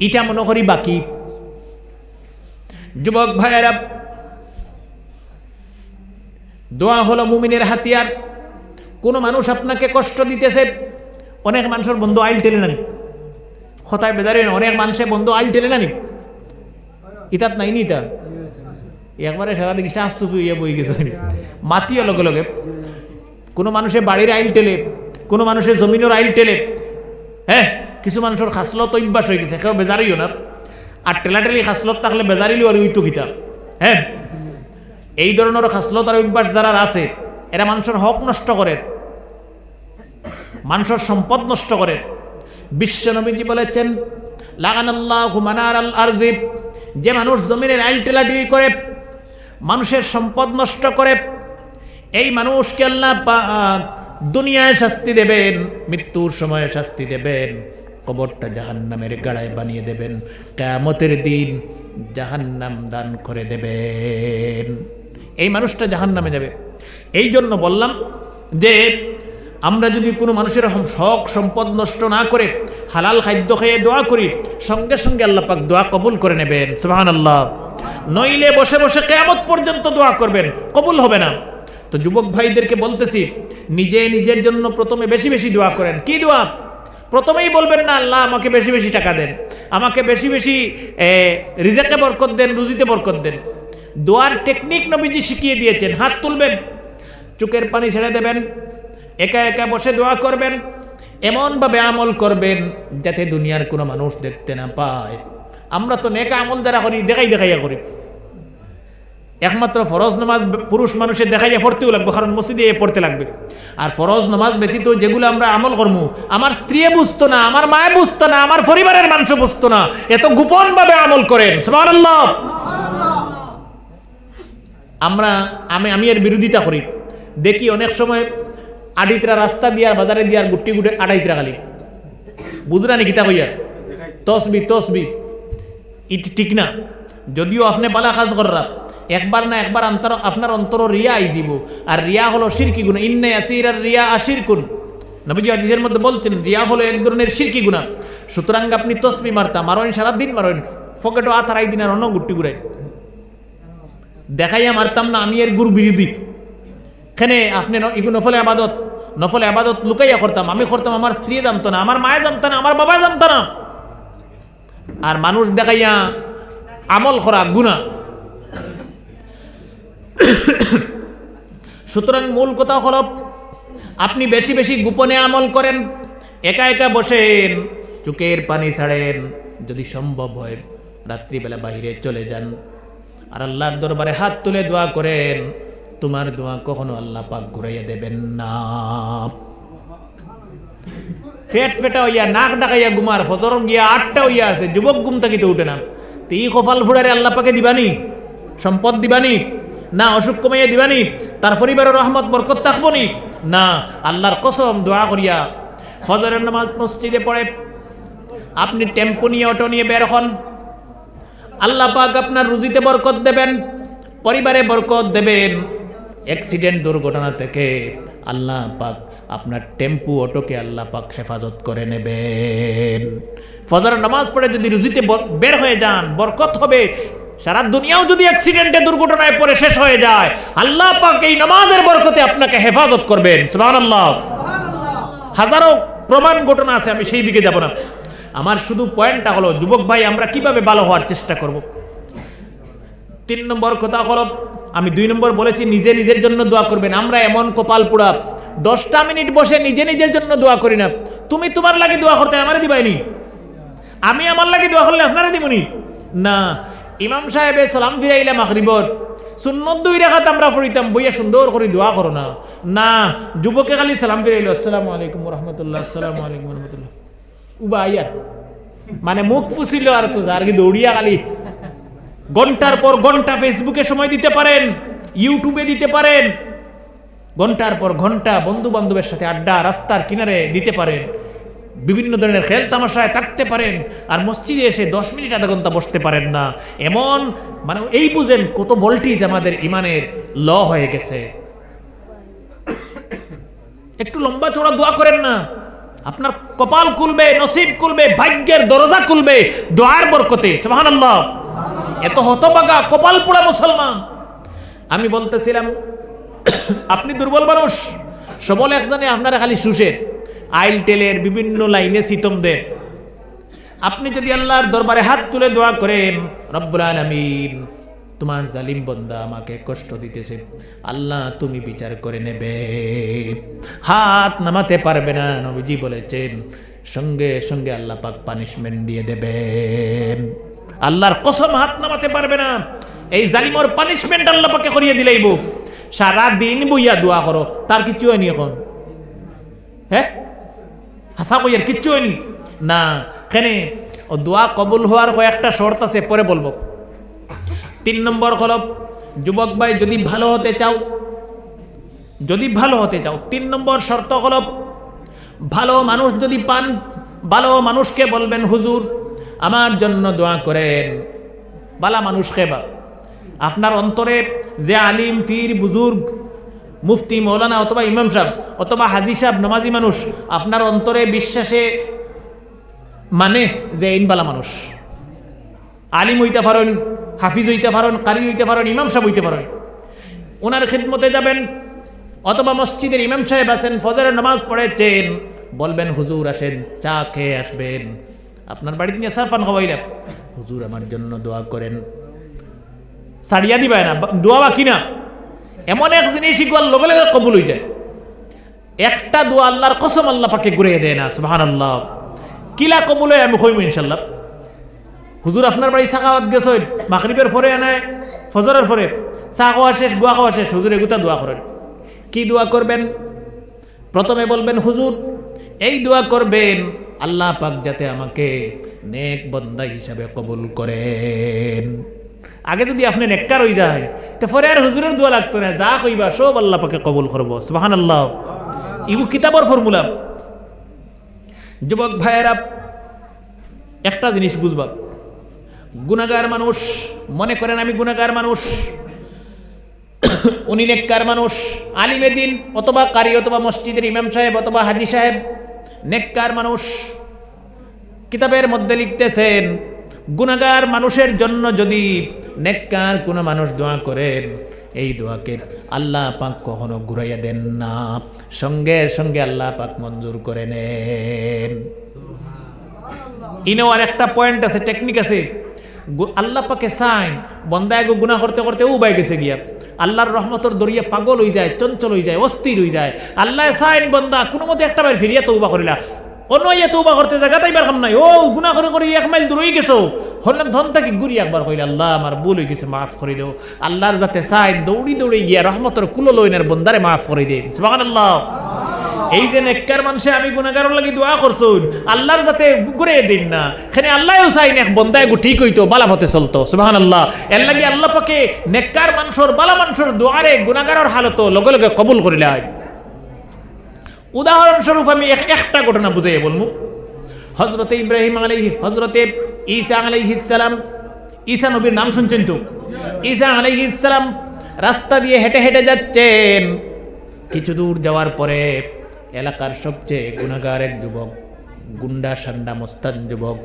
এটা মনে করি বাকি। যুবক ভাইয়েরা, দোয়া হলো মুমিনের হাতিয়ার। কোন মানুষ আপনাকে কষ্ট দিতেছে, অনেক মানুষের বন্ধু আইল টেলে নানি, কথায় বেজারে অনেক মানুষের বন্ধু আইল টেলে নানি, ইটাত নাই নি, এটা একবারে সারাদিন সাফ সুফি ইয়ে বই গেছে মাতিও লগে লগে। কোনো মানুষের বাড়ির আইল টেলে, কোনো মানুষের জমিনের আইল টেলে। হ্যাঁ, কিছু মানুষের খাসলত অভ্যাস হয়ে গেছে, কেউ বেজারিও না। আর টেলাটেলি খাসলত থাকলে বেজারিলিও আর উইতো কিতা। হ্যাঁ, এই ধরনের খাসলত আর অভ্যাস যারা আছে, এরা মানুষের হক নষ্ট করে, মানুষের সম্পদ নষ্ট করে। বিশ্ব নবীজি বলেছেন, লাগানাল্লাহু মানারাল আরজি, যে মানুষ জমিনের আইল টেলাটেলি করে, মানুষের সম্পদ নষ্ট করে, এই মানুষকে আল্লাহ দুনিয়ায় শাস্তি দেবেন, মৃত্যুর সময় শাস্তি দেবেন, কবরটা জাহান্নামের গাড়ায় বানিয়ে দেবেন, কিয়ামতের দিন জাহান্নাম দান করে দেবেন, এই মানুষটা জাহান্নামে যাবে। এই জন্য বললাম যে আমরা যদি কোনো মানুষের শখ সম্পদ নষ্ট না করে হালাল খাদ্য খেয়ে দোয়া করি, সঙ্গে সঙ্গে আল্লাহ পাক দোয়া কবুল করে নেবেন, সুবহানাল্লাহ। নইলে বসে বসে কিয়ামত পর্যন্ত দোয়া করবেন, কবুল হবে না। তো যুবক ভাইদেরকে বলতেছি, নিজে নিজের জন্য প্রথমে বেশি বেশি দোয়া করেন। কি দোয়া? প্রথমেই বলবেন না আল্লাহ আমাকে বেশি বেশি টাকা দেন, আমাকে বেশি বেশি রিজেকে বরকত দেন, রুজিতে বরকত দেন। দোয়ার টেকনিক নবীজি শিখিয়ে দিয়েছেন। হাত তুলবেন, চোখের পানি ছেড়ে দেবেন, একা একা বসে দোয়া করবেন, এমনভাবে আমল করবেন যাতে দুনিয়ার কোনো মানুষ দেখতে না পায়। আমরা তো নেক আমল যারা করি দেখাইয়া করি, একমাত্র ফরজ নামাজ পুরুষ মানুষের দেখাইয়া পড়তেও লাগবে, কারণ মসজিদে পড়তে লাগবে। আর ফরজ নামাজ ব্যতীত যেগুলো আমরা আমল করবো, আমার স্ত্রী বুঝতো না, আমার মায়ে বুঝতো না, আমার পরিবারের মানুষ বুঝতো না, এত গোপন ভাবে আমল করেন, সুবহানাল্লাহ। আমি এর বিরোধিতা করি। দেখি অনেক সময় আড়িতরা রাস্তা দিয়ার বাজারে দিয়ার গুটি গুটে আড়াইতরা খালি বুঝরা নি কিতা কইয়ার তসবি ইট ঠিক না। যদিও আপনি বালা কাজ কররা, একবার না একবার আপনার অন্তর রিয়া আই যাব, আর রিয়া হলো শিরকি গুনাহ। ইন্না ইয়াসিরার রিয়া আশিরকুন, নবীজি হাদিসের মধ্যে বলছেন রিয়া হলো এক ধরনের শিরকি গুনাহ। সুতরাং আপনি তসবি মারতাম, মারেন সারাদিন মারেন, পকেটও হাত হারাই দিন আর অন্য গুটি গুড়াই দেখাইয়া মারতাম না, আমি এর গুরু বিরোধী। এখানে আপনি নফল আবাদত লুকাইয়া করতাম, আমি করতাম, আমার স্ত্রী জানতো না, আমার মায়ে জানতো না, আমার বাবা জানতো না। আর মানুষ দেখাইয়া আমল করা গুনাহ। সুতরাং মূল কথা হলো আপনি বেশি বেশি গোপনে আমল করেন, একা একা বসেন, চোখের পানি ছাড়েন, যদি সম্ভব হয় রাত্রিবেলা বাইরে চলে যান, আর আল্লাহর দরবারে হাত তুলে দোয়া করেন। তোমার দোয়া কখনো আল্লাহ পাক ঘুরাইয়া দেবেন না। ফেটা হইয়া নাক ডাকাইয়া ঘুমার, ফজর গিয়া 8টা হইয়া আছে, যুবক ঘুম থাকিতে উঠে না, তি কপাল ফুড়ারে আল্লাহ পাকে দিবানি, সম্পদ দিবানি না, অসুখ কমাইয়া দিবানি, তার পরিবারের রহমত বরকত থাকবনি না। আল্লাহর কসম দোয়া করিয়া ফজরের নামাজ মসজিদে পড়ে আপনি টেম্পো নিয়ে অটো নিয়ে বের হন, আল্লাহ পাক আপনার রুজিতে বরকত দেবেন, পরিবারে বরকত দেবেন। অ্যাক্সিডেন্ট দুর্ঘটনা থেকে আল্লাহ পাক আপনার টেম্পু অটোকে আল্লাহ পাক হেফাজত করে নেবেন। ফজরের নামাজ পড়ে যদি রুজিতে বের হয়ে যান, বরকত হবে। সারা দুনিয়াও যদি অ্যাক্সিডেন্টে দুর্ঘটনায় পড়ে শেষ হয়ে যায়, আল্লাহ পাক এই নামাজের বরকতে আপনাকে হেফাজত করবেন, সুবহানাল্লাহ। হাজারো প্রমাণ ঘটনা আছে, আমি সেই দিকে যাব না। আমার শুধু পয়েন্টটা হলো যুবক ভাই, আমরা কিভাবে ভালো হওয়ার চেষ্টা করব। 3 নম্বর কথা হলো, আমি 2 নম্বর বলেছি নিজে নিজের জন্য দোয়া করবেন। আমরা এমন কপাল পোড়া 10টা মিনিট বসে নিজে নিজের জন্য দোয়া করি না। তুমি তোমার লাগে দোয়া করতে আমারে দিবাইনি, আমি আমার লাগে দোয়া করলে আপনারা দিবনি না। ইমাম সাহেবে সালাম ফিরাইলা মাগরিবত সুন্নত 2 রাকাত আমরা পড়িতাম, বইয়া সুন্দর করে দোয়া করো না। না, যুবকে খালি সালাম ফিরাইলো, আসসালামু আলাইকুম ওয়া রাহমাতুল্লাহ, আসসালামু আলাইকুম ওয়া রাহমাতুল্লাহ, উবা আইয়া মানে মুখ ফুসিল আর তো আর কি দৌড়িয়া খালি ঘন্টার পর ঘন্টা ফেসবুকে সময় দিতে পারেন, ইউটিউবে দিতে পারেন, ঘন্টার পর ঘন্টা বন্ধু বান্ধবের সাথে আড্ডা রাস্তার কিনারে দিতে পারেন, বিভিন্ন ধরনের খেল তামাশায় থাকতে পারেন, আর মসজিদে এসে 10 মিনিট আধা ঘন্টা বসতে পারেন না। এমন মানে এই বুঝেন কত ভোল্টেজ আমাদের ইমানের ল হয়ে গেছে। একটু লম্বা চওড়া দোয়া করেন না, আপনার কপাল খুলবে, নসিব খুলবে, ভাগ্যের দরজা খুলবে দোয়ার বরকতে। সুবহানাল্লাহ। এত হতভাগা কপাল পোড়া মুসলমান। আমি বলতেছিলাম আপনি দুর্বল মানুষ, সবল একজনে আপনারা খালি শুষের আইলটেলের বিভিন্ন লাইনে সিতম দেন। আপনি যদি আল্লাহর দরবারে হাত তুলে দোয়া করেন, রব্বুল আলামিন তোমার জালিম বান্দা আমাকে কষ্ট দিতেছে, আল্লাহ তুমি বিচার করে নেবে, হাত নামাতে পারবে না। নবীজি বলেছেন সঙ্গে সঙ্গে আল্লাহ পাক পানিশমেন্ট দিয়ে দেবেন। আল্লাহর কসম হাত নামাতে পারবে না, এই জালিমর পানিশমেন্ট আল্লাহ পাকে করিয়ে দিলেইব। সারা দিন বইয়া দোয়া করো, তার কিচ্ছু হয়নি এখন। হ্যাঁ হাসা বইয়ার কিচ্ছু হয়নি না। কেনে ও দোয়া কবুল হওয়ার কয়েকটা শর্ত আছে, পরে বলবো। 3 নম্বর হলো যুবক ভাই যদি ভালো হতে চাও, 3 নম্বর শর্ত হলো ভালো মানুষ যদি পান, ভালো মানুষকে বলবেন হুজুর আমার জন্য দোয়া করেন। ভালো মানুষকে বা আপনার অন্তরে যে আলিম পীর বুজুর্গ মুফতি মৌলানা অথবা ইমাম সাহেব অথবা হাজি সাহেব নামাজি মানুষ আপনার অন্তরে বিশ্বাসে মানে যে ইন বালা মানুষ, আলিম হইতে পারেন, হাফিজ হইতে পারেন, কারি হইতে পারেন, ইমাম সাহেব হইতে পারেন, ওনার খিদমতে যাবেন। অথবা মসজিদের ইমাম সাহেব আছেন, ফজরের নামাজ পড়েছেন, বলবেন হুজুর আসেন চা খেয়ে আসবেন। আপনার বাড়িতে নিয়ে সারফান খাওয়াইলেন, হুজুর আমার জন্য দোয়া করেন, সারিয়া দিবাই না দোয়া বাকি না। এমন এক জিনিস ইকুয়াল লগে লগে কবুল হয়ে যায়। একটা দোয়া আল্লাহর কসম আল্লাহ পাকে ঘুরিয়ে দেয় না। সুবহানাল্লাহ। কিলা কবুল হয় আমি কইব ইনশাআল্লাহ। হুজুর আপনার বাড়ি চা খাওয়াত গেছেন, মাগরিবের পরে আনে ফজরের পরে চা খাওয়া শেষ, গোয়া খাওয়া শেষ, হুজুর এগুতা দোয়া করেন। কি দোয়া করবেন? প্রথমে বলবেন হুজুর এই দোয়া করবেন আল্লাহ পাক যাতে আমাকে নেক বান্দা হিসাবে কবুল করেন। আগে যদি আপনি নেককার হয়ে যায় তো পরে আর হুজুরের দোয়া লাগতো না, যা কইবা সব আল্লাহ পাকে কবুল করব। সুবহানাল্লাহ। ইগু কিতাবের ফর্মুলা। যুবক ভাইয়েরা একটা জিনিস বুঝবা, গুনাহগার মানুষ মনে করেন আমি গুনাহগার মানুষ, উনি নেককার মানুষ, আলিমে দিন অথবা কারি অথবা মসজিদের ইমাম সাহেব অথবা হাজি সাহেব নেককার মানুষ। কিতাবের মধ্যে লিখতেছেন গুনাহগার মানুষের জন্য যদি নেককার কোনো মানুষ দোয়া করেন, এই দোয়াকে আল্লাহ পাক কখনো ঘুরাইয়া দেন না, সঙ্গে সঙ্গে আল্লাহ পাক মঞ্জুর করে নেন। ইনো আর একটা পয়েন্ট আছে, টেকনিক আছে। আল্লাহ পাকে চাই বন্দা এগো গুনাহ করতে করতে উবাই গেছে গিয়া, আল্লাহর রহমতের দরিয়া পাগল হয়ে যায়, চঞ্চল হয়ে যায়, অস্থির হয়ে যায়। আল্লাহ চাইন বন্দা কোনো মতে একটা বার ফিরিয়া তওবা করিলা, অন্য ইয়ে তওবা করতে জায়গা তাইবার কাম নাই। ও গুনাহ করে করে 1 মাইল দূর হয়ে গেছো, হলেন ধন থাকি ঘুরি একবার কইলা আল্লাহ আমার ভুল হয়ে গেছে মাফ করে দেও। আল্লাহর যাতে চাই দৌড়ি দৌড়ি গিয়া রহমতের কুলো লইনের বন্দারে মাফ করে দেন। সুবহানাল্লাহ। এই যে নেককার মানুষে আমি গুনাহগারের লাগি দোয়া করছুন, আল্লাহর যাতে ঘুরে দিন না, এখানে আল্লাহও চাই না বন্দায় গো ঠিক হইতো, বালা পথে চলতো। সুবহানাল্লাহ। এর লাগি আল্লাহ পাকে নেককার মানুষের বালা মানুষের দোয়ারে গুনাহগারের হালত লগে লগে কবুল করিলা। উদাহরণস্বরূপ আমি একটা ঘটনা বুঝাইয়া বলবো। হযরতে ইব্রাহিম হযরতে ঈসা আলাইহিস সালাম, ঈসা নবীর নাম শুনছেন তো? ঈসা আলাইহিস সালাম রাস্তা দিয়ে হেঁটে হেঁটে যাচ্ছেন। কিছু দূর যাওয়ার পরে এলাকার সবচেয়ে গুনাহগার এক যুবক, গুন্ডা সান্ডা মস্তান যুবক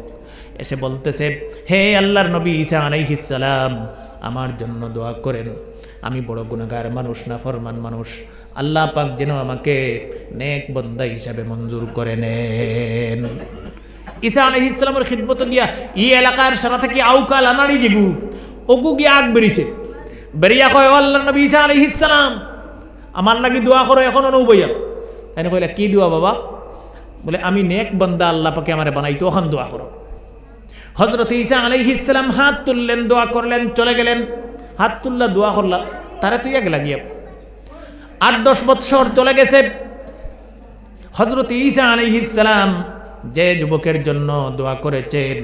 এসে বলতেছে, হে আল্লাহর নবী ঈসা আলাইহিস সালাম আমার জন্য দোয়া করেন, আমি বড় গুনাহগার মানুষ, নাফরমান মানুষ, আল্লাহ পাক যেন আমাকে নেক বান্দা হিসাবে মঞ্জুর করে নেন। ঈসা আলাইহিস সালামের খিদমত গিয়া এই এলাকার সারা থেকে আউকাল আনাড়ি যেগু ওগু গিয়া আগ বেরিয়েছে, বেরিয়া কয় আল্লাহর নবী ঈসা আলাইহিস সালাম আমার লাগি দোয়া করো এখনো নৌ বইয়া। এনে কইলা কি দোয়া বাবা? বলে আমি নেক বান্দা আল্লাহ পাকে আমারে বানাইতো, ওখান দোয়া করো। হযরত ঈসা আলাইহিস সালাম হাত তুললেন, দোয়া করলেন, চলে গেলেন। হাত তুললা দোয়া করলা, তারা তুইয়া গেলা গিয়া 8-10 বৎসর চলে গেছে। হযরত ঈসা আলাইহিস সালাম যে যুবকের জন্য দোয়া করেছেন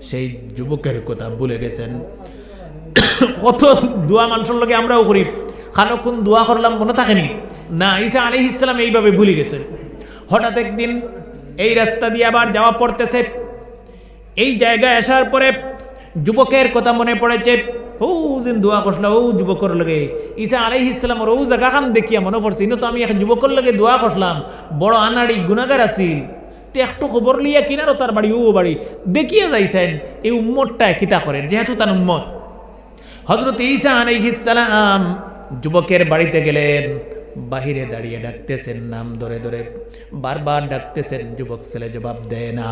সেই যুবকের কথা ভুলে গেছেন। কত দোয়া মানুষের লগে আমরাও করি, খানো কোন দোয়া করলাম মনে থাকেনি না। ঈসা আলাইহিস সালাম এইভাবে ভুলে গেছেন। হঠাৎ একদিন এই রাস্তা দিয়ে আবার যাওয়া পড়তেছে। এই জায়গায় আসার পরে যুবকের কথা মনে পড়েছে। ও দিন দোয়া করছিল ও যুবকর লগে ঈসা আলাইহিস সালামের ও জায়গাখান দেখিয়া মনে পড়ছে ইনো তো আমি এক যুবকর লগে দোয়া করলাম, বড় আনাড়ি গুনাহগার আছিল, তো একটু খবর লিয়া কিনারও তার বাড়ি ও বাড়ি দেখিয়া যাইছেন এই উম্মতটা কিতা করেন, যেহেতু তার উম্মত। হযরত ঈসা আলাইহিস সালাম যুবকের বাড়িতে গেলেন, বাহিরে দাঁড়িয়ে ডাকতেছেন নাম ধরে ধরে, বারবার ডাকতেছেন, যুবক ছেলে জবাব দেয় না।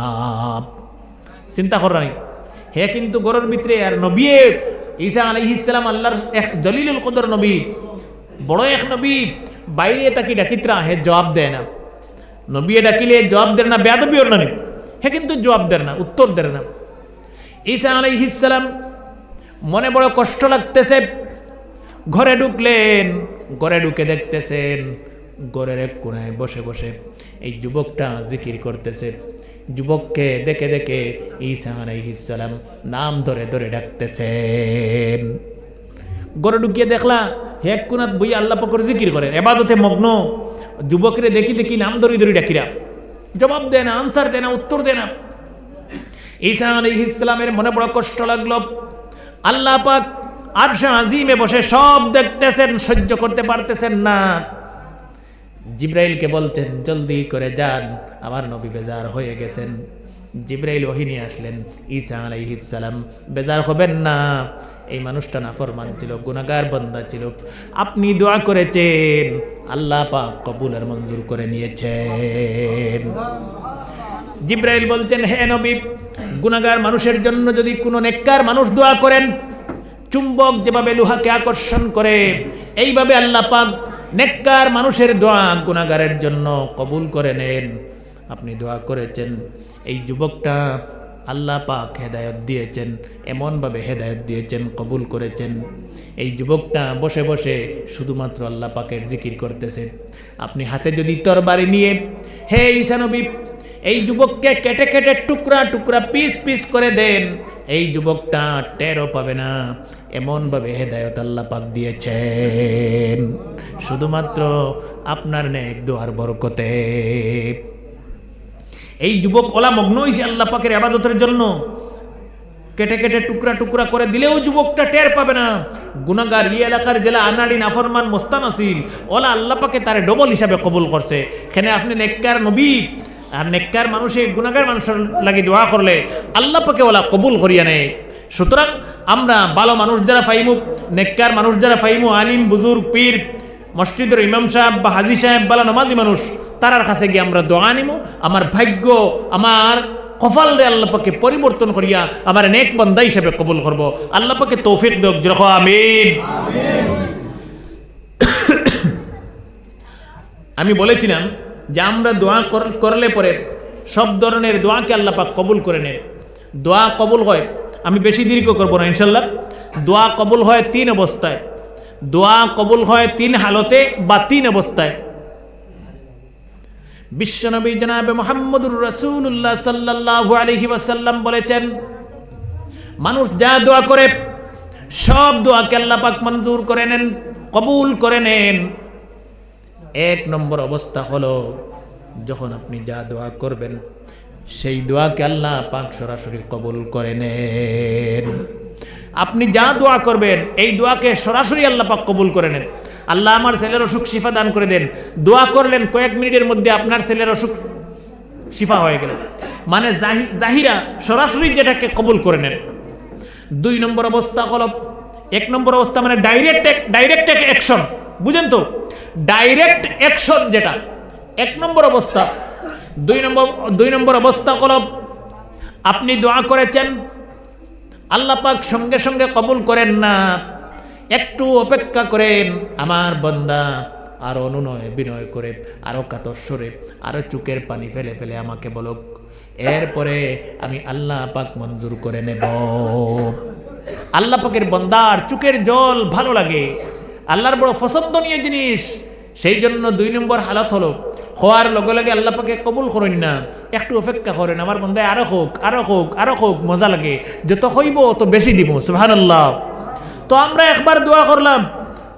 চিন্তা করেন হে কিন্তু গরুর ভিতরে আর নবী ঈসা আলাইহিস সালাম আল্লাহর এক জলিলুল কদর নবী, বড় এক নবী, বাইরে তাকি ডাকিতরা হে জবাব দেয় না। নবী ডাকিলে জবাব দেন না, বেয়াদবি ওর না, হে কিন্তু জবাব দেন না, উত্তর দেন না। ঈসা আলাইহিস সালাম মনে বড় কষ্ট লাগতেছে, ঘরে ঢুকলেন, ঘরে ঢুকে দেখতেছেন ঘরের এক কোণায় বসে বসে এই যুবকটা জিকির করতেছে। যুবককে দেখে দেখে ঈসা আলাইহিস সালাম নাম ধরে ধরে ডাকতেছেন। ঘরে ঢুকিয়ে দেখলা হে এক কোণাত বই আল্লাহ পাকের জিকির করে, ইবাদতে মগ্ন। যুবকরে দেখি দেখি নাম ধরে ধরে ডাকিরা, জবাব দেয় না, আনসার দেয় না, উত্তর দেয় না। ঈসা আলাইহিস সালামের মনে বড় কষ্ট লাগলো। আল্লাহ পাক আরশে আজিমে বসে সব দেখতেছেন, সহ্য করতে পারতেছেন না। জিবরাইলকে বলতেন জলদি করে যান, আমার নবী বেজার হয়ে গেছেন। জিবরাইল ওহী নিয়ে আসলেন, ঈসা আলাইহিস সালাম বেজার হবেন না, এই মানুষটা নাফরমান ছিল, গুনাহগার বান্দা ছিল, আপনি দোয়া করেছেন, আল্লাহ পাক কবুল আর মঞ্জুর করে নিয়েছেন। জিবরাইল বলতেন হে নবী, গুনাহগার মানুষের জন্য যদি কোনো নেককার মানুষ দোয়া করেন, চুম্বক যেভাবে লোহাকে আকর্ষণ করে, এইভাবে আল্লাহ পাক নেককার মানুষের দোয়া গুনাহগারের জন্য কবুল করে নেন। আপনি দোয়া করেছেন, এই যুবকটা আল্লাহ পাক হেদায়েত দিয়েছেন, এমনভাবে হেদায়েত দিয়েছেন, কবুল করেছেন। এই যুবকটা বসে বসে শুধুমাত্র আল্লাহ পাকের জিকির করতেছে। আপনি হাতে যদি তরবারি নিয়ে হে ঈসা নবী এই যুবককে কেটে কেটে টুকরা টুকরা পিস পিস করে দেন, এই যুবকটা টেরও পাবে না, এমনভাবে হেদায়েত আল্লাহ পাক দিয়েছেন, শুধুমাত্র আপনার নেক দোয়ার বরকতে। এই যুবক ওলা মগ্ন হয়েছে আল্লাহ পাকের ইবাদতের জন্য, কেটে কেটে টুকরা টুকরা করে দিলেও যুবকটা টের পাবে না। গুনাহগার এই এলাকার জেলা আনাড়ি নাফরমান মোস্তান আসিল, ওলা আল্লাহ পাকে তারে ডবল হিসাবে কবুল করছে। এখানে আপনি নেককার নবী আর নেককার মানুষে গুনাহগার মানুষের লাগি দোয়া করলে আল্লাহ পাকে ওলা কবুল করিয়া নেয়। সুতরাং আমরা ভালো মানুষ যারা পাইমু, নেককার মানুষ যারা পাইমু, আলিম বুজুর্গ পীর মসজিদের ইমাম সাহেব বা হাজি সাহেব ভালো নামাজি মানুষ, তারার কাছে গিয়ে আমরা দোয়া নিমু, আমার ভাগ্য আমার কপাল রে আল্লাহ পাকে পরিবর্তন করিয়া আমার নেক বান্দা হিসেবে কবুল করব। আল্লাহ পাকে তৌফিক দেখ, জোরে আমিন। আমি বলেছিলাম যে আমরা দোয়া করলে পরে সব ধরনের দোয়াকে আল্লাহ পাক কবুল করে নেন। দোয়া কবুল হয়, আমি বেশি দীর্ঘ করবো না ইনশাল্লাহ। দোয়া কবুল হয় 3 অবস্থায়, দোয়া কবুল হয় 3 হালতে বা 3 অবস্থায়। বিশ্বনবী জনাবে মুহাম্মদুর রাসূলুল্লাহ সাল্লাল্লাহু আলাইহি ওয়াসাল্লাম বলেছেন, মানুষ যা দোয়া করে সব দোয়াকে আল্লাহ পাক মঞ্জুর করে নেন, কবুল করে নেন। 1 নম্বর অবস্থা হলো যখন আপনি যা দোয়া করবেন সেই দোয়াকে আল্লাহ পাক সরাসরি কবুল করে নেন। আপনি যা দোয়া করবেন এই দোয়াকে সরাসরি আল্লাহ পাক কবুল করে নেন। আল্লাহ আমার ছেলের অসুখ শিফা দান করে দেন, দোয়া করলেন কয়েক মিনিটের মধ্যে আপনার ছেলের অসুখ শিফা হয়ে গেল, মানে জাহিরা সরাসরি যেটাকে কবুল করে নেন। 2 নম্বর অবস্থা হলো, 1 নম্বর অবস্থা মানে ডাইরেক্ট অ্যাকশন, বুঝেন তো, ডাইরেক্ট অ্যাকশন যেটা 1 নম্বর অবস্থা। 2 নম্বর অবস্থা হলো আপনি দোয়া করেছেন, আল্লাহ পাক সঙ্গে সঙ্গে কবুল করেন না, একটু অপেক্ষা করেন, আমার বান্দা আরো অনুনয় বিনয় করে, আরো কাতর স্বরে, আরো চোখের পানি ফেলে ফেলে আমাকে বলুক, এরপরে আমি আল্লাহ পাক মঞ্জুর করে নেব। আল্লাহ পাকের বান্দার চোখের জল ভালো লাগে, আল্লাহর বড় পছন্দনীয় জিনিস। সেই জন্য 2 নম্বর হালত হলো হওয়ার লগে লগে আল্লাহ পাকে কবুল করেন না, একটু অপেক্ষা করেন, আমার বান্দায় আরো হোক আরো হোক আরো হোক, মজা লাগে, যত হইব তত বেশি দিব। সুবহানাল্লাহ। তো আমরা একবার দোয়া করলাম,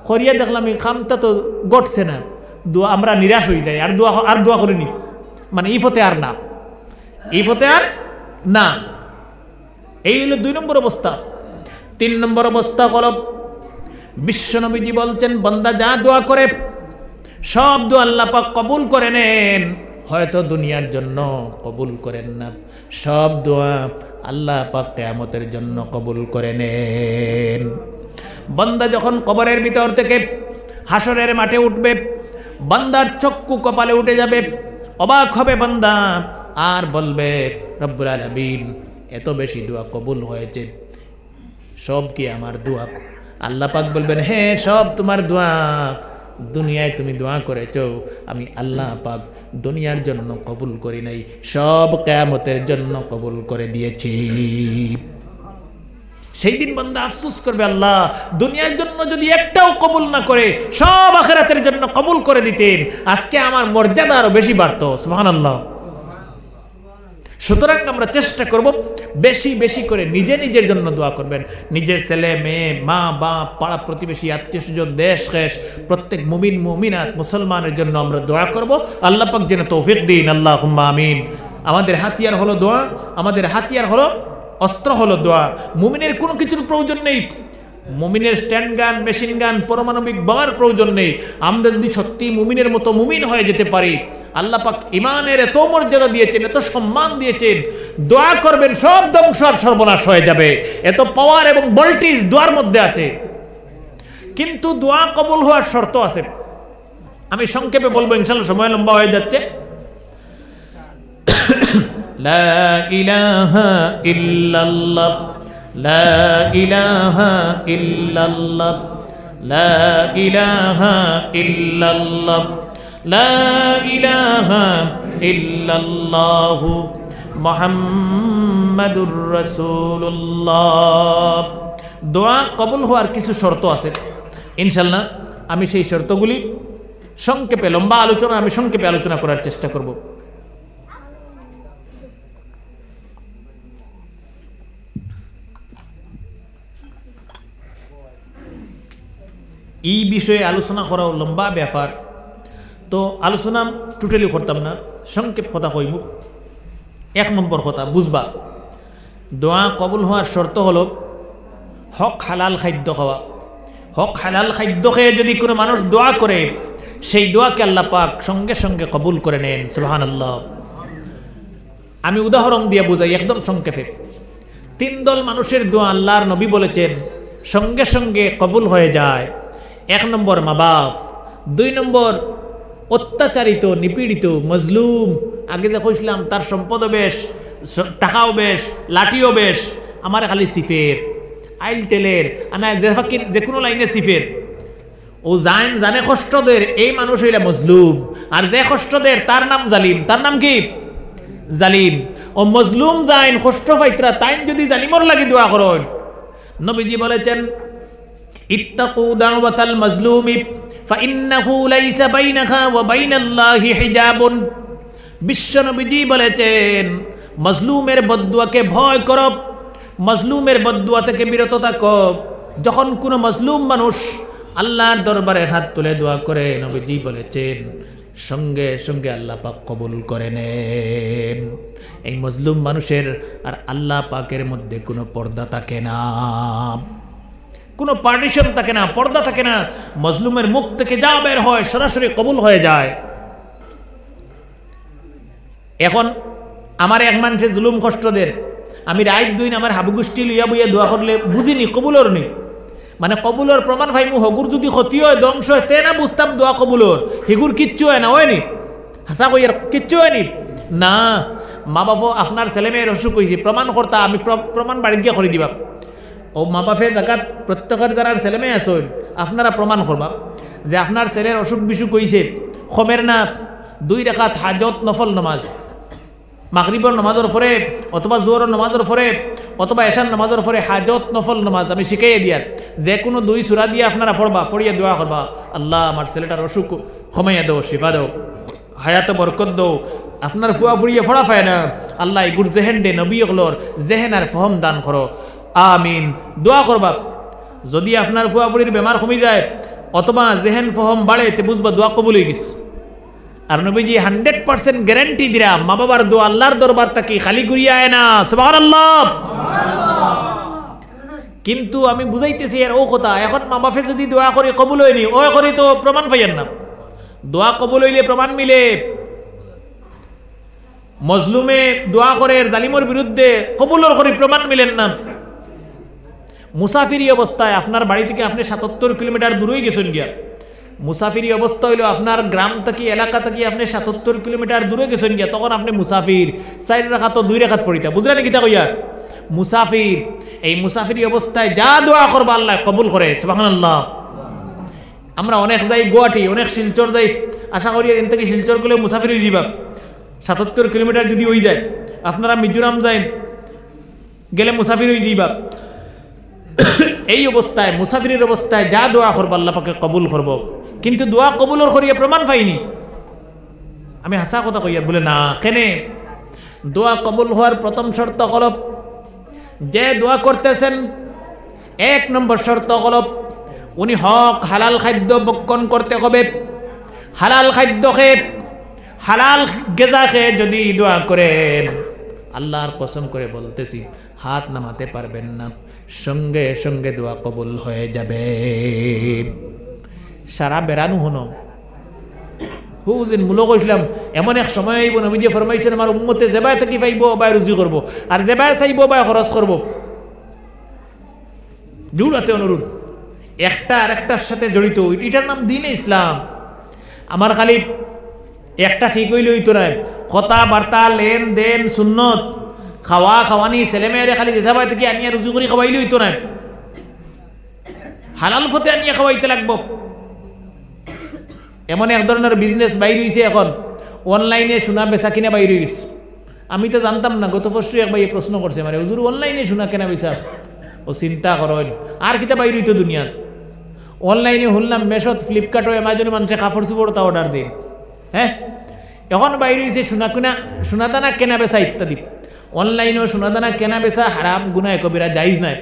করিয়া দেখলাম এই কামটা তো ঘটছে না, দোয়া আমরা নিরাশ হয়ে যাই, আর দোয়া করিনি, মানে এই পথে আর না, এই পথে আর না। এই হলো 2 নম্বর অবস্থা। তিন নম্বর অবস্থা হলো বিশ্বনবীজি বলছেন বান্দা যা দোয়া করে সব দোয়া আল্লাহ পাক কবুল করে নেন। হয়তো দুনিয়ার জন্য কবুল করেন না, সব দোয়া আল্লাহ পাক কিয়ামতের জন্য কবুল করে নেন। বান্দা যখন কবরের ভিতর থেকে হাসরের মাঠে উঠবে, বান্দার চক্ষু কপালে উঠে যাবে, অবাক হবে বান্দা আর বলবে রব্বুল আলামিন এত বেশি দোয়া কবুল হয়েছে, সব কি আমার দোয়া? আল্লাহ পাক বলবেন হ্যাঁ সব তোমার দোয়া, দুনিয়ায় তুমি দোয়া করেছো আমি আল্লাহ পাক দুনিয়ার জন্য কবুল করি নাই, সব কিয়ামতের জন্য কবুল করে দিয়েছি। সেই দিন বান্দা আফসোস করবে আল্লাহ দুনিয়ার জন্য যদি একটাও কবুল না করে সব আখিরাতের জন্য কবুল করে দিতেন, আজকে আমার মর্যাদা আরো বেশি বাড়তো। সুবহানাল্লাহ। সুতরাং আমরা চেষ্টা করব বেশি বেশি করে নিজের জন্য দোয়া করবেন। নিজের ছেলে মেয়ে, মা বাপ, পাড়া প্রতিবেশী, আত্মীয় স্বজন, দেশ খেশ, প্রত্যেক মুমিন মুমিনাত মুসলমানের জন্য আমরা দোয়া করব। আল্লাহ পাক যেন তৌফিক দিন, আল্লাহুম্মা আমিন। আমাদের হাতিয়ার হলো দোয়া, আমাদের হাতিয়ার হলো অস্ত্র হলো দোয়া। মুমিনের কোনো কিছুর প্রয়োজন নেই, মুমিনের স্ট্যান্ড গান, মেশিন গান, পারমাণবিক বোমার প্রয়োজন নেই। আমরা যদি সত্যি মুমিনের মতো মুমিন হয়ে যেতে পারি, আল্লাহ পাক ইমানের এত মর্যাদা দিয়েছেন, এত সম্মান দিয়েছেন, দোয়া করবেন সব ধ্বংস আর সর্বনাশ হয়ে যাবে। এত পাওয়ার এবং ভোল্টেজ দোয়ার মধ্যে আছে। কিন্তু দোয়া কবুল হওয়ার শর্ত আছে, আমি সংক্ষেপে বলবো, ইনশাআল্লাহ সময় লম্বা হয়ে যাচ্ছে। লা ইলাহা ইল্লাল্লাহ, লা ইলাহা ইল্লাল্লাহ, লা ইলাহা ইল্লাল্লাহ, লা ইলাহা ইল্লাল্লাহ মুহাম্মাদুর রাসূলুল্লাহ। দোয়া কবুল হওয়ার কিছু শর্ত আছে, ইনশাআল্লাহ আমি সেই শর্তগুলি সংক্ষেপে, লম্বা আলোচনা আমি সংক্ষেপে আলোচনা করার চেষ্টা করব। এই বিষয়ে আলোচনা করাও লম্বা ব্যাপার, তো আলোচনা টোটালি করতাম না, সংক্ষেপ কথা কইব। এক নম্বর কথা বুঝবা, দোয়া কবুল হওয়ার শর্ত হলো হক হালাল খাদ্য খাওয়া। হক হালাল খাদ্য খেয়ে যদি কোনো মানুষ দোয়া করে, সেই দোয়াকে আল্লাহ পাক সঙ্গে সঙ্গে কবুল করে নেন। সুবহানাল্লাহ। আমি উদাহরণ দিয়ে বুঝাই একদম সংক্ষেপে। তিন দল মানুষের দোয়া আল্লাহর নবী বলেছেন সঙ্গে সঙ্গে কবুল হয়ে যায়। এক নম্বর মা বাপ, দুই নম্বর অত্যাচারিত নিপীড়িত মজলুম, আগে যে কইছিলাম তার সম্পদও বেশ, টাকাও বেশ, লাঠিও বেশ, আমার খালি সিফের আইলটেলের আনা যে কোনো লাইনে সিফের, ও জানে কষ্টদের, এই মানুষ হইলে মজলুম। আর যে কষ্টদের তার নাম জালিম। তার নাম কি? জালিম। ও মজলুম জাইন কষ্ট পাইতরা, তাইন যদি জালিমর লাগি দোয়া করেন, নবীজি বলেছেন ইত্তাকু দাওয়াতাল মাজলুমি ফাইন্নাহু লাইসা বাইনাহা ওয়া বাইনাল্লাহি হিজাবুন। বিশ্ব নবীজি বলেছেন মজলুমের বদদুয়াকে ভয় করো, মজলুমের বদদুয়া থেকে বিরত থাকো। যখন কোনো মজলুম মানুষ আল্লাহর দরবারে হাত তুলে দোয়া করে, নবীজি বলেছেন সঙ্গে সঙ্গে আল্লাহ পাক কবুল করে নেন। এই মজলুম মানুষের আর আল্লাহ পাকের মধ্যে কোনো পর্দা থাকে না, কোনো পার্টিশন থাকে না, পর্দা থাকে না। মজলুমের মুখ থেকে যা বের হয় সরাসরি কবুল হয়ে যায়। এখন আমার এক মানুষের জুলুম কষ্টদের আমি রাত দুই আমার হাবু গোষ্ঠী লইয়া বইয়া দোয়া করলে বুঝিনি কবুলর নি, মানে কবুলর প্রমাণ ভাইমু হগুর যদি ক্ষতি হয় ধ্বংস হয় তে না বুঝতাম দোয়া কবুলর, হিগুর কিচ্ছু হয় না, হয়নি হাসা কইয়ার কিচ্ছু হয়নি না। মা বাবা আপনার ছেলে মেয়ের অসুখ হয়েছে প্রমাণ করতা, আমি প্রমাণ বাড়ি গিয়ে করে দিবা। ও মা বাপে জাকাত প্রত্যেকের যারা ছেলে মেয়ে আসেন আপনারা প্রমাণ করবা যে আপনার ছেলের অসুখ বিসুখ হয়েছে। খমের না 2 রাকাত হাজত নফল নামাজ, মাগরিবর নামাজের পরে অথবা জোহরের নামাজের পরে অথবা এশার নামাজের পরে হাজত নফল নামাজ আমি শিখাইয়ে দিয়ার, যে কোনো 2 সূরা দিয়ে আপনারা পড়বা, পড়িয়া দোয়া করবা আল্লাহ আমার ছেলেটার অসুখ কমাইয়া দাও, শিফা দাও, হায়াতে বরকত দাও। আপনার ফুয়া ফুড়িয়ে ফড়া পায় না, আল্লাহ এগুর জেহেন দে, নবী হলর জেহেন আর ফহম দান করো, আমিন দোয়া করবা। যদি আপনার ফুয়া ফুড়ির বেমার কমে যায় অথবা জেহেন ফহম বাড়ে তে বুঝবা দোয়া কবুল হয়ে গেছে। আর নবীজি 100% গ্যারান্টি দিরা মা বাবার দোয়া আল্লাহর দরবার থেকে খালি ঘুরিয়ে আয় না। সুবহানাল্লাহ। কিন্তু আমি বুঝাইতেছি এর ও কথা, এখন মা বাপে যদি দোয়া করে কবুল হয়নি, ও করি তো প্রমাণ পাইয়েন না। দোয়া কবুল হইলে প্রমাণ মিলে। মজলুমে দোয়া করে জালিমর বিরুদ্ধে কবুলর করে প্রমাণ মিলেন না। মুসাফিরি অবস্থায় আপনার বাড়ি থেকে আপনি ৭৭ কিলোমিটার দূরেই গেছেন গিয়া, মুসাফিরি অবস্থা হইলো আপনার গ্রাম থেকে এলাকা থেকে আপনি ৭৭ কিলোমিটার দূরে গেছেন গিয়া, তখন আপনি মুসাফির ৪ রাকাত তো 2 রাকাত পড়িতা, বুঝলেন কি তা কইয়া? মুসাফির। এই মুসাফিরি অবস্থায় যা দোয়া করবা আল্লাহ কবুল করে, সুবহানাল্লাহ। আমরা অনেক যাই গুয়াহাটি, অনেক শিলচর যাই, আশা করি এখান থেকে শিলচর গেলে মুসাফির হয়ে যাবা। ৭৭ কিলোমিটার যদি হয়ে যায়, আপনারা মিজোরাম যাই গেলে মুসাফির হয়ে যাইবা। এই অবস্থায় মুসাফিরের অবস্থায় যা দোয়া করবো আল্লাহ পাকে কবুল করব, কিন্তু দোয়া কবুলর করিয়া প্রমাণ পাইনি। আমি হাসা কথা কইয়া বলে না, কেনে? দোয়া কবুল হওয়ার প্রথম শর্ত হল, যে দোয়া করতেছেন 1 নম্বর শর্ত হল উনি হক হালাল খাদ্য ভক্ষণ করতে হবে। হালাল খাদ্য খেয়ে, হালাল গেজা খেয়ে যদি দোয়া করেন, আল্লাহর কসম করে বলতেছি হাত নামাতে পারবেন না, সঙ্গে সঙ্গে দোয়া কবুল হয়ে যাবে। সারা বেড়ানো হনো হুদিন মূল কইছিলাম, এমন এক সময় আইব নবীজি ফরমাইছেন আমার উম্মতে যেবাই থাকি পাইব বাই রুজি করব, আর যেবাই চাইব বাই খরচ করব। জুড়াতে অনুরোধ, একটা আর একটার সাথে জড়িত, এটার নাম দ্বীন ইসলাম। আমার খালি একটা ঠিক হইলে হইতো না, কথাবার্তা লেনদেন সুন্নত, খাওয়া খাওয়ানি ছেলেমেয়েরে খালি যেসাবাই থেকে আনিয়া রুজি করে খাওয়াইলে হইতো না, হালাল ফতে আনিয়া খাওয়াইতে লাগবো। এমন এক ধরনের বিজনেস বাইর হয়েছে এখন, অনলাইনে সোনা বেচা কিনা বাইর হয়ে গেছে। আমি তো জানতাম না, গত পরশু এক ভাই প্রশ্ন করছে মানে, হুজুর অনলাইনে সোনা কেনা বেচা? ও চিন্তা করেন আর কিতা বাইর হইতো দুনিয়ার। অনলাইনে শুনলাম মেশোত, ফ্লিপকার্ট ও অ্যামাজনে মানুষে কাপড় চোপড় তা অর্ডার দিন। হ্যাঁ, এখন বাইর হয়েছে সোনাদানা কেনা বেচা ইত্যাদি। অনলাইনেও সোনাদানা কেনা বেচা হারাম, গুনাহ কবিরা, জায়েজ নাই।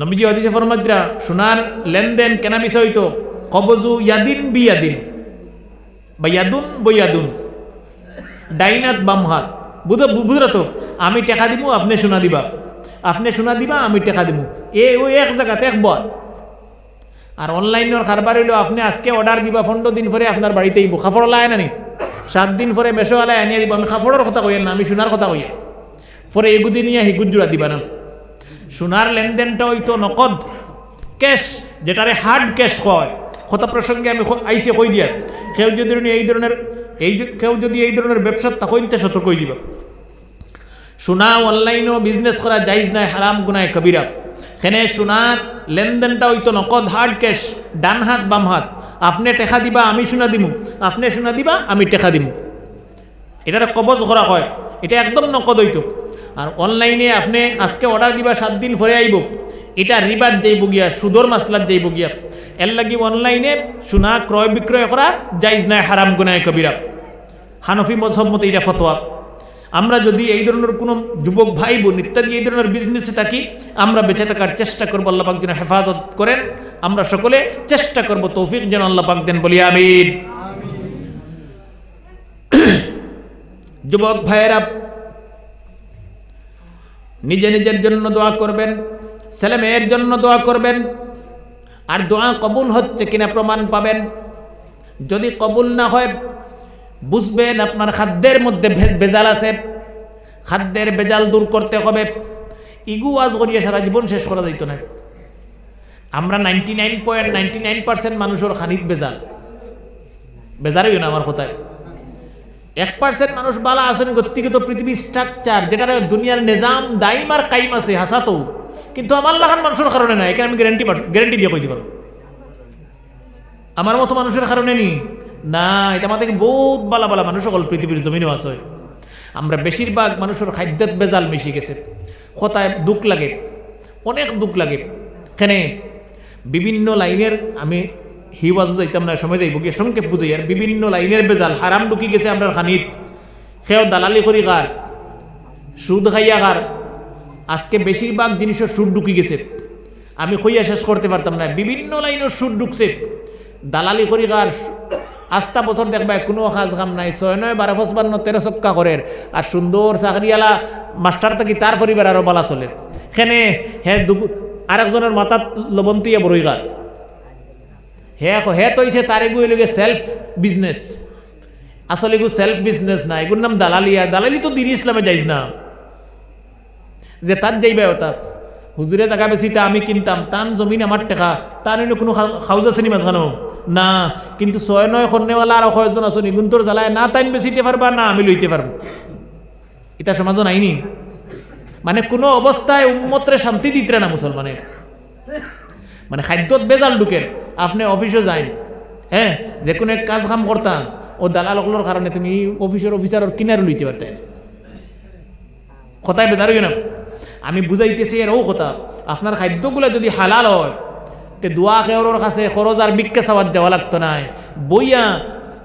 নবীজি হাদিসে ফরমাইতরা সোনার লেনদেন কেনা বেচা হইতো কবজু ইয়াদিন বিয়াদিন, বা ইয়াদুন বইয়াদুন, ডাইন হাত বাম হাত। বুঝরা তো, আমি টাকা দিব আপনি সোনা দিবা, আপনি সোনা দিবা আমি টাকা দিব, ওই এক জায়গাতে একবার। আর অনলাইনের কারবার হইলো আপনি আজকে অর্ডার দিবা, 15 দিন পরে আপনার বাড়িতে আইব। কাপড় লাই না নি, 7 দিন পরে মেশোওয়ালায় আনিয়ে দিব। আমি কাপড়ের কথা কইয়া না, আমি সোনার কথা কইয়া। পরে এগুদি নিয়ে হিগুদ জোড়া দিবা না। সোনার লেনদেনটা হইতো নকদ ক্যাশ, যেটারে হার্ড ক্যাশ কয়। কথা প্রসঙ্গে আমি আইসে কই দিয়া, কেউ যদি এই ধরনের ব্যবসা তখনতে সতর্ক হয়ে যাবে। সোনা অনলাইনও বিজনেস করা জায়েজ নাই, হারাম, গুনাহ কবিরা। এখানে সোনার লেনদেনটা হইতো নকদ হার্ড ক্যাশ, ডান হাত বাম হাত। আপনি টাকা দিবা আমি সোনা দিমু, আপনি সোনা দিবা আমি টাকা দিমু, এটারে কবজ করা হয়, এটা একদম নকদ হইতো। আর অনলাইনে আপনি আজকে অর্ডার দিবা 7 দিন পরে আইব, এটা রিবাত যাইব গিয়া, সুদর মাসলাত যাইব গিয়া। এর লাগি অনলাইনে সোনা ক্রয় বিক্রয় করা জায়েজ নাই, হারাম, গুনাহ কবিরা। হানফি মযহব মতে এটা ফতোয়া। আমরা যদি এই ধরনের কোনো যুবক ভাই বোন ইত্যাদি এই ধরনের বিজনেসে থাকি, আমরা বেঁচে থাকার চেষ্টা করবো। আল্লাহ পাক যেন হেফাজত করেন, আমরা সকলে চেষ্টা করব, তৌফিক যেন আল্লাহ পাক দেন, বলি আমিন। যুবক ভাইয়েরা নিজের জন্য দোয়া করবেন, ছেলে মেয়ের জন্য দোয়া করবেন। আর দোয়া কবুল হচ্ছে কিনা প্রমাণ পাবেন। যদি কবুল না হয় বুঝবেন আপনার খাদ্যের মধ্যে ভেজাল আছে, খাদ্যের ভেজাল দূর করতে হবে। ইগু ওয়াজ করিয়ে সারা জীবন শেষ করা যাইত না। আমরা 99.99% মানুষের খানিত বেজারই না আমার কথায়। 1% মানুষ বালা আসেন গতিগত পৃথিবীর স্ট্রাকচার, যেটা দুনিয়ার নিজাম দাইম আর কাইম আছে হাসাতো, কিন্তু আমার লাগান মানুষের কারণে না। এখানে আমি গ্যারান্টি দিয়ে কই দিব, আমার মতো মানুষের কারণে নি না। এটা আমার থেকে বহুত বালা বালা মানুষ সকল পৃথিবীর জমিনও আছে। আমরা বেশিরভাগ মানুষের খাদ্যত বেজাল মিশে গেছে। কথায় দুঃখ লাগে, অনেক দুঃখ লাগে। এখানে বিভিন্ন লাইনের, আমি হিওয়াজও যাইতাম না, সময় যাইব গিয়ে সংক্ষেপ বুঝাই। আর বিভিন্ন লাইনের বেজাল হারাম ঢুকি গেছে আমরা খানিত। সেও দালালি করি কার, সুদ খাইয়া কার। আজকে বেশিরভাগ জিনিসের সুদ ঢুকি গেছে, আমি কইয়া শেষ করতে পারতাম না। বিভিন্ন লাইনের সুদ ঢুকছে, দালালি করি কার। আস্তা বছর দেখবা কোনো কাজ কাম নাই, 6, 9, 12, 55, 13 চক্কা করে। আর সুন্দর চাকরিওয়ালা মাস্টার থাকি তার পরিবার আরো বলা চলে এখানে হে আরেকজনের মাথাত লবন্তিয়া বরইগার হে তো হইছে তার এগুলো লগে সেলফ বিজনেস আসলে এগুলো সেলফ বিজনেস না এগুলোর নাম দালালি আর দালালি তো দিন ইসলামে যাইস না যে তার যাইবে ওটা হুজুরে টাকা বেশিতে আমি কিনতাম তান জমিন আমার টাকা তার কোনো খাউজা শ্রেণী মাঝখানো না কিন্তু 6-9 খন্নেওয়ালা আর কয়েকজন আসুন গুন্তর জ্বালায় না তাইন বেশিতে পারবা না আমি লইতে পারবো এটা সমাজও নাইনি মানে কোনো অবস্থায় উম্মতরে শান্তি দিতে না মুসলমানের মানে খাদ্যত বেজাল ঢুকেন আপনি অফিসে যাইন হ্যাঁ যে কোনো এক কাজ কাম করতাম ও দালালগুলোর কারণে তুমি অফিসার কিনারে লইতে পারতেন কথায় বেদার না আমি বুঝাইতেছি এর ও কথা আপনার খাদ্যগুলো যদি হালাল হয় তে দোয়া খেওর কাছে খরচ আর বিক্ষে চাওয়ার যাওয়া লাগতো না বইয়া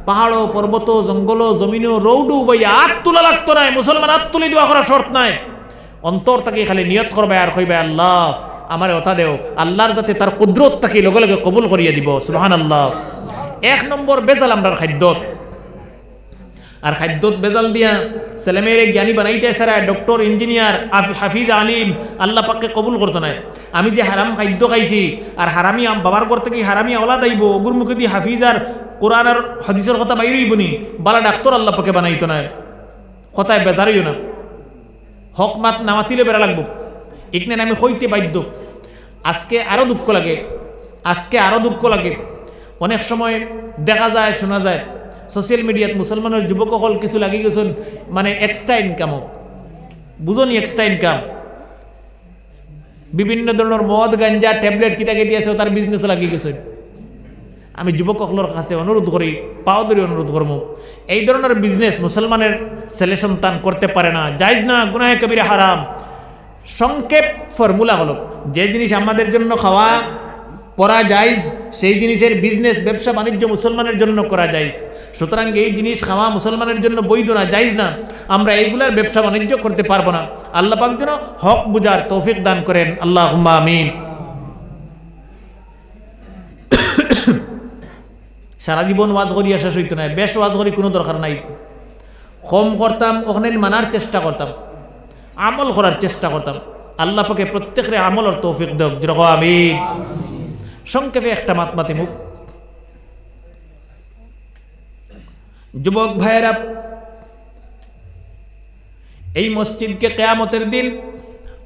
পাহাড় পর্বত জঙ্গল জমিনও রৌডু বইয়া হাত তোলা লাগতো না মুসলমান হাত তুলে দোয়া করা শর্ত নাই অন্তর তাকে খালি নিয়ত করবে আর কইবে আল্লাহ আমার কথা দেও আল্লাহর যাতে তার কুদরত তাকে লগে লগে কবুল করিয়ে দিব সুবহানাল্লাহ 1 নম্বর বেজাল আমরার খাদ্যত আর খাদ্যত বেজাল দিয়া ছেলেমেয়েরে জ্ঞানী বানাইতে সারা ডক্টর ইঞ্জিনিয়ার হাফিজ আলিম আল্লাহ পাককে কবুল করতো না আমি যে হারাম খাদ্য খাইছি আর হারামি বাবার করতে কি হারামি আওলাদ আইব ওগুর মুখে দিয়ে হাফিজ আর কোরআন আর হাদিসের কথা বাইরেই বনি বালা ডাক্তার আল্লাহ পাকে বানাইতো না কথায় বেজারিও না হক মাত নামাতিলে বেড়া লাগবো এখানে আমি হইতে বাধ্য আজকে আরো দুঃখ লাগে অনেক সময় দেখা যায় শোনা যায় সোশ্যাল মিডিয়াত মুসলমানের যুবকসকল কিছু লাগি গেছেন মানে এক্সট্রা ইনকাম বুঝনি এক্সট্রা ইনকাম বিভিন্ন ধরনের মদ গাঞ্জা ট্যাবলেট কিতাকে দিয়েছে তার বিজনেসও লাগি গেছে আমি যুবকসকলের কাছে অনুরোধ করি পাও ধরে অনুরোধ করব এই ধরনের বিজনেস মুসলমানের ছেলে সন্তান করতে পারে না জায়েজ না গুনাহে কবিরা হারাম সংক্ষেপ ফর্মুলা হলো যে জিনিস আমাদের জন্য খাওয়া পরা জায়েজ সেই জিনিসের বিজনেস ব্যবসা বাণিজ্য মুসলমানের জন্য করা জায়েজ সুতরাং এই জিনিস খাওয়া মুসলমানের জন্য বৈধ না জায়েজ না আমরা এইগুলার ব্যবসা বাণিজ্য করতে পারবো না আল্লাহ পাক যেন হক বুঝার তৌফিক দান করেন আল্লাহুম্মা আমিন সারা জীবন ওয়াজ করি শেষ হইতো না বেশ ওয়াজ করি কোনো দরকার নাই কম করতাম ওখানে মানার চেষ্টা করতাম আমল করার চেষ্টা করতাম আল্লাহ পাকে প্রত্যেকের আমলের তৌফিক দেব যেরকম আমিন সংক্ষেপে একটা মাতমাতি মুখ যুবক ভাইয়েরা এই মসজিদকে কিয়ামতের দিন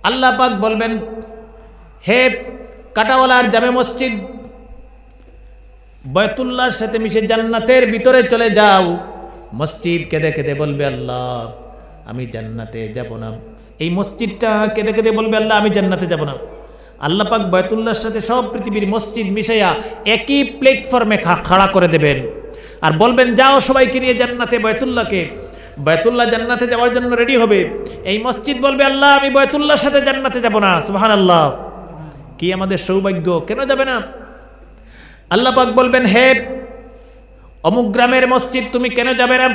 আল্লাহ পাক বলবেন হে কাটাওয়ালার জামে মসজিদ বাইতুল্লাহর সাথে মিশে জান্নাতের ভিতরে চলে যাও মসজিদ কেঁদে কেঁদে বলবে আল্লাহ আমি জান্নাতে যাব না এই মসজিদটা কেঁদে কেঁদে বলবে আল্লাহ আমি জান্নাতে যাব না আল্লাহ পাক বাইতুল্লাহর সাথে সব পৃথিবীর মসজিদ মিশাইয়া একই প্ল্যাটফর্মে খাড়া করে দেবেন আর বলবেন যাও সবাইকে নিয়ে জান্নাতে বাইতুল্লাহ জান্নাতে যাওয়ার জন্য রেডি হবে এই মসজিদ বলবে আল্লাহ আমি বাইতুল্লাহর সাথে জান্নাতে যাব না সুবহানাল্লাহ কি আমাদের সৌভাগ্য কেন যাবে না আল্লাহ পাক বলবেন হে অমুক গ্রামের মসজিদ তুমি কেন যাবে না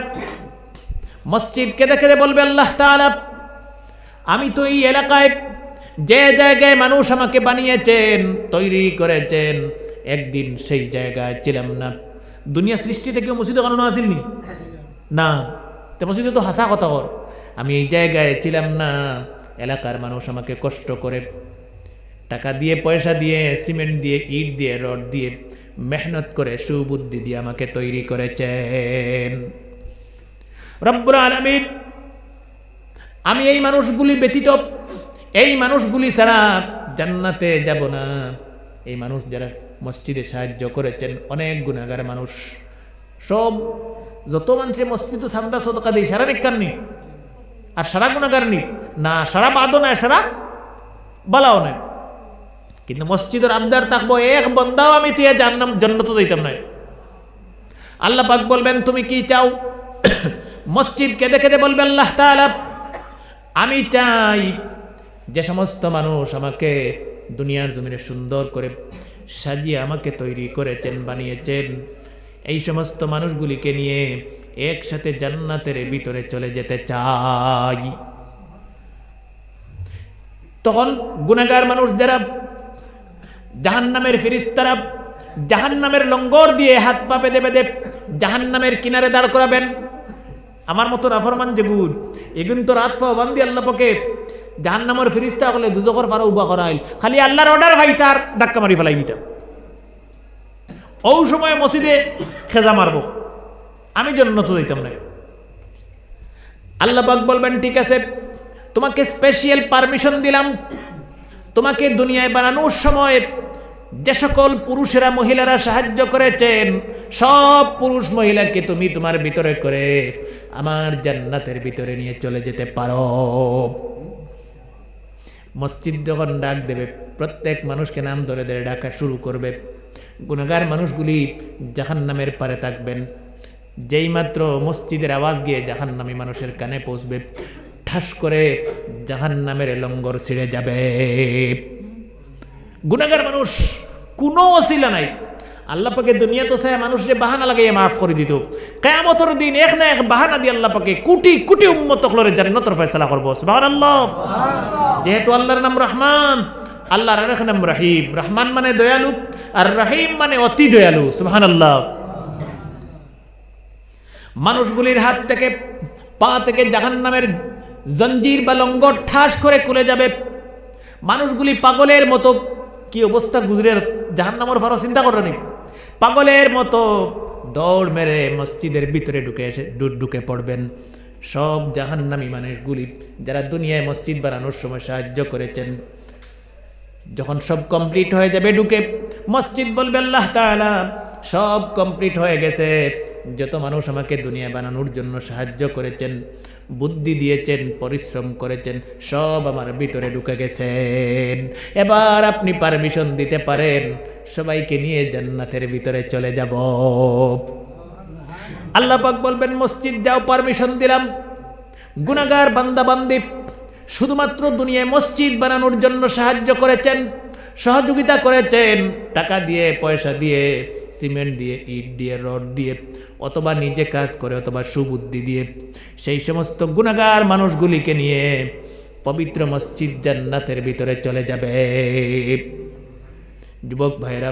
মসজিদ কেঁদে কেঁদে বলবে আল্লাহ তাআলা আমি তো এই এলাকায় যে জায়গায় মানুষ আমাকে বানিয়েছেন তৈরি করেছেন একদিন সেই জায়গায় ছিলাম না দুনিয়া সৃষ্টি থেকে মসজিদে বানানো আসেননি না তো মসজিদে তো হাসা কথা কর আমি এই জায়গায় ছিলাম না এলাকার মানুষ আমাকে কষ্ট করে টাকা দিয়ে পয়সা দিয়ে সিমেন্ট দিয়ে ইট দিয়ে রড দিয়ে মেহনত করে সুবুদ্ধি দিয়ে আমাকে তৈরি করেছেন রব্বুল আলামিন আমি এই মানুষগুলি ব্যতীত এই মানুষগুলি ছাড়া জান্নাতে যাব না এই মানুষ যারা মসজিদে সাহায্য করেছেন অনেক গুনাহগার মানুষ সব যত মানুষে মসজিদে সামদা সদকা দেয় সারা নেককার নি আর সারা গুনাহগার নি না সারা বাদও না সারা বালাও না কিন্তু মসজিদের আবদার থাকবো এক বন্দাও আমি তুই জান্নাত যাইতাম না আল্লাহ পাক বলবেন তুমি কি চাও মসজিদ কেঁদে কেঁদে বলবে আল্লাহ তাআলা আমি চাই যে সমস্ত মানুষ আমাকে দুনিয়ার জমিনে সুন্দর করে সাজিয়ে আমাকে তৈরি করেছেন বানিয়েছেন এই সমস্ত মানুষগুলিকে নিয়ে একসাথে জান্নাতের ভিতরে চলে যেতে চাই তখন গুনাহগার মানুষ যারা জাহান্নামের ফেরেশতারা জাহান্নামের লঙ্গর দিয়ে হাত পা বেঁধে বেঁধে জাহান্নামের কিনারে দাঁড় করাবেন আমার মতো নাফরমান যেগুলো এগুন তো রাত পাওয়া বান্ধি আল্লাহ পাকে জাহান্নামের ফেরেশতা হলে দুজখর পারে উবা করা হইল, খালি আল্লাহর অর্ডার ভাই তার ধাক্কা মারি ফেলাই দিতাম। ও সময় মসজিদে খেজা মারবো, আমি জান্নাতে যাইতাম না। আল্লাহ পাক বলবেন ঠিক আছে, তোমাকে স্পেশাল পারমিশন দিলাম, তোমাকে দুনিয়ায় বানানোর সময় যে সকল পুরুষেরা মহিলারা সাহায্য করেছেন সব পুরুষ মহিলাকে তুমি তোমার ভিতরে করে আমার জান্নাতের ভিতরে নিয়ে চলে যেতে পারো। মসজিদ যখন ডাক দেবে প্রত্যেক মানুষকে নাম ধরে ধরে ডাকা শুরু করবে। গুনাহগার মানুষগুলি জাহান্নামের পারে থাকবেন। যেই মাত্র মসজিদের আওয়াজ গিয়ে জাহান্নামী মানুষের কানে পৌঁছবে, ঠাস করে জাহান্নামের লঙ্গর ছিঁড়ে যাবে। গুনাহগার মানুষ কোনো ওসিলা নাই। আল্লাহ পাকে দুনিয়া তো চায় মানুষের বাহানা লাগাইয়া মাফ করে দিত। কিয়ামতের দিন এক না এক বাহানা দিয়ে আল্লাহ পাকে কোটি কোটি উম্মত হলরে জান্নাতের ফয়সালা করব। সুবহানাল্লাহ। যেহেতু আল্লাহর নাম রহমান, আল্লাহর আরেক নাম রহিম। রহমান মানে দয়ালু আর রহিম মানে অতি দয়ালু। সুবহানাল্লাহ। মানুষগুলির হাত থেকে পা থেকে জাহান্নামের জঞ্জির বা লঙ্গর ঠাস করে খুলে যাবে। মানুষগুলি পাগলের মতো, কি অবস্থা গুজরে জাহান্নামের ফারো চিন্তা করেনি, পাগলের মতো দৌড় মেরে মসজিদের ভিতরে ঢুকে পড়বেন। সব জাহান্নামী মানুষগুলি যারা দুনিয়ায় মসজিদ বানানোর সময় সাহায্য করেছেন, যখন সব কমপ্লিট হয়ে যাবে ঢুকে মসজিদ বলবে আল্লাহ তাআলা সব কমপ্লিট হয়ে গেছে, যত মানুষ আমাকে দুনিয়া বানানোর জন্য সাহায্য করেছেন, বুদ্ধি দিয়েছেন, পরিশ্রম করেছেন, সব আমার ভিতরে ঢুকে গেছেন। এবার আপনি পারমিশন দিতে পারেন সবাইকে নিয়ে জান্নাতের ভিতরে চলে যাব। আল্লাহ পাক বলবেন মসজিদ যাও, পারমিশন দিলাম। গুনাহগার বান্দা বান্দি শুধুমাত্র দুনিয়ায় মসজিদ বানানোর জন্য সাহায্য করেছেন, সহযোগিতা করেছেন, টাকা দিয়ে, পয়সা দিয়ে, সিমেন্ট দিয়ে, ইট দিয়ে, রড দিয়ে, অথবা নিজে কাজ করে, অথবা সুবুদ্ধি দিয়ে, সেই সমস্ত গুনাহগার মানুষগুলিকে নিয়ে পবিত্র মসজিদ জান্নাতের ভিতরে চলে যাবে। যুবক ভাইরা,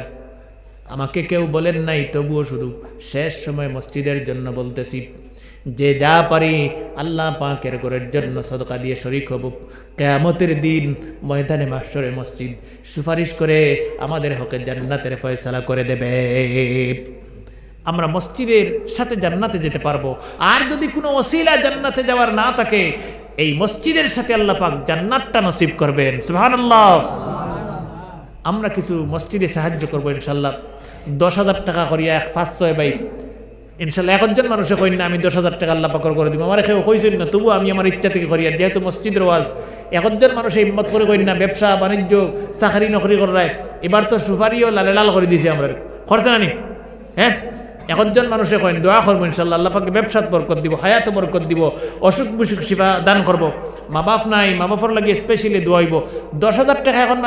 আমাকে কেউ বলেন নাই, তবুও শুধু শেষ সময় মসজিদের জন্য বলতেছি, যে যা পারি আল্লাহ পাকের ঘরের জন্য সদকা দিয়ে শরীক হব। কিয়ামতের দিন ময়দানে মাহশরে মসজিদ সুপারিশ করে আমাদের হকে জান্নাতের ফয়সালা করে দেবে। আমরা মসজিদের সাথে জান্নাতে যেতে পারবো। আর যদি কোনো ওসিলা জান্নাতে যাওয়ার না থাকে, এই মসজিদের সাথে আল্লাহ পাক জান্নাতটা নসিব করবেন। সুবহানাল্লাহ। আমরা কিছু মসজিদে সাহায্য করবো ইনশাল্লাহ। 10,000 টাকা করিয়া 5-6 ভাই ইনশাল্লাহ। একজন মানুষে কই না আমি 10,000 টাকা আল্লাহ পাক করে দিব, আমার কেউ কইছেন না, তবু আমি আমার ইচ্ছা থেকে করি। আর যেহেতু মসজিদের ওয়াজ, একজন মানুষে হিম্মত করে কই না, ব্যবসা বাণিজ্য চাকরি নকরি করায় এবার তো সুপারিও লালে লাল করে দিয়েছে আমরা, খরচা নানি। হ্যাঁ, একজন মানুষে কইন দোয়া করবো ইনশাল্লাহ, আল্লাহ পাকে ব্যবসাত বরকত দিব, হায়াত বরকত দিব, অসুখ বিসুখ শিফা দান করবো। মা বাপ নাই, মা বাপর লাগে স্পেশালি দোয়া হইব। 10,000 টাকা এখন